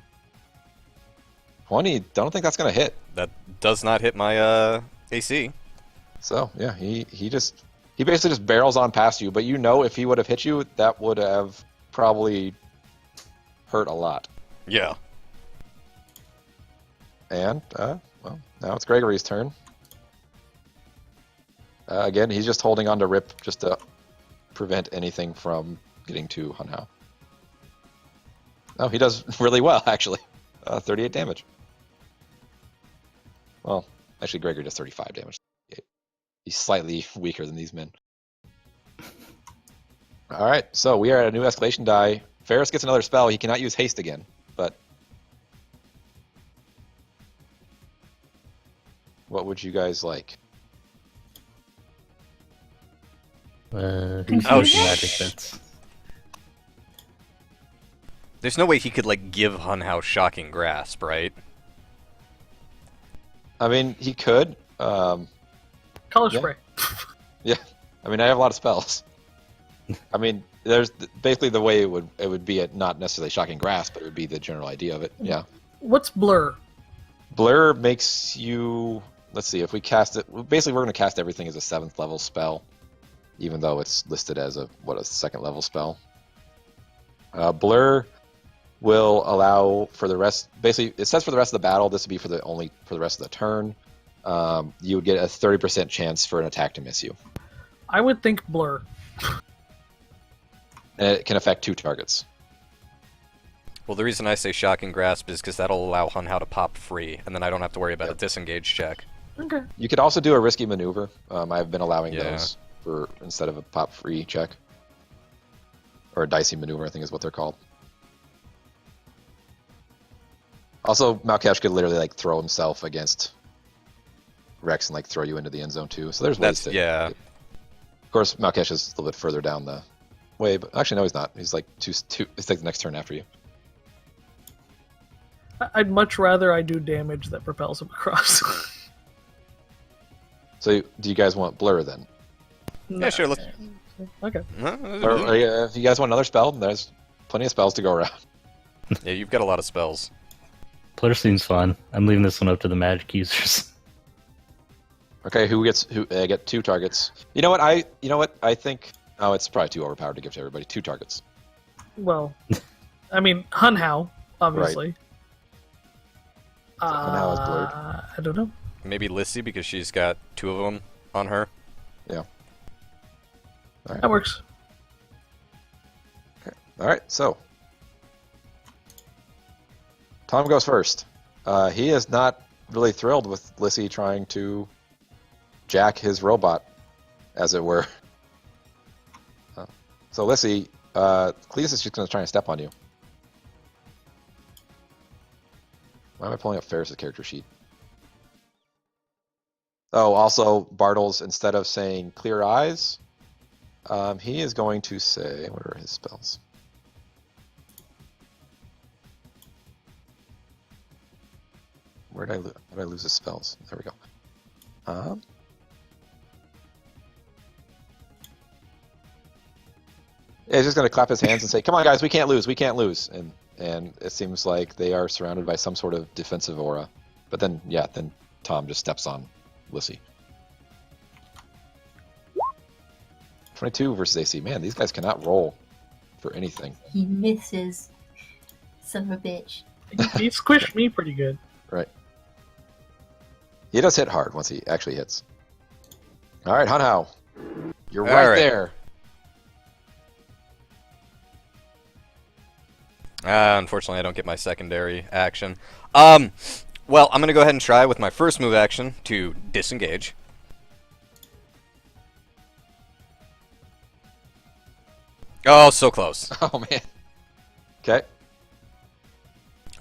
20. Don't think that's gonna hit. That does not hit my AC. So yeah, he basically just barrels on past you. But you know, if he would have hit you, that would have probably hurt a lot. Yeah. And well, now it's Gregory's turn. Again, he's just holding on to Rip just to prevent anything from getting to Hunhao. Oh, he does really well, actually. 38 damage. Well, actually, Gregory does 35 damage. He's slightly weaker than these men. All right, so we are at a new escalation die. Ferris gets another spell. He cannot use haste again, but what would you guys like? Who's Oh, using magic bits? There's no way he could, like, give Hunhao Shocking Grasp, right? I mean, he could. Color Yeah. spray. Yeah, I mean, I have a lot of spells. I mean, there's basically the way it would be not necessarily Shocking Grasp, but it would be the general idea of it. Yeah. What's blur? Blur makes you. Let's see if we cast it. Basically, we're going to cast everything as a 7th level spell, even though it's listed as a 2nd level spell. Blur will allow for the rest. Basically, it says for the rest of the battle. This would be for the rest of the turn. You would get a 30% chance for an attack to miss you, I would think blur. and it can affect 2 targets. Well, the reason I say Shocking Grasp is because that'll allow Hunhao to pop free, and then I don't have to worry about a disengage check. Okay. You could also do a risky maneuver. I've been allowing Yeah. those for instead of a pop free check, or a dicey maneuver, I think is what they're called. Also, Malkesh could literally like throw himself against Rex and like throw you into the end zone too. So there's ways That's to. yeah. Of course, Malkesh is a little bit further down the way, but actually no, he's not. He's like two. It's like the next turn after you. I'd much rather I do damage that propels him across. So do you guys want Blur then? Yeah, sure. Let's. Okay. Or if you guys want another spell, there's plenty of spells to go around. Yeah, you've got a lot of spells. Blur seems fun. I'm leaving this one up to the magic users. Okay, who? I get 2 targets. You know what? I think. Oh, it's probably too overpowered to give to everybody. 2 targets. Well, I mean, Hunhao, obviously. Hunhao is blurred. I don't know. Maybe Lissy because she's got 2 of them on her. Yeah. All right. That works. All right. So Tom goes first. He is not really thrilled with Lissy trying to jack his robot, as it were. So Lissy, Cletus is just going to try and step on you. Why am I pulling up Ferris' character sheet? Oh, also, Bartles, instead of saying clear eyes, he is going to say, what are his spells? Where did I lose his spells? There we go. Yeah, he's just going to clap his hands and say, come on, guys, we can't lose, we can't lose. And it seems like they are surrounded by some sort of defensive aura. But then, yeah, then Tom just steps on Lissy. 22 versus AC. Man, these guys cannot roll for anything. He misses. Son of a bitch. He squished me pretty good. Right. He does hit hard once he actually hits. All right, Hunhao. You're All right right. there. Unfortunately, I don't get my secondary action. Well, I'm going to go ahead and try with my first move action to disengage. Oh, so close. Oh, man. Okay.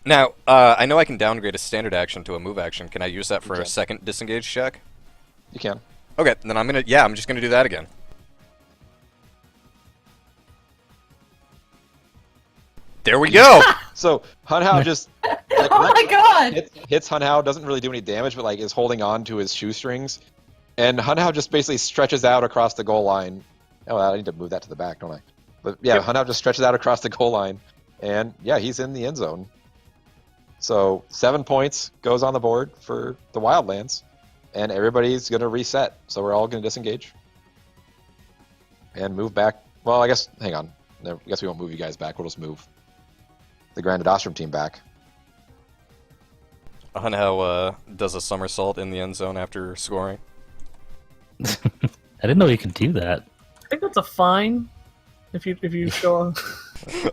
Now, I know I can downgrade a standard action to a move action. Can I use that for You a can. second disengage check? You can. Okay, then I'm just gonna do that again. There we go! So Hunhao just like, Oh my god! hits Hunhao, doesn't really do any damage, but like is holding on to his shoestrings, and Hunhao just basically stretches out across the goal line. Oh, I need to move that to the back, don't I? But yeah, Yep. Hunhao just stretches out across the goal line, and yeah, he's in the end zone. So 7 points goes on the board for the Wildlands, and everybody's going to reset. So we're all going to disengage and move back. Well, I guess, hang on. I guess we won't move you guys back. We'll just move the Grand Ostrom team back. Hunhao does a somersault in the end zone after scoring. I didn't know you could do that. I think that's a fine if you show.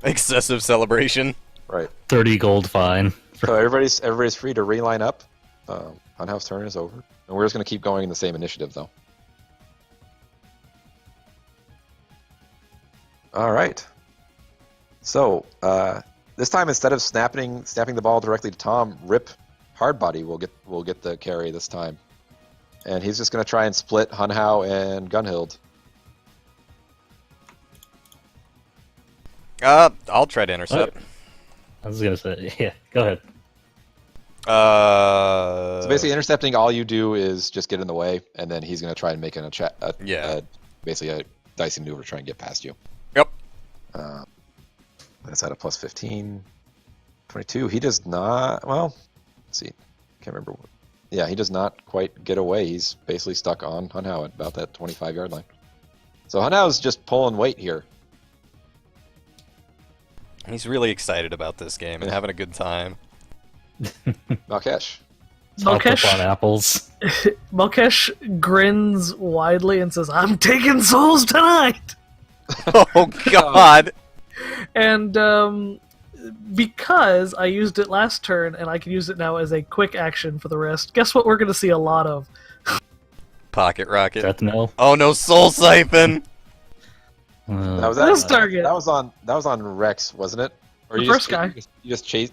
Excessive celebration. Right. 30 gold fine. So everybody's free to reline up. Hunhao's turn is over. And we're just going to keep going in the same initiative, though. All right. So this time, instead of snapping the ball directly to Tom, Rip Hardbody will get the carry this time, and he's just going to try and split Hunhao and Gunhild. I'll try to intercept. I was gonna say, yeah, go ahead. So basically, intercepting, all you do is just get in the way, and then he's going to try and make basically a dicey maneuver to try and get past you. Yep. That's at a plus 15. 22. He does not. Well, let's see. Can't remember. Yeah, he does not quite get away. He's basically stuck on Hunhao at about that 25-yard line. So Hunhao's just pulling weight here. He's really excited about this game and having a good time. Malkesh. Top up on apples. Malkesh grins widely and says, "I'm taking souls tonight." Oh God! And because I used it last turn and I can use it now as a quick action for the rest, guess what we're going to see a lot of? Pocket rocket. Death knell. Oh no, soul siphon! That was This target. That was on Rex, wasn't it? Or The you first just, guy. You just change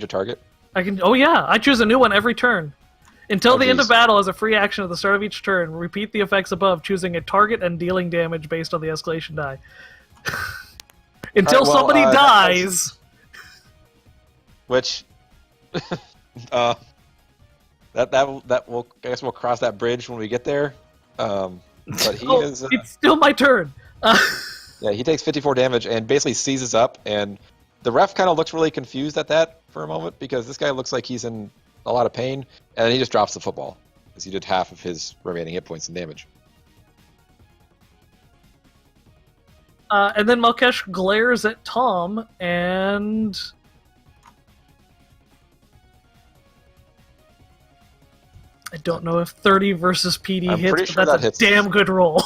a target. I can. Oh yeah, I choose a new one every turn. Until Oh, the end geez. of battle, as a free action at the start of each turn, repeat the effects above, choosing a target and dealing damage based on the escalation die. Until Alright, well, somebody that dies. Which, that will, I guess we'll cross that bridge when we get there. But he Oh, is. it's still my turn. Yeah, he takes 54 damage and basically seizes up, and the ref kind of looks really confused at that for a moment because this guy looks like he's in a lot of pain, and then he just drops the football because he did half of his remaining hit points in damage. And then Malkesh glares at Tom, and I don't know if 30 versus PD I'm hits, pretty but sure that's that a hits. damn good roll.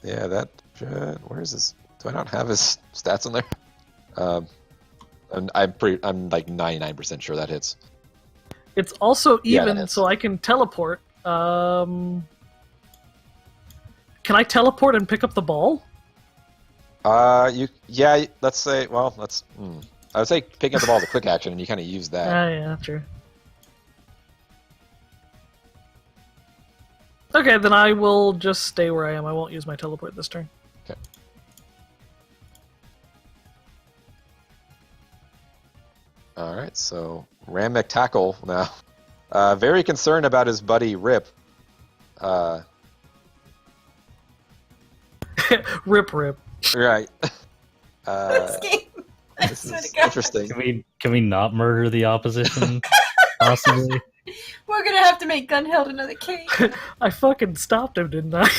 Yeah, that should. Where is his? Do I not have his stats in there? And I'm like 99% sure that hits. It's also Yeah, that even, hits. so I can teleport. Can I teleport and pick up the ball? Yeah, let's say. Well, I would say picking up the ball is a quick action, and you kind of use that. Yeah, true. Okay, then I will just stay where I am. I won't use my teleport this turn. Okay. All right, so Ram McTackle now, very concerned about his buddy Rip. Rip. Right. This game. I This swear is to God. interesting. Can we not murder the opposition? Possibly. We're gonna have to make Gunhild another king. I fucking stopped him, didn't I?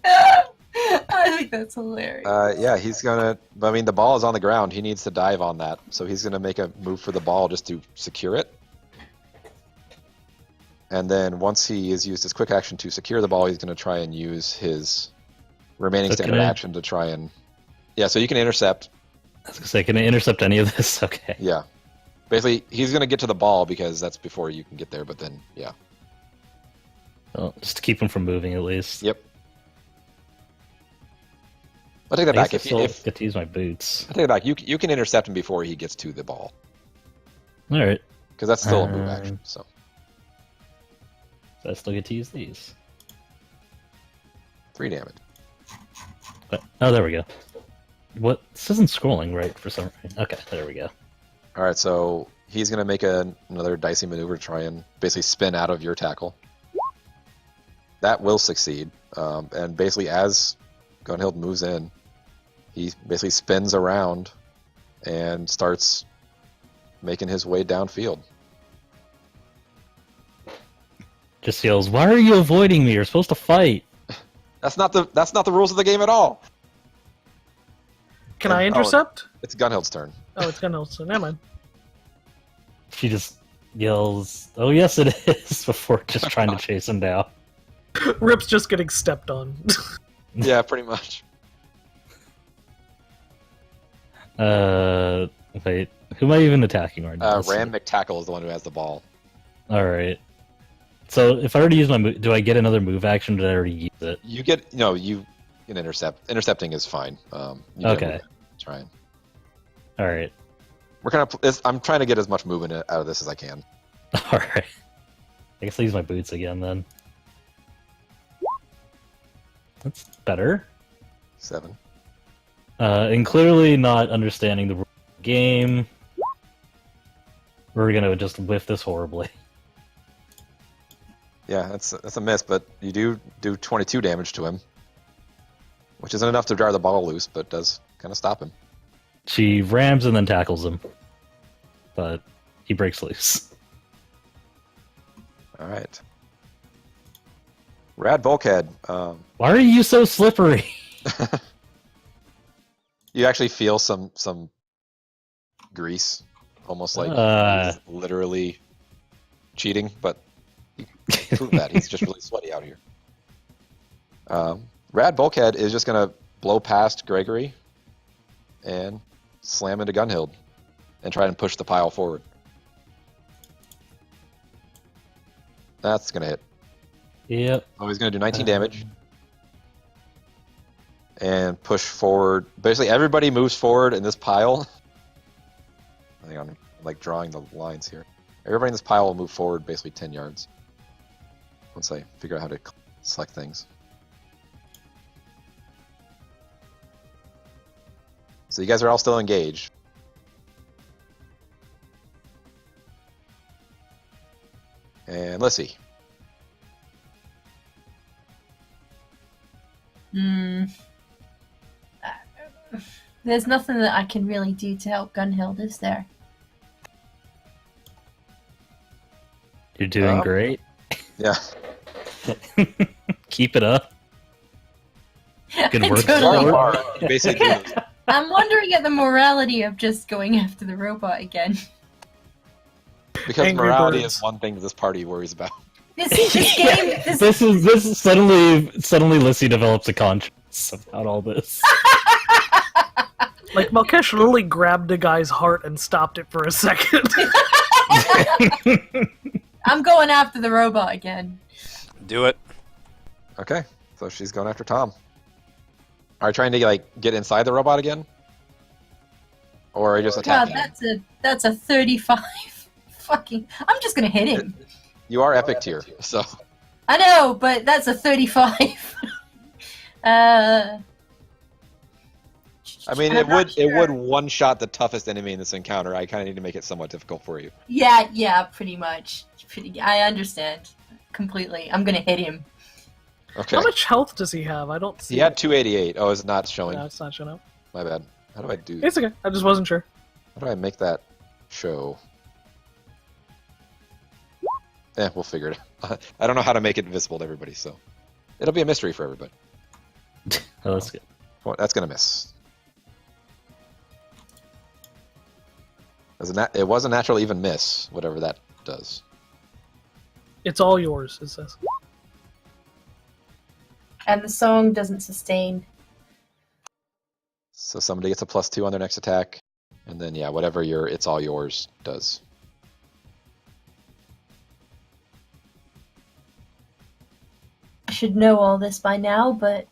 I think that's hilarious. Yeah, he's gonna. I mean, the ball is on the ground. He needs to dive on that, so he's gonna make a move for the ball just to secure it. And then once he has used his quick action to secure the ball, he's gonna try and use his remaining So standard can I- action to try and. Yeah, so you can intercept. I was gonna say, can I intercept any of this? Okay. Yeah, basically, he's gonna get to the ball because that's before you can get there. But then, yeah. Well, just to keep him from moving, at least. Yep. I'll take that I back. guess I still get to use my boots. I take it back. You can intercept him before he gets to the ball All right. because that's still a move action. So So I still get to use these. 3 damage. But, oh, there we go. What? This isn't scrolling right for some reason. Okay, there we go. All right, so he's going to make another dicey maneuver to try and basically spin out of your tackle. That will succeed. And basically, as Gunhild moves in, he basically spins around and starts making his way downfield. Just yells, "Why are you avoiding me? You're supposed to fight." That's not the rules of the game at all. Can I intercept? It's Gunhild's turn. Oh, it's gonna. So never mind. She just yells, "Oh yes, it is!" before just trying to chase him down. Rip's just getting stepped on. Yeah, pretty much. Wait, who am I even attacking right now? Ram McTackle is the one who has the ball. All right. So if I already use my move, do I get another move action? Or did I already use it? You can intercept. Intercepting is fine. Okay. Trying. All right. I'm trying to get as much movement out of this as I can. All right. I guess I'll use my boots again then. That's better. 7. And clearly not understanding the rule of the game. We're gonna just whiff this horribly. Yeah, that's a miss, but you do 22 damage to him, which isn't enough to jar the ball loose, but does kind of stop him. She rams and then tackles him, but he breaks loose. All right. Rad Bulkhead. Why are you so slippery? You actually feel some grease, almost like he's literally cheating, but you can prove that he's just really sweaty out here. Rad Bulkhead is just gonna blow past Gregory and slam into Gunhild and try and push the pile forward. That's gonna hit. Yep. Oh, he's gonna do 19 damage. And push forward. Basically, everybody moves forward in this pile. Hang on, I'm like drawing the lines here. Everybody in this pile will move forward basically 10 yards. Once I figure out how to select things. So you guys are all still engaged. And let's see. There's nothing that I can really do to help Gunhild, is there? You're doing great. Yeah. Keep it up. Good work. Totally. You basically do this. I'm wondering at the morality of just going after the robot again. Because Angry morality birds. is one thing that this party worries about. This game. This is suddenly Lissy develops a conscience about all this. Like Malkesh literally grabbed a guy's heart and stopped it for a second. I'm going after the robot again. Do it. Okay, so she's going after Tom. Are you trying to get inside the robot again? Or are you just God, attacking him? that's a 35. Fucking, I'm just gonna hit him. You are epic tier, so I know, but that's a 35. I mean I'm it not would sure. one shot the toughest enemy in this encounter. I kinda need to make it somewhat difficult for you. Yeah, pretty much. I understand completely. I'm gonna hit him. Okay. How much health does he have? I don't see. He had 288. Oh, it's not showing. No, it's not showing up. My bad. How do I do It's okay. I just wasn't sure. How do I make that show? We'll figure it out. I don't know how to make it visible to everybody, so it'll be a mystery for everybody. Oh, that's good. Well, that's gonna miss. It was a natural even miss, whatever that does. It's all yours, it says. And the song doesn't sustain. So somebody gets a +2 on their next attack, and then yeah, whatever your "it's all yours" does. I should know all this by now, but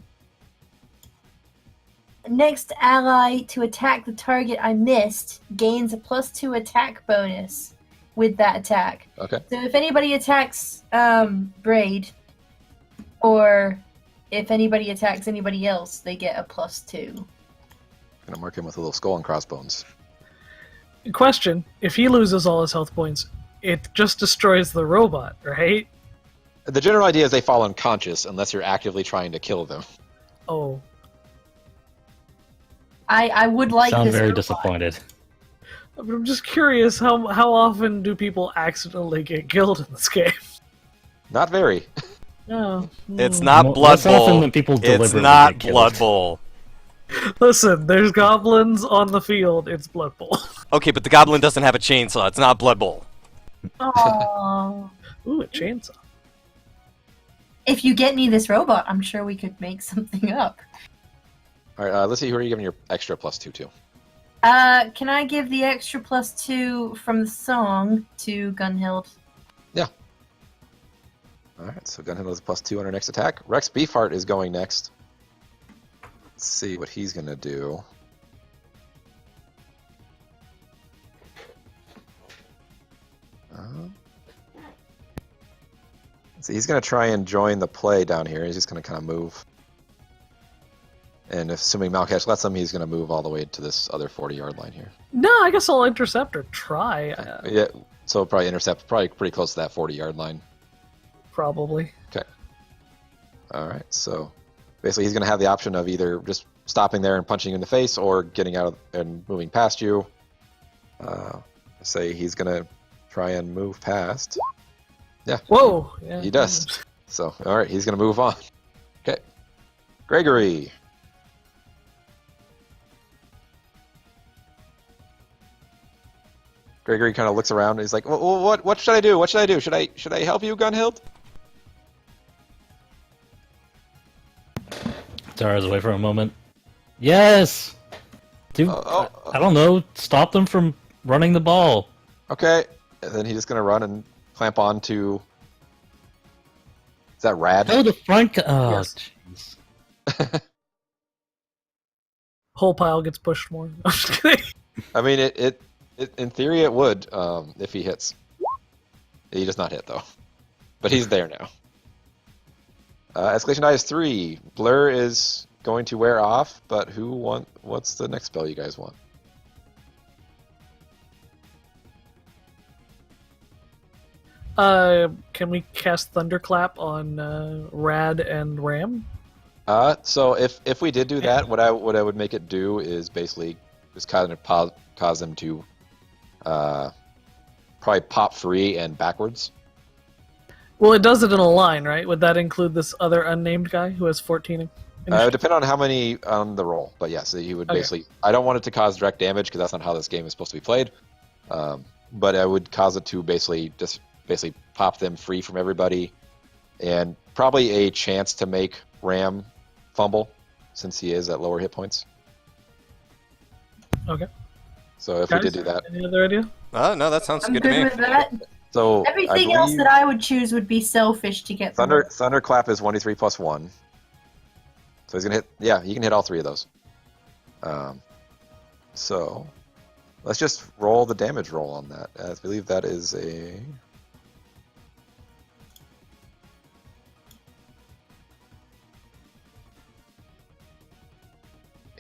next ally to attack the target I missed gains a +2 attack bonus with that attack. Okay. So if anybody attacks Braid, or if anybody attacks anybody else, they get a +2. Gonna mark him with a little skull and crossbones. Question: if he loses all his health points, it just destroys the robot, right? The general idea is they fall unconscious unless you're actively trying to kill them. Oh, I would like Sound this very robot. disappointed. I'm just curious how often do people accidentally get killed in this game? Not very. No. It's not Blood Less often Bowl. than people It's deliberately not get killed. Blood Bowl. Listen, there's goblins on the field. It's Blood Bowl. Okay, but the goblin doesn't have a chainsaw. It's not Blood Bowl. Aww. Ooh, a chainsaw. If you get me this robot, I'm sure we could make something up. All right, let's see. Who are you giving your extra +2 to? Can I give the extra +2 from the song to Gunhild? All right, so Gunhild is +2 on her next attack. Rex Beefheart is going next. Let's see what he's gonna do. So he's gonna try and join the play down here. He's just gonna kind of move. And assuming Malkash lets him, he's gonna move all the way to this other 40-yard line here. No, I guess I'll intercept or try. Yeah, so probably intercept, probably pretty close to that 40-yard line. Probably. All right, so basically he's going to have the option of either just stopping there and punching you in the face or getting out and moving past you. Say he's going to try and move past. Yeah. Whoa! Yeah. He does. So, all right, he's going to move on. Okay. Gregory. Gregory kind of looks around and he's like, what should I do? What should I do? Should I help you, Gunhild? Tara's away for a moment. Yes! Dude, I don't know. Stop them from running the ball. Okay. And then he's just going to run and clamp on to... Is that Rad? Oh, the front... Oh, Yes. jeez. Whole pile gets pushed more. I'm just kidding. I mean, it in theory it would, if he hits. He does not hit, though. But he's there now. Escalation die is 3. Blur is going to wear off, but what's the next spell you guys want? Can we cast Thunderclap on Rad and Ram? So if we did do that, what I would make it do is basically just kind of cause them to probably pop free and backwards. Well, it does it in a line, right? Would that include this other unnamed guy who has 14? It would depend on how many on the roll, but yes, he would basically. I don't want it to cause direct damage because that's not how this game is supposed to be played. But I would cause it to basically pop them free from everybody, and probably a chance to make Ram fumble since he is at lower hit points. Okay. So if Guys, we did do that, any other idea? No, that sounds I'm good good to me. with that. so Everything else that I would choose would be selfish to get them. Thunderclap is 1d3 plus 1. So he's gonna hit. Yeah, he can hit all 3 of those. So let's just roll the damage roll on that. I believe that is a.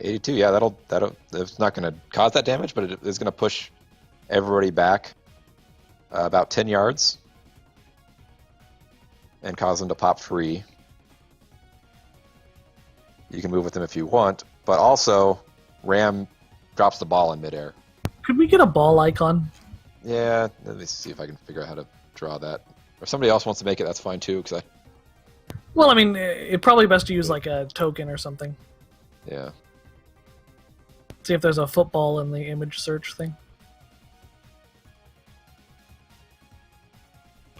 $82. Yeah, that'll. It's not going to cause that damage, but it is going to push everybody back about 10 yards and cause them to pop free. You can move with them if you want, but also Ram drops the ball in midair. Could we get a ball icon? Yeah, let me see if I can figure out how to draw that. If somebody else wants to make it, that's fine too. Well, I mean, it's probably best to use like a token or something. Yeah. See if there's a football in the image search thing.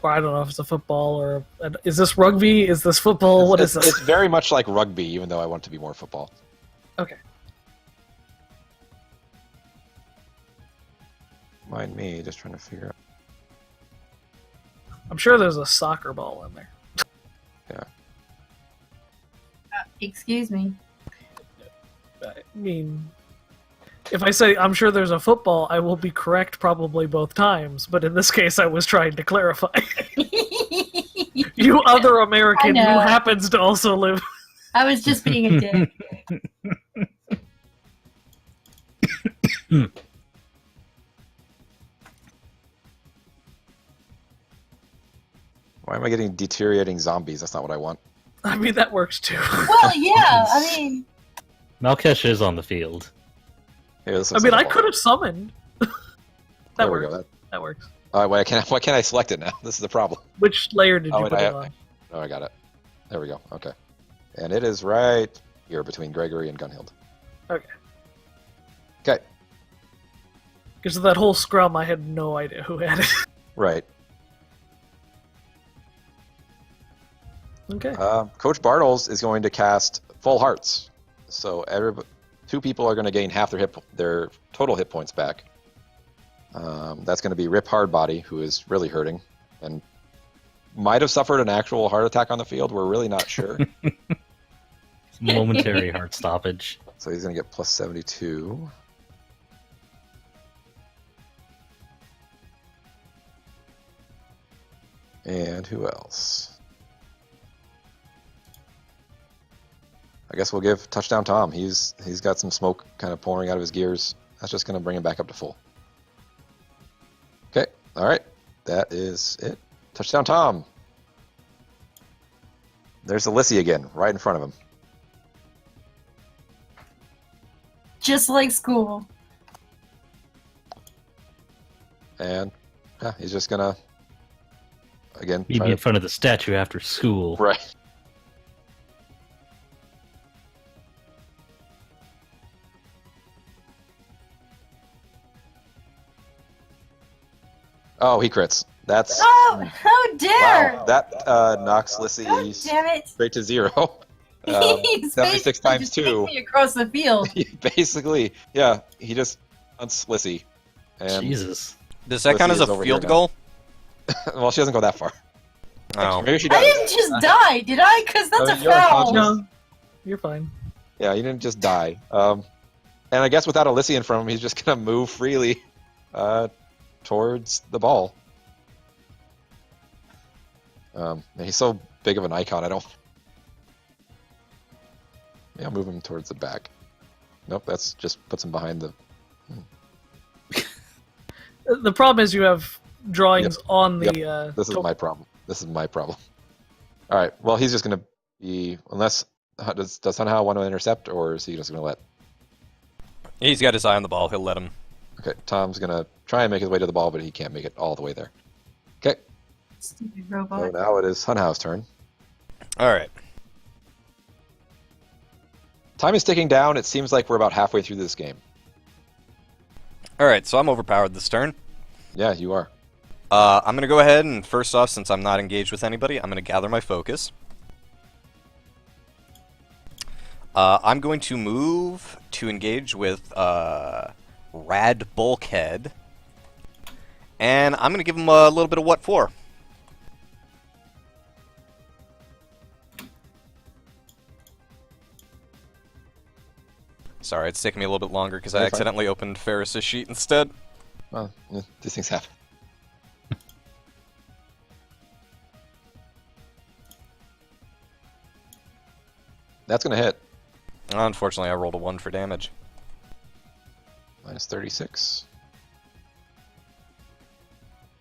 Or I don't know if it's a football or... Is this rugby? Is this football? What is this? It's very much like rugby, even though I want it to be more football. Okay. Mind me, just trying to figure out. I'm sure there's a soccer ball in there. Yeah. Excuse me. I mean... If I say I'm sure there's a football, I will be correct probably both times, but in this case I was trying to clarify. You other American who happens to also live... I was just being a dick. Why am I getting deteriorating zombies? That's not what I want. I mean, that works too. Well, yeah, I mean, Malkesh is on the field. Here, this I looks mean, like I a could ball. have summoned. There That we works. go. That works. All right, why can't I select it now? This is the problem. Which layer did you wait, put it on? Oh, I got it. There we go. Okay. And it is right here between Gregory and Gunhild. Okay. Okay. Because of that whole scrum, I had no idea who had it. Right. Okay. Coach Bartles is going to cast Full Hearts. So two people are going to gain half their total hit points back. That's going to be Rip Hardbody, who is really hurting and might have suffered an actual heart attack on the field. We're really not sure. Momentary heart stoppage. So he's going to get plus 72. And who else? I guess we'll give Touchdown Tom. He's got some smoke kind of pouring out of his gears. That's just going to bring him back up to full. Okay, all right. That is it. Touchdown Tom. There's Alyssy again, right in front of him. just like school. And yeah, he's just going to, again, Meet try me in to... front of the statue after school. Right. Oh, he crits. That's Oh, how dare! wow. That knocks God Lissy damn it! straight to 0. He's 76 basically times just 2. taking me across the field. Basically, yeah, he just hunts Lissy. And Jesus. Does that count as Lissy a is over field here now. goal? well, she doesn't go that far. Oh. Maybe she I does. didn't just die, did I? Because that's a You're foul. unconscious. No, you're fine. Yeah, he didn't just die. And I guess without Alyssy in front of him, he's just gonna move freely towards the ball. He's so big of an icon, I don't... Yeah, I'll move him towards the back. Nope, that's just puts him behind the... The problem is you have drawings on the. This is my problem. This is my problem. All right, well, he's just gonna be... Unless... Does Sunhow want to intercept, or is he just gonna let... He's got his eye on the ball. He'll let him. Okay, Tom's gonna try and make his way to the ball, but he can't make it all the way there. Okay, Stupid so robot. now it is Sunhow's turn. All right. Time is ticking down. It seems like we're about halfway through this game. All right. So I'm overpowered this turn. Yeah, you are. I'm gonna go ahead and first off, since I'm not engaged with anybody, I'm gonna gather my focus. I'm going to move to engage with Rad Bulkhead, and I'm gonna give him a little bit of what for. Sorry, it's taking me a little bit longer because I You're fine. accidentally opened Ferris's sheet instead. Well, yeah, these things happen. That's going to hit. Unfortunately, I rolled a 1 for damage. Minus 36.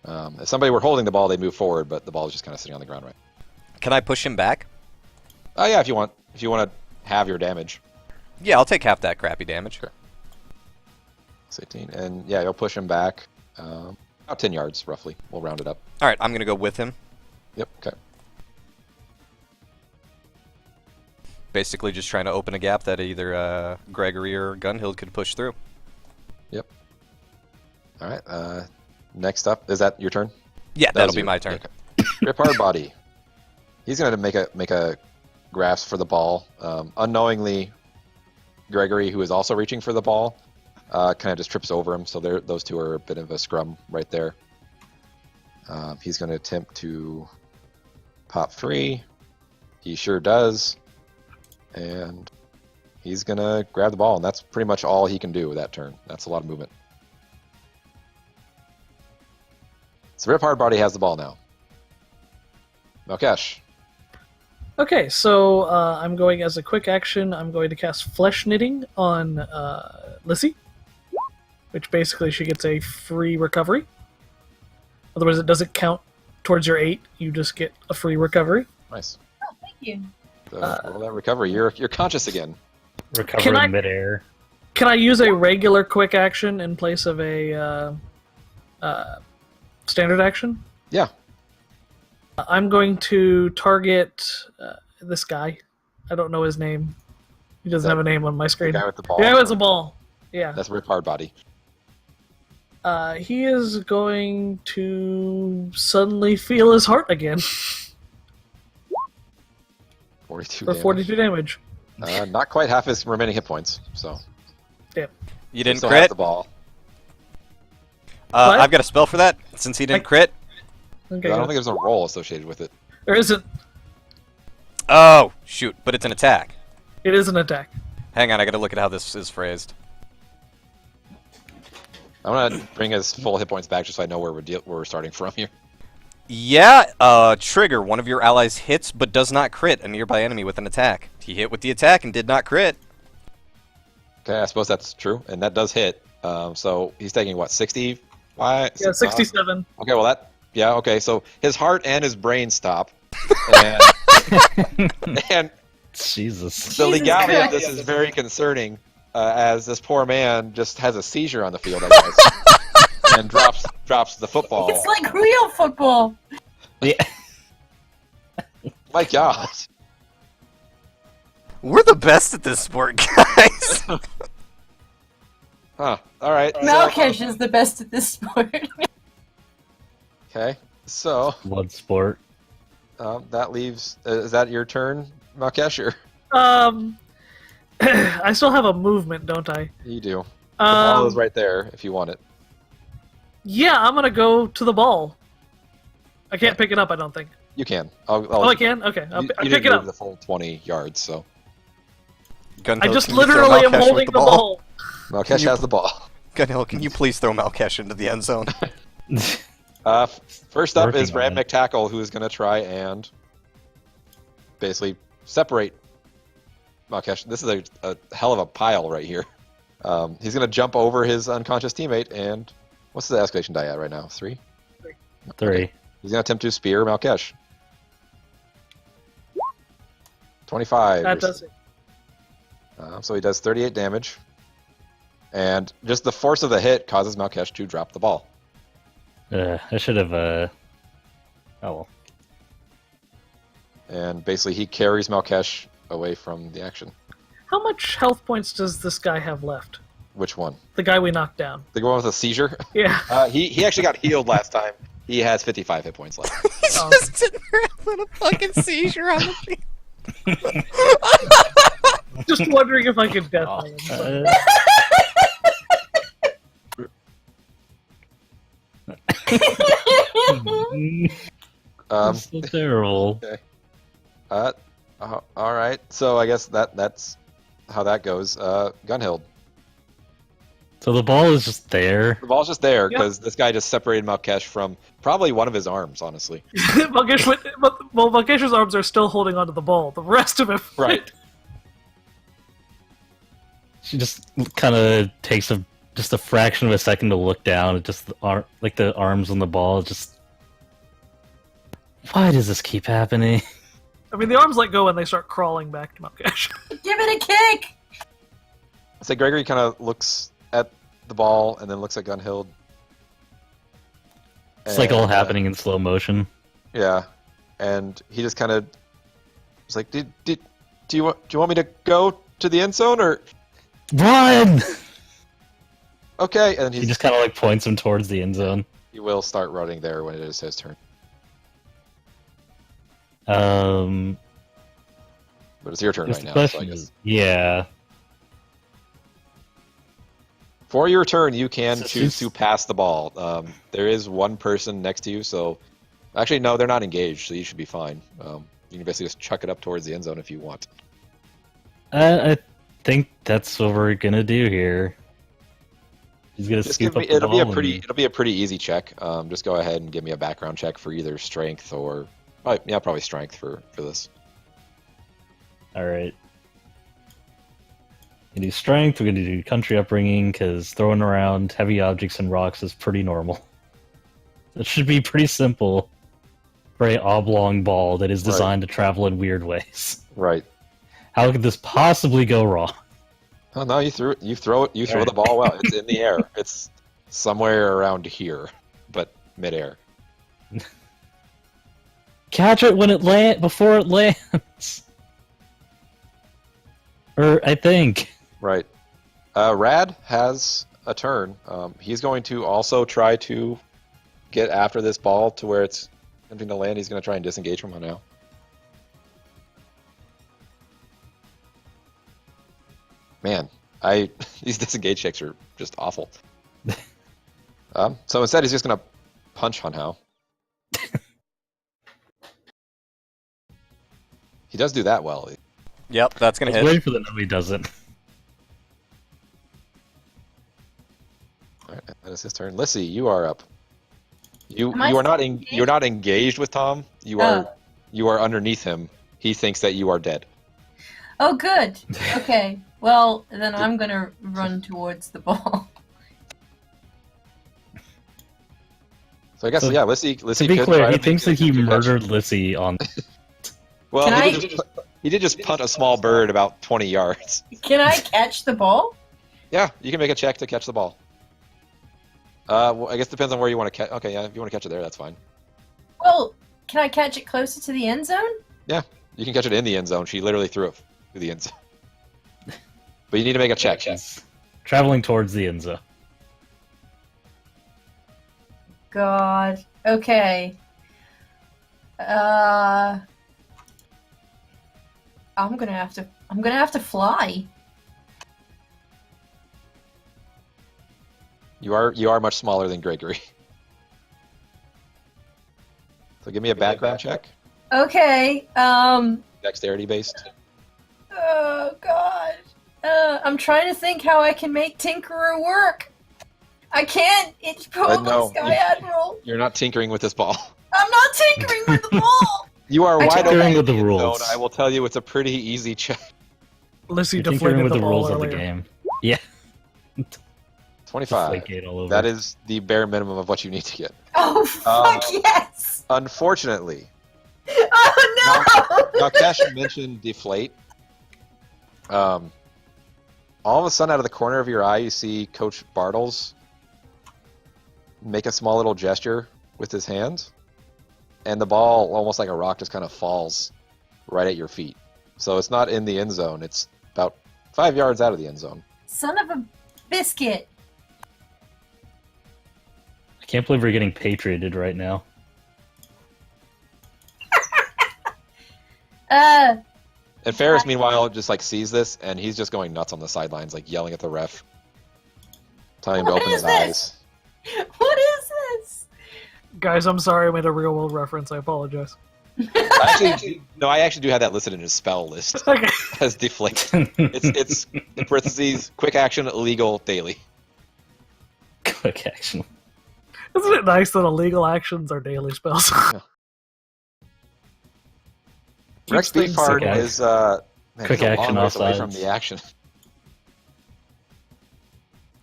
If somebody were holding the ball, they'd move forward, but the ball is just kind of sitting on the ground right. Can I push him back? Oh, yeah, if you want. If you want to have your damage. Yeah, I'll take half that crappy damage. Sure. It's 18. And yeah, you'll push him back about 10 yards, roughly. We'll round it up. All right, I'm going to go with him. Yep, okay. Basically just trying to open a gap that either Gregory or Gunhild could push through. Yep. All right. Next up, is that your turn? Yeah, That that'll was be your- my turn. Okay. Rip Hard Body. He's going to make a grasp for the ball. Unknowingly, Gregory, who is also reaching for the ball, kind of just trips over him. So those two are a bit of a scrum right there. He's going to attempt to pop free. He sure does. And he's going to grab the ball. And that's pretty much all he can do with that turn. That's a lot of movement. So Rip Hard Body has the ball now. Malkesh. Okay, so I'm going as a quick action. I'm going to cast Flesh Knitting on Lissy. which basically she gets a free recovery. Otherwise, it doesn't count towards your 8. You just get a free recovery. Nice. Oh, thank you. So, roll that recovery. You're conscious again. Recover Can I- in midair. Can I use a regular quick action in place of a standard action? Yeah. I'm going to target this guy. I don't know his name. He doesn't have a name on my The screen. guy with the ball. The guy with the ball. Yeah. That's Rip Hardbody. He is going to suddenly feel his heart again 42 for damage. 42 damage. Not quite half his remaining hit points, so. You didn't Still has crit? the ball. What? I've got a spell for that, since he didn't crit. Okay. I don't think there's a roll associated with it. There isn't. Oh, shoot, but it's an attack. It is an attack. Hang on, I gotta look at how this is phrased. I'm gonna bring his full hit points back just so I know where we're starting from here. Yeah, trigger. One of your allies hits but does not crit a nearby enemy with an attack. He hit with the attack and did not crit. Okay, I suppose that's true, and that does hit. So he's taking what, 65? Yeah, 67. Okay, well okay, so his heart and his brain stop. And, and Jesus. the Jesus legality of Christ. this is very concerning, as this poor man just has a seizure on the field, I guess, and drops the football. It's like real football. Yeah. My God. We're the best at this sport, guys. Huh. All right. Malkesh is the best at this sport. Okay. So Blood sport. that leaves. Is that your turn, Malkesh? Or I still have a movement, don't I? you do. The ball Um, is right there if you want it. Yeah, I'm gonna go to the ball. I can't pick it up, I don't think. You can. Oh, I can? Okay, I'll You pick didn't it move up. the full 20 yards, so I just can you throw literally am Malkesh holding with the ball. Malkesh you- has the ball. Gunhill, can you please throw Malkesh into the end zone? First up Working is on Ram it. McTackle, who is going to try and basically separate Malkesh. This is a hell of a pile right here. He's going to jump over his unconscious teammate, and what's the escalation die at right now? 3? 3. He's going to attempt to spear Malkesh. 25. That does it. So he does 38 damage. And just the force of the hit causes Malkesh to drop the ball. I should have, oh well. And basically he carries Malkesh away from the action. How much health points does this guy have left? Which one? The guy we knocked down. The one with a seizure? Yeah. He actually got healed last time. He has 55 hit points left. He's Oh. just sitting there having a fucking seizure on the field. Just wondering if I could death Oh, him. so terrible. All right. So I guess that's how that goes. Gunhild. So the ball is just there. The ball's just there Yep. because this guy just separated Malkesh from probably one of his arms, honestly. Malkesh's arms are still holding onto the ball. The rest of him. Right. She just kind of takes just a fraction of a second to look down at just the arms on the ball. Just why does this keep happening? I mean, the arms let go and they start crawling back to Malkesh. Give it a kick! So Gregory kind of looks at the ball and then looks at Gunhild. It's like all And, happening in slow motion. Yeah, and he just kind of was like, do you want me to go to the end zone or Run! okay? And He he just kind of like points him towards the end zone. he will start running there when it is his turn. Um, But it's your turn guess right the now. So I question guess is, yeah. for your turn, you can So choose she's- to pass the ball. There is one person next to you, so actually no, they're not engaged, so you should be fine. You can basically just chuck it up towards the end zone if you want. I think that's what we're gonna do here. He's gonna Just scoop give me, up the it'll be a ball pretty and- it'll be a pretty easy check. Just go ahead and give me a background check for either strength or probably strength for this. All right. We do strength, we're going to do country upbringing, because throwing around heavy objects and rocks is pretty normal. It should be pretty simple for an oblong ball that is designed to travel in weird ways. Right. How could this possibly go wrong? Oh no, you throw the ball well. It's in the air. It's somewhere around here, but midair. Catch it when it before it lands. I think. Right. Rad has a turn. He's going to also try to get after this ball to where it's attempting to land. He's going to try and disengage from it now. Man, these disengage checks are just awful. So instead, he's just going to punch Hunhao. He does do that well. Yep, that's gonna I was hit. waiting for the no, he doesn't. All right, that is his turn. Lissy, you are up. You Am I are not still engaged? you're not engaged with Tom. You are underneath him. He thinks that you are dead. Oh, good. Okay. Well, then I'm gonna run towards the ball. So I guess So, yeah, Lissy. To be could clear, try he to thinks make that he a catch. murdered Lissy on... Well, Can he did just punt a small bird about 20 yards. Can I catch the ball? Yeah, you can make a check to catch the ball. Well, I guess it depends on where you want to catch. Okay, yeah, if you want to catch it there, that's fine. Well, can I catch it closer to the end zone? You can catch it in the end zone. She literally threw it through the end zone. But you need to make a check. He's traveling towards the end zone. God. Okay. I'm gonna have to fly. You are much smaller than Gregory. So give me a background check. Okay. Dexterity based. Oh God. I'm trying to think how I can make Tinkerer work. I can't. It's probably no, Sky Admiral. You're not tinkering with this ball. I'm not tinkering with the ball. You are I'm wide tinkering open with the in end rules. zone. I will tell you, it's a pretty easy check. Lissy You're tinkering deflated with the the ball rules of earlier. the game. Yeah. 25. Deflategate all over. That is the bare minimum of what you need to get. Oh fuck yes. Unfortunately, Oh no. now Cash mentioned deflate. All of a sudden, out of the corner of your eye, you see Coach Bartles make a small little gesture with his hand, and the ball, almost like a rock, just kind of falls right at your feet. So it's not in the end zone. It's about 5 yards out of the end zone. Son of a biscuit. I can't believe we're getting patrioted right now. And Ferris, meanwhile, just like sees this, and he's just going nuts on the sidelines, like yelling at the ref, telling him to What open is his this? eyes. What is this? Guys, I'm sorry I made a real world reference. I apologize. I actually do have that listed in his spell list Okay. as deflect. It's in parentheses, quick action, illegal, daily. Quick action. Isn't it nice that illegal actions are daily spells? Rex Keeps things Beefheart simple. is man, Quick he's a action long ways away offsides. from the action.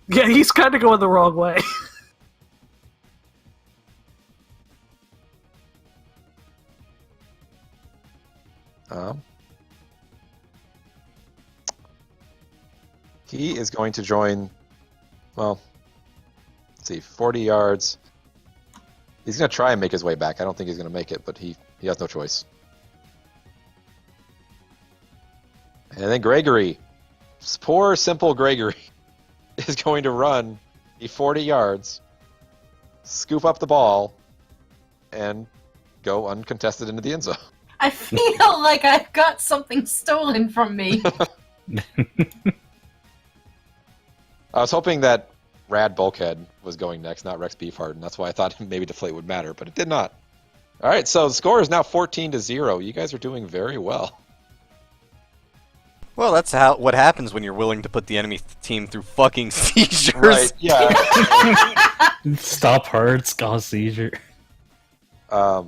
Yeah, he's kind of going the wrong way. He is going to join, well, let's see, 40 yards. He's going to try and make his way back. I don't think he's going to make it, but he has no choice. And then Gregory, poor, simple Gregory, is going to run the 40 yards, scoop up the ball, and go uncontested into the end zone. I feel like I've got something stolen from me. I was hoping that Rad Bulkhead was going next, not Rex Beefheart, and that's why I thought maybe Deflate would matter, but it did not. All right, so the score is now 14-0. You guys are doing very well. Well, that's what happens when you're willing to put the enemy team through fucking seizures. Right, yeah. Stop hearts, cause seizure. Yeah,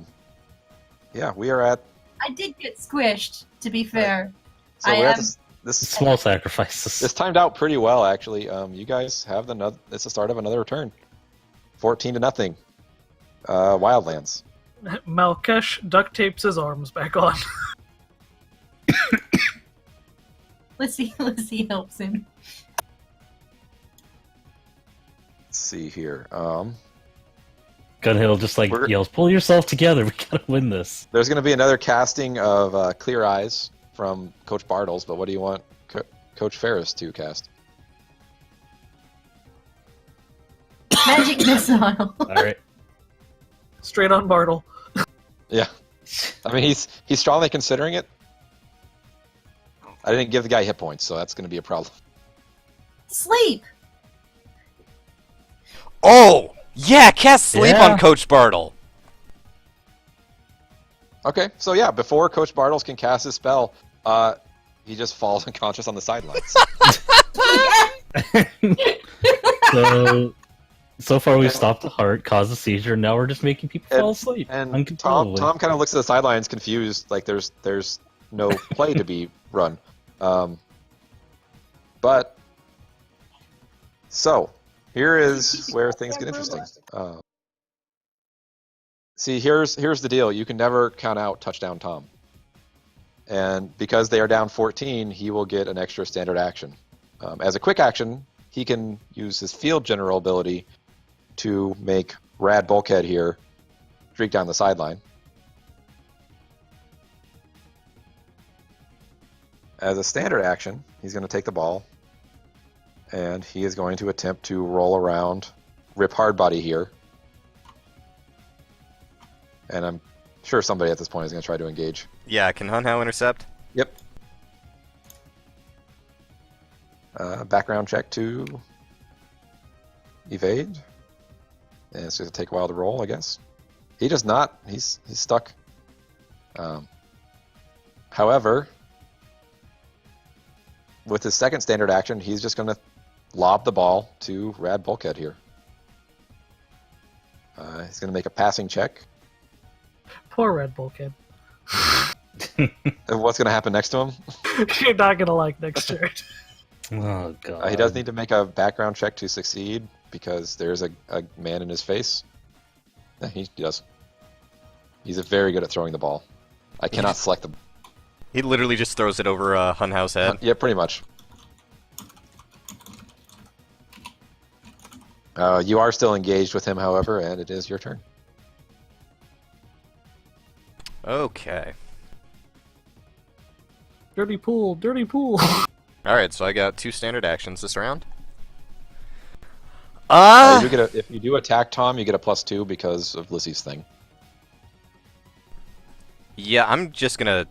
we are at... I did get squished, to be fair. So I we're at am Small sacrifices. This timed out pretty well, actually. You guys have it's the start of another return. 14-0. Wildlands. Malkesh duct tapes his arms back on. Lizzie helps him. Let's see here. Gunhill just yells, "Pull yourself together! We gotta win this." There's going to be another casting of Clear Eyes from Coach Bartles, but what do you want Coach Ferris to cast? Magic missile. All right. Straight on Bartle. Yeah, I mean he's strongly considering it. I didn't give the guy hit points, so that's going to be a problem. Sleep. Oh! Yeah, cast sleep on Coach Bartle. Okay, so yeah, before Coach Bartles can cast his spell, he just falls unconscious on the sidelines. So far we've stopped the heart, caused a seizure. Now we're just making people fall asleep. And Tom kind of looks at the sidelines, confused, like there's no play to be run. But so here is where things get interesting. See, here's the deal. You can never count out touchdown Tom. And because they are down 14, he will get an extra standard action. As a quick action, he can use his field general ability to make Rad Bulkhead here streak down the sideline. As a standard action, he's going to take the ball, and he is going to attempt to roll around Rip Hardbody here. And I'm sure somebody at this point is going to try to engage. Yeah, can Hunhow intercept? Yep. Background check to evade. And it's going to take a while to roll, I guess. He does not. He's stuck. However, with his second standard action, he's just going to lob the ball to Rad Bulkhead here. He's going to make a passing check. Poor Red Bulkhead. And what's going to happen next to him? You're not gonna like next turn. Oh god. He does need to make a background check to succeed because there's a man in his face. Yeah, he does. He's very good at throwing the ball. I cannot select the. He literally just throws it over Hunhow's head. Yeah, pretty much. You are still engaged with him, however, and it is your turn. Okay. Dirty pool, dirty pool. Alright, so I got 2 standard actions this round. If you do attack Tom, you get a +2 because of Lizzie's thing. Yeah, I'm just gonna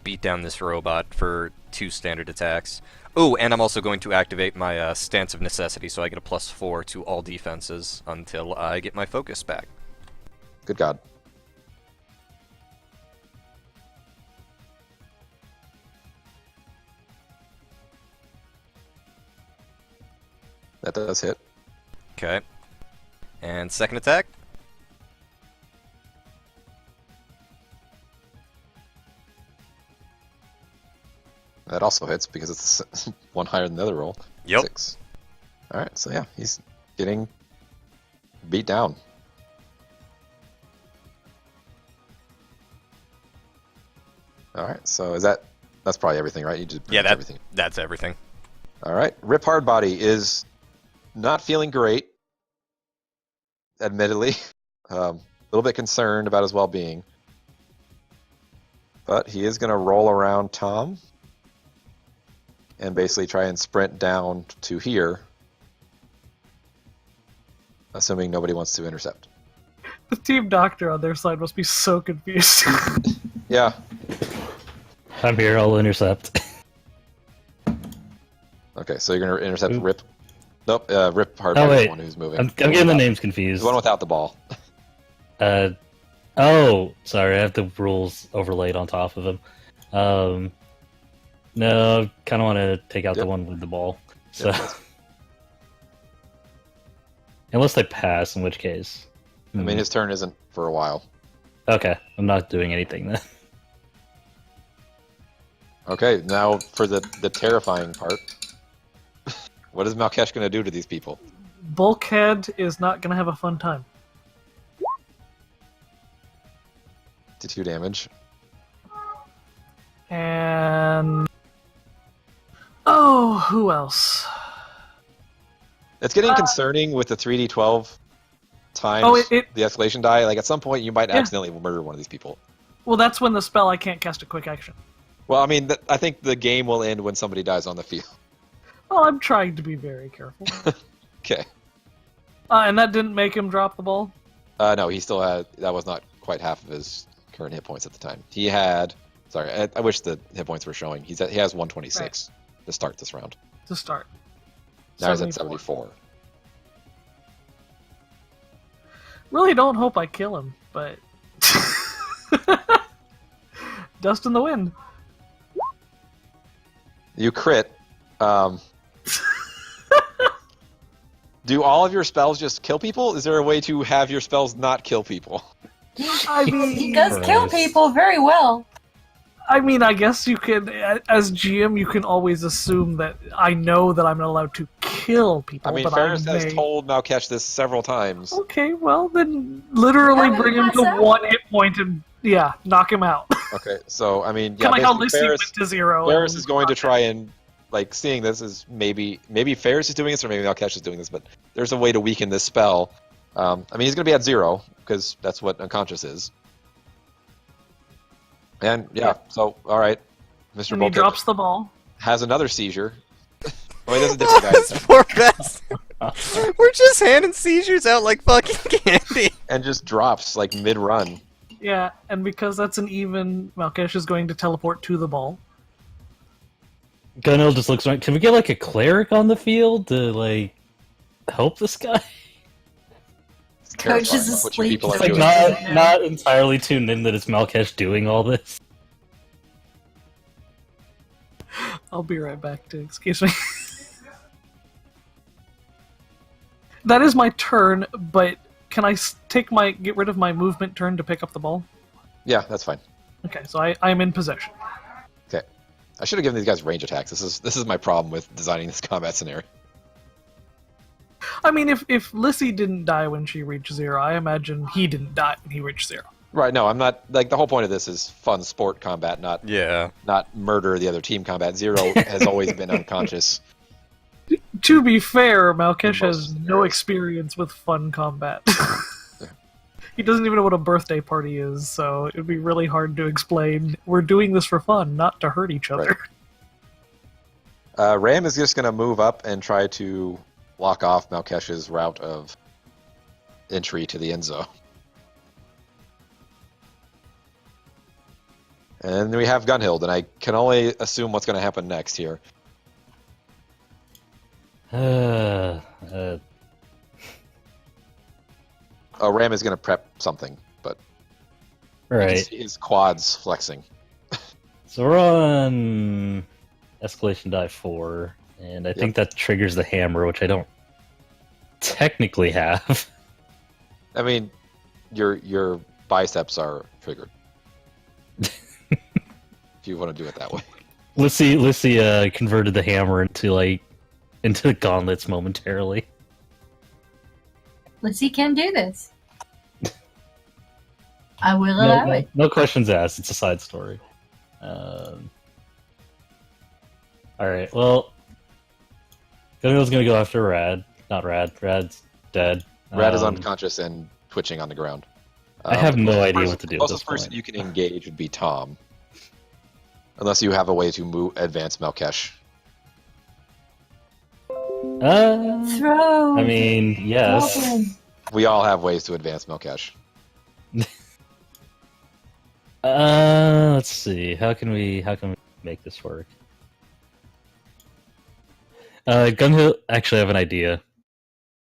beat down this robot for 2 standard attacks. Oh, and I'm also going to activate my Stance of Necessity, so I get a +4 to all defenses until I get my focus back. Good God. That does hit. Okay. And second attack? That also hits because it's one higher than the other roll. Yep. 6. Alright, so yeah, he's getting beat down. Alright, so that's probably everything, right? You just everything. That's everything. Alright, Rip Hardbody is not feeling great, admittedly. A little bit concerned about his well-being. But he is going to roll around Tom and basically try and sprint down to here, assuming nobody wants to intercept. The team doctor on their side must be so confused. Yeah. I'm here, I'll intercept. Okay, so you're going to intercept Oop. Rip. Nope, Rip Hardbody is the one who's moving. I'm getting the names confused. The one without the ball. Oh, sorry, I have the rules overlaid on top of them. No, I kind of want to take out the one with the ball. So, unless they pass, in which case. I mean, his turn isn't for a while. Okay, I'm not doing anything then. Okay, now for the terrifying part. What is Malkesh going to do to these people? Bulkhead is not going to have a fun time. To 2 damage. And... Oh, who else? It's getting concerning with the 3d12 times the escalation die. Like, at some point, you might accidentally murder one of these people. Well, that's when the spell I can't cast a quick action. Well, I mean, I think the game will end when somebody dies on the field. Well, I'm trying to be very careful. Okay. And that didn't make him drop the ball? No, he still had... That was not quite half of his current hit points at the time. He had... Sorry, I wish the hit points were showing. He has 126 to start this round. To start. Now he's at 74. Really don't hope I kill him, but... Dust in the wind. You crit. Do all of your spells just kill people? Is there a way to have your spells not kill people? I mean, He does kill people very well. I mean, I guess you can, as GM, you can always assume that I know that I'm not allowed to kill people. I mean, but Ferris I may... has told Malkesh this several times. Okay, well, then literally bring him to 1 hit point and, knock him out. Okay, so, I mean, Kind of like how Lissy Ferris, went to 0. Ferris is going to try and, like, seeing this is maybe Ferris is doing this or maybe Malkesh is doing this, but there's a way to weaken this spell. I mean, he's going to be at 0, because that's what unconscious is. And, so, alright. Mr. And he Bulkhead drops the ball. has another seizure. Oh, he does a different guy. This poor best. We're just handing seizures out like fucking candy. And just drops, like, mid-run. Yeah, and because that's an even, Malkesh is going to teleport to the ball. Gunhill just looks around. Can we get, like, a cleric on the field to, like, help this guy? It's Coach terrifying is what you asleep. people are It's like doing. not entirely tuned in that it's Malkesh doing all this. I'll be right back, too. Excuse me. That is my turn, but can I get rid of my movement turn to pick up the ball? Yeah, that's fine. Okay, so I'm in possession. Okay. I should have given these guys range attacks. This is my problem with designing this combat scenario. I mean, if Lissy didn't die when she reached 0, I imagine he didn't die when he reached 0. Right, no, I'm not... Like, the whole point of this is fun sport combat, not murder the other team combat. 0 has always been unconscious. To be fair, Malkesh has Most no scenarios. experience with fun combat. He doesn't even know what a birthday party is, so it would be really hard to explain. We're doing this for fun, not to hurt each other. Right. Ram is just going to move up and try to block off Malkesh's route of entry to the end zone. And we have Gunhild, and I can only assume what's going to happen next here. Oh, Ram is going to prep something, but you can Right. see his quads flexing. So we're on escalation die 4, and I think that triggers the hammer, which I don't technically have. I mean, your biceps are triggered. If you want to do it that way. Lissy converted the hammer into the gauntlets momentarily. Lissy can do this. I will allow it. No questions asked. It's a side story. Alright, well... Gunhill's gonna go after Rad. Not Rad. Rad's dead. Rad is unconscious and twitching on the ground. I have no idea what to do at Closest this person point. you can engage would be Tom. Unless you have a way to advance Malkesh. Throw. I mean, yes. Goblin. We all have ways to advance Malkesh. Let's see. How can we make this work? Gunhill actually I have an idea.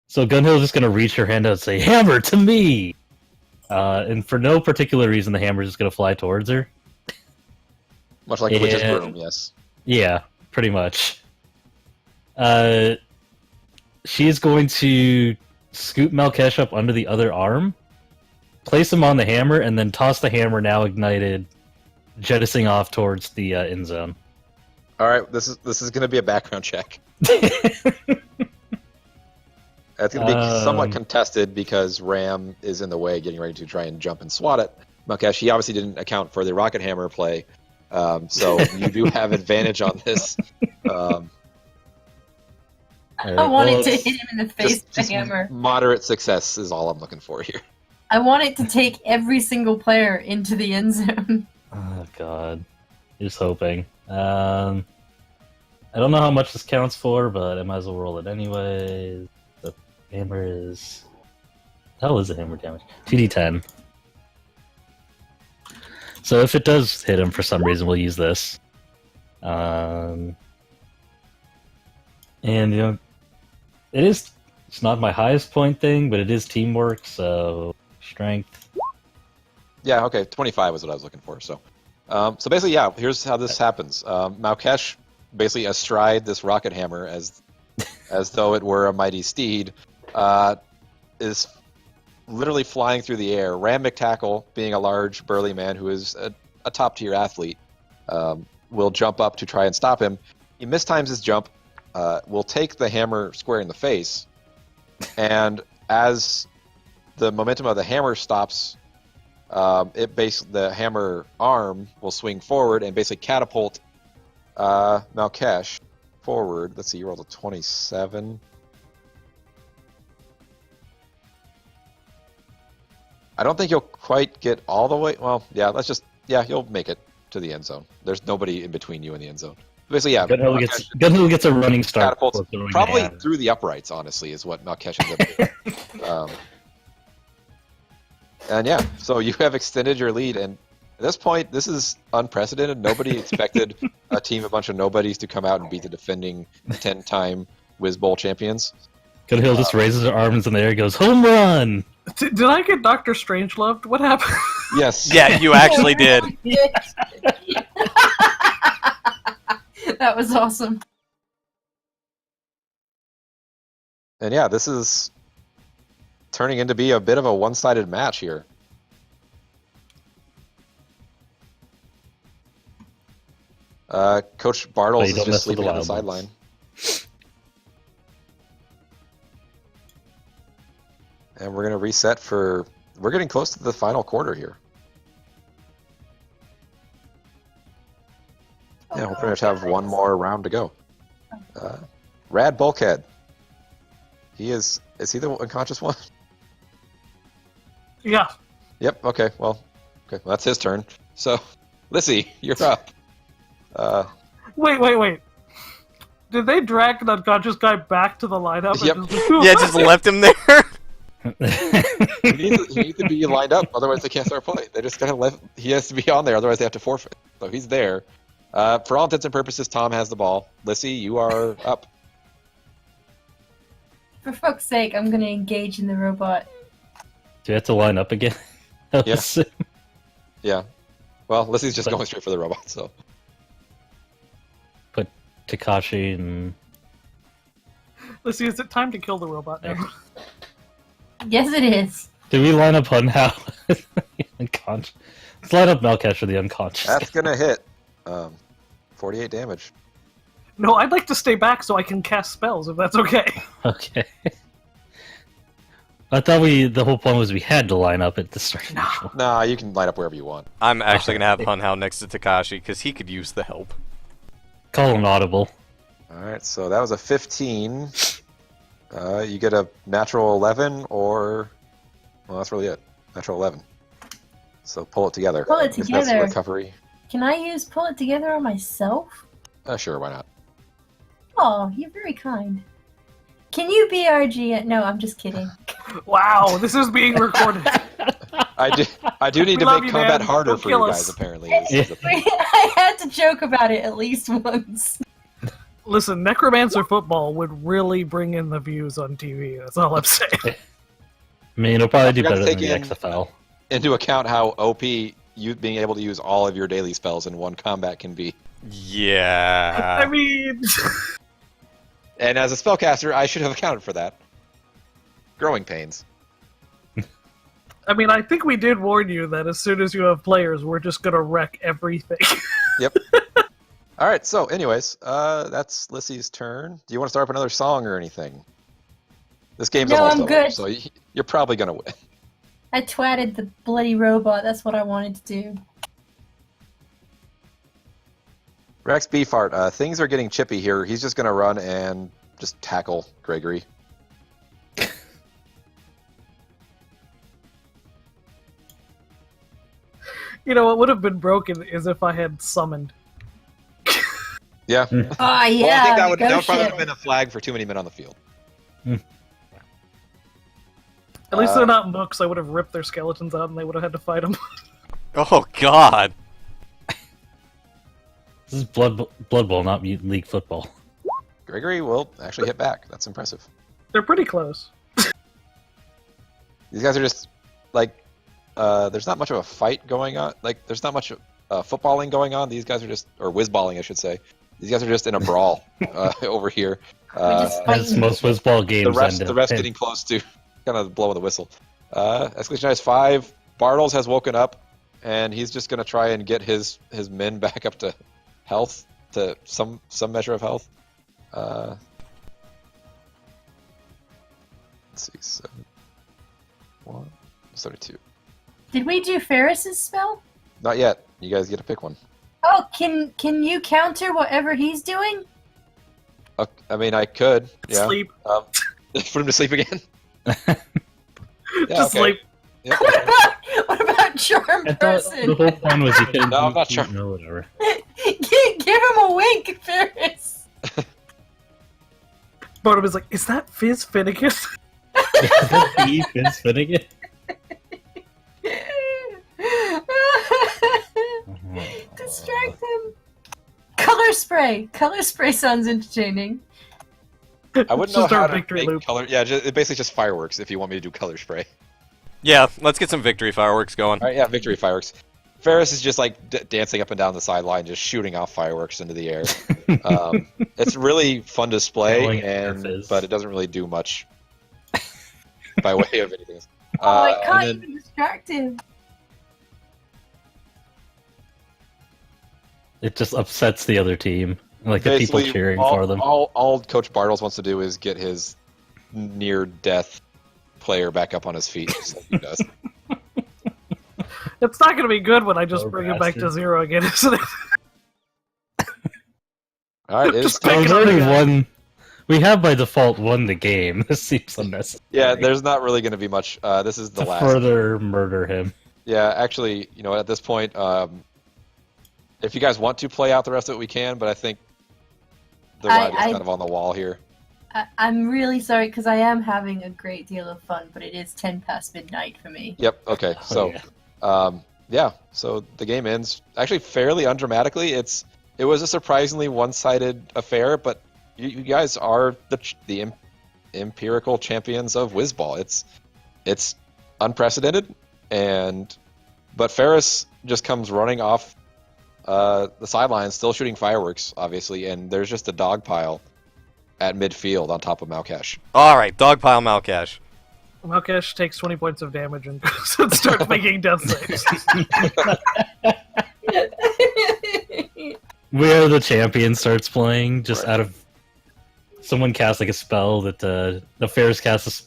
So Gunhill's just gonna reach her hand out and say, "Hammer to me!" And for no particular reason, the hammer's just gonna fly towards her. Much like the Witch's Yeah. Broom, yes. Yeah, pretty much. She's going to scoop Malkesh up under the other arm, place him on the hammer, and then toss the hammer, now ignited, jettisoning off towards the end zone. All right, this is going to be a background check. That's going to be somewhat contested because Ram is in the way, getting ready to try and jump and swat it. Malkesh, he obviously didn't account for the rocket hammer play, so you do have advantage on this. I wanted to hit him in the face with the hammer. Moderate success is all I'm looking for here. I want it to take every single player into the end zone. Oh god, just hoping. I don't know how much this counts for, but I might as well roll it anyway. The hammer is... What the hell is the hammer damage? 2d10. So if it does hit him for some reason, we'll use this. And, you know, it's not my highest point thing, but it is teamwork, so strength. Yeah, okay, 25 was what I was looking for, so... so basically, yeah, here's how this happens. Malkesh, basically astride this rocket hammer as though it were a mighty steed, is literally flying through the air. Ram McTackle, being a large, burly man who is a top-tier athlete, will jump up to try and stop him. He mistimes his jump, will take the hammer square in the face, and as the momentum of the hammer stops, the hammer arm will swing forward and basically catapult Malkesh forward. Let's see, you rolled a 27. I don't think you'll quite get all the way. Well, yeah, you'll make it to the end zone. There's nobody in between you and the end zone. Basically, yeah. Gunhill gets a running start. Probably through the uprights, honestly, is what Malkesh ends up doing. And yeah, so you have extended your lead, and at this point, this is unprecedented. Nobody expected a bunch of nobodies to come out and beat the defending 10-time Wiz Bowl champions. Gunhill just raises her arms in the air and goes, home run! Did I get Dr. Strangeloved? What happened? Yes. Yeah, you actually did. That was awesome. And yeah, this is turning into be a bit of a one-sided match here. Coach Bartles is just sleeping on the sideline. And we're going to reset for... We're getting close to the final quarter here. Yeah, we're pretty much have one more round to go. Rad Bulkhead. Is he the unconscious one? Yeah. Yep, okay, well, that's his turn. So, Lissy, you're up. Wait. Did they drag the unconscious guy back to the lineup? Yep. Yeah, just left him there. He needs to be lined up, otherwise they can't start play. They just gotta let he has to be on there, otherwise they have to forfeit. So he's there. For all intents and purposes, Tom has the ball. Lissy, you are up. For fuck's sake, I'm gonna engage in the robot. Do you have to line up again? Yeah. Yeah. Well, Lissy's just going straight for the robot, so. Put Takashi and... Lissy, is it time to kill the robot now? Yes, it is. Do we line up Hunhow? Unconscious. Let's line up Malkesh for the unconscious. That's gonna hit. 48 damage. No, I'd like to stay back so I can cast spells, if that's okay. Okay. I thought the whole point was we had to line up at the start. Nah, you can line up wherever you want. I'm actually going to have Hunhow next to Takashi, because he could use the help. Call him audible. Alright, so that was a 15. You get a natural 11, or... Well, that's really it. Natural 11. So pull it together. Pull it If that's together. recovery. Can I use pull it together on myself? Sure, why not? Oh, you're very kind. Can you BRG it? No, I'm just kidding. Wow, this is being recorded. I do need We to love make you, combat man. harder Don't for kill you us. guys, apparently. I had to joke about it at least once. Listen, Necromancer football would really bring in the views on TV. That's all I'm saying. I mean, it'll probably do You have better to than take the XFL. Into account how OP you being able to use all of your daily spells in one combat can be. Yeah. I mean... And as a spellcaster, I should have accounted for that. Growing pains. I mean, I think we did warn you that as soon as you have players, we're just gonna wreck everything. Yep. All right. So, anyways, that's Lissy's turn. Do you want to start up another song or anything? This game's No, almost I'm over, good. so you're probably gonna win. I twatted the bloody robot. That's what I wanted to do. Rex Beefheart, things are getting chippy here. He's just gonna run and just tackle Gregory. You know, what would have been broken is if I had summoned. Yeah. Oh, Well, I think yeah. that would go probably ship. have been a flag for too many men on the field. At least they're not mooks. I would have ripped their skeletons out and they would have had to fight them. Oh God! This is Blood Bowl, not Mutant League football. Gregory will actually hit back. That's impressive. They're pretty close. These guys are just like, there's not much of a fight going on. Like, there's not much footballing going on. These guys are just, or whizballing, I should say. These guys are just in a brawl over here. just As most Wizzball games The rest getting close to kind of blowing the whistle. Escalation Ice 5. Bartles has woken up, and he's just going to try and get his men back up to health, to some measure of health. Let's see, 7, 1, 32. Did we do Ferris's spell? Not yet. You guys get to pick one. Oh, can you counter whatever he's doing? I mean, I could. Yeah. Sleep. Put him to sleep again. Just sleep. Yeah. What about charm I thought person? the whole point was you couldn't No, I'm not do sure. no whatever. Give him a wink, Ferris. Bodum is like, is that Fizz Finnegan? Is that Beef is Finnegan? Distract him. Color spray. Color spray sounds entertaining. I wouldn't know Just how our to victory make loop. color. Yeah, it's basically just fireworks if you want me to do color spray. Yeah, let's get some victory fireworks going. All right, yeah, victory fireworks. Ferris is just like dancing up and down the sideline, just shooting off fireworks into the air. It's really fun display, Going at Fizz. but it doesn't really do much by way of anything. Oh, I And can't then- even distract him. It just upsets the other team. Like the people basically, cheering all, for them. All Coach Bartles wants to do is get his near-death player back up on his feet, just like he does. It's not going to be good when I just Oh, bring it back to bastard. 0 again, isn't it? All right, it's Just Well, pick we've it up already again. won. We have by default won the game. This seems unnecessary. yeah. There's not really going to be much. This is the to last. further murder him. Yeah, actually, you know, at this point, if you guys want to play out the rest of it, we can. But I think the ride is I- kind of on the wall here. I'm really sorry because I am having a great deal of fun, but it is 10 past midnight for me. Yep. Okay. Oh, So, yeah. yeah. So the game ends actually fairly undramatically. It was a surprisingly one-sided affair, but you guys are the empirical champions of Wizzball. It's unprecedented, but Ferris just comes running off the sidelines, still shooting fireworks, obviously, and there's just a dog pile at midfield on top of Malkash. Alright, Dogpile Malkash. Malkash takes 20 points of damage and goes and starts making death saves. We Are the Champion starts playing just Right. out of someone casts like a spell that the Ferris casts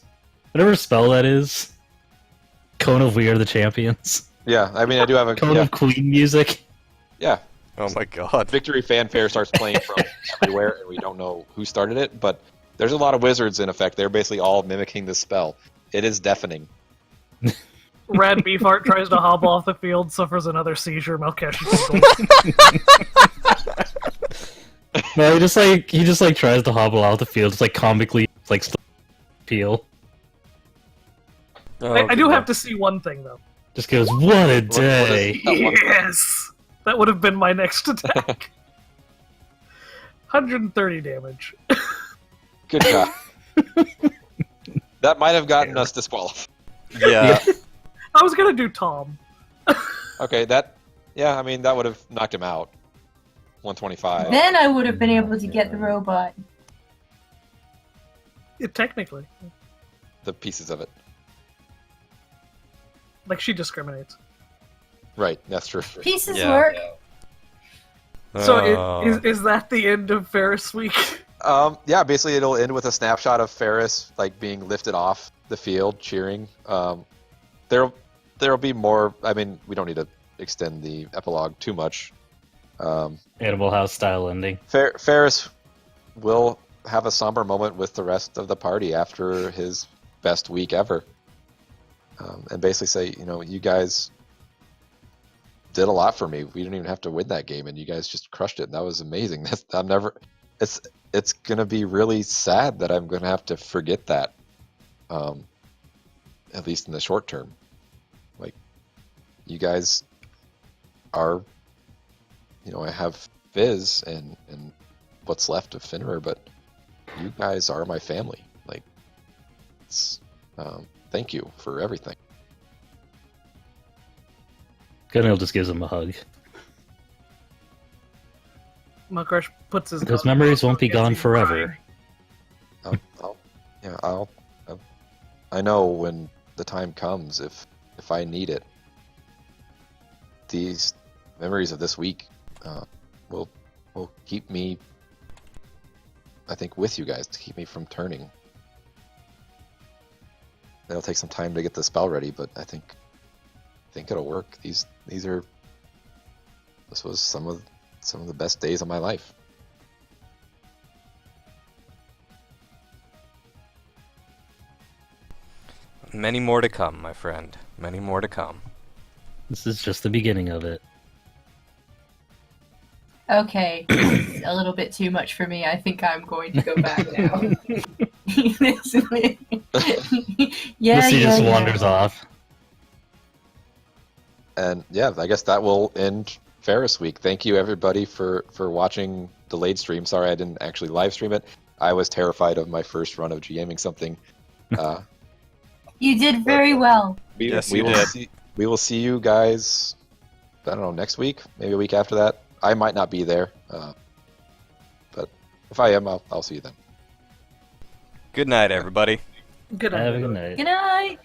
whatever spell that is. Cone of We Are the Champions. Yeah, I mean, I do have a Cone of Queen music. yeah. Oh my god. Victory fanfare starts playing from everywhere, and we don't know who started it, but there's a lot of wizards in effect. They're basically all mimicking the spell. It is deafening. Rad Beefheart tries to hobble off the field, suffers another seizure. Malkash is No, he just like tries to hobble out the field, just like comically like peel. Oh, I do God. have to see one thing though. Just goes, what a What is- day. Yes, that would have been my next attack. 130 damage. Good job. That might have gotten us disqualified. Yeah. I was gonna do Tom. Okay, yeah, I mean, that would have knocked him out. 125. Then I would have been able to get the robot. Technically, The pieces of it. like she discriminates. Right, that's true. Pieces Yeah. work. So Oh. is that the end of Ferris week? Yeah, basically it'll end with a snapshot of Ferris like being lifted off the field, cheering. There'll be more. I mean, we don't need to extend the epilogue too much. Animal House style ending. Ferris will have a somber moment with the rest of the party after his best week ever, and basically say, you guys did a lot for me. We didn't even have to win that game, and you guys just crushed it. And that was amazing. It's gonna be really sad that I'm gonna have to forget that, at least in the short term. Like, you guys are, I have Fizz and what's left of Finnerer, but you guys are my family. Like, thank you for everything. Gunhill just gives him a hug. Muckrash puts his. Those memories won't be gone forever. I know when the time comes, if I need it. These memories of this week will keep me, I think, with you guys, to keep me from turning. It'll take some time to get the spell ready, but I think it'll work. This was some of the best days of my life. Many more to come, my friend. Many more to come. This is just the beginning of it. Okay, this is a little bit too much for me. I think I'm going to go back now. Yeah, Missy just wanders off. And yeah, I guess that will end Ferris week. Thank you everybody for watching delayed stream. Sorry I didn't actually live stream it. I was terrified of my first run of GMing something. You did very well. Yes, we you will did. We will see you guys, I don't know, next week, maybe a week after that. I might not be there, but if I am, I'll see you then. Good night, everybody. Good Have a night. good night. Good night.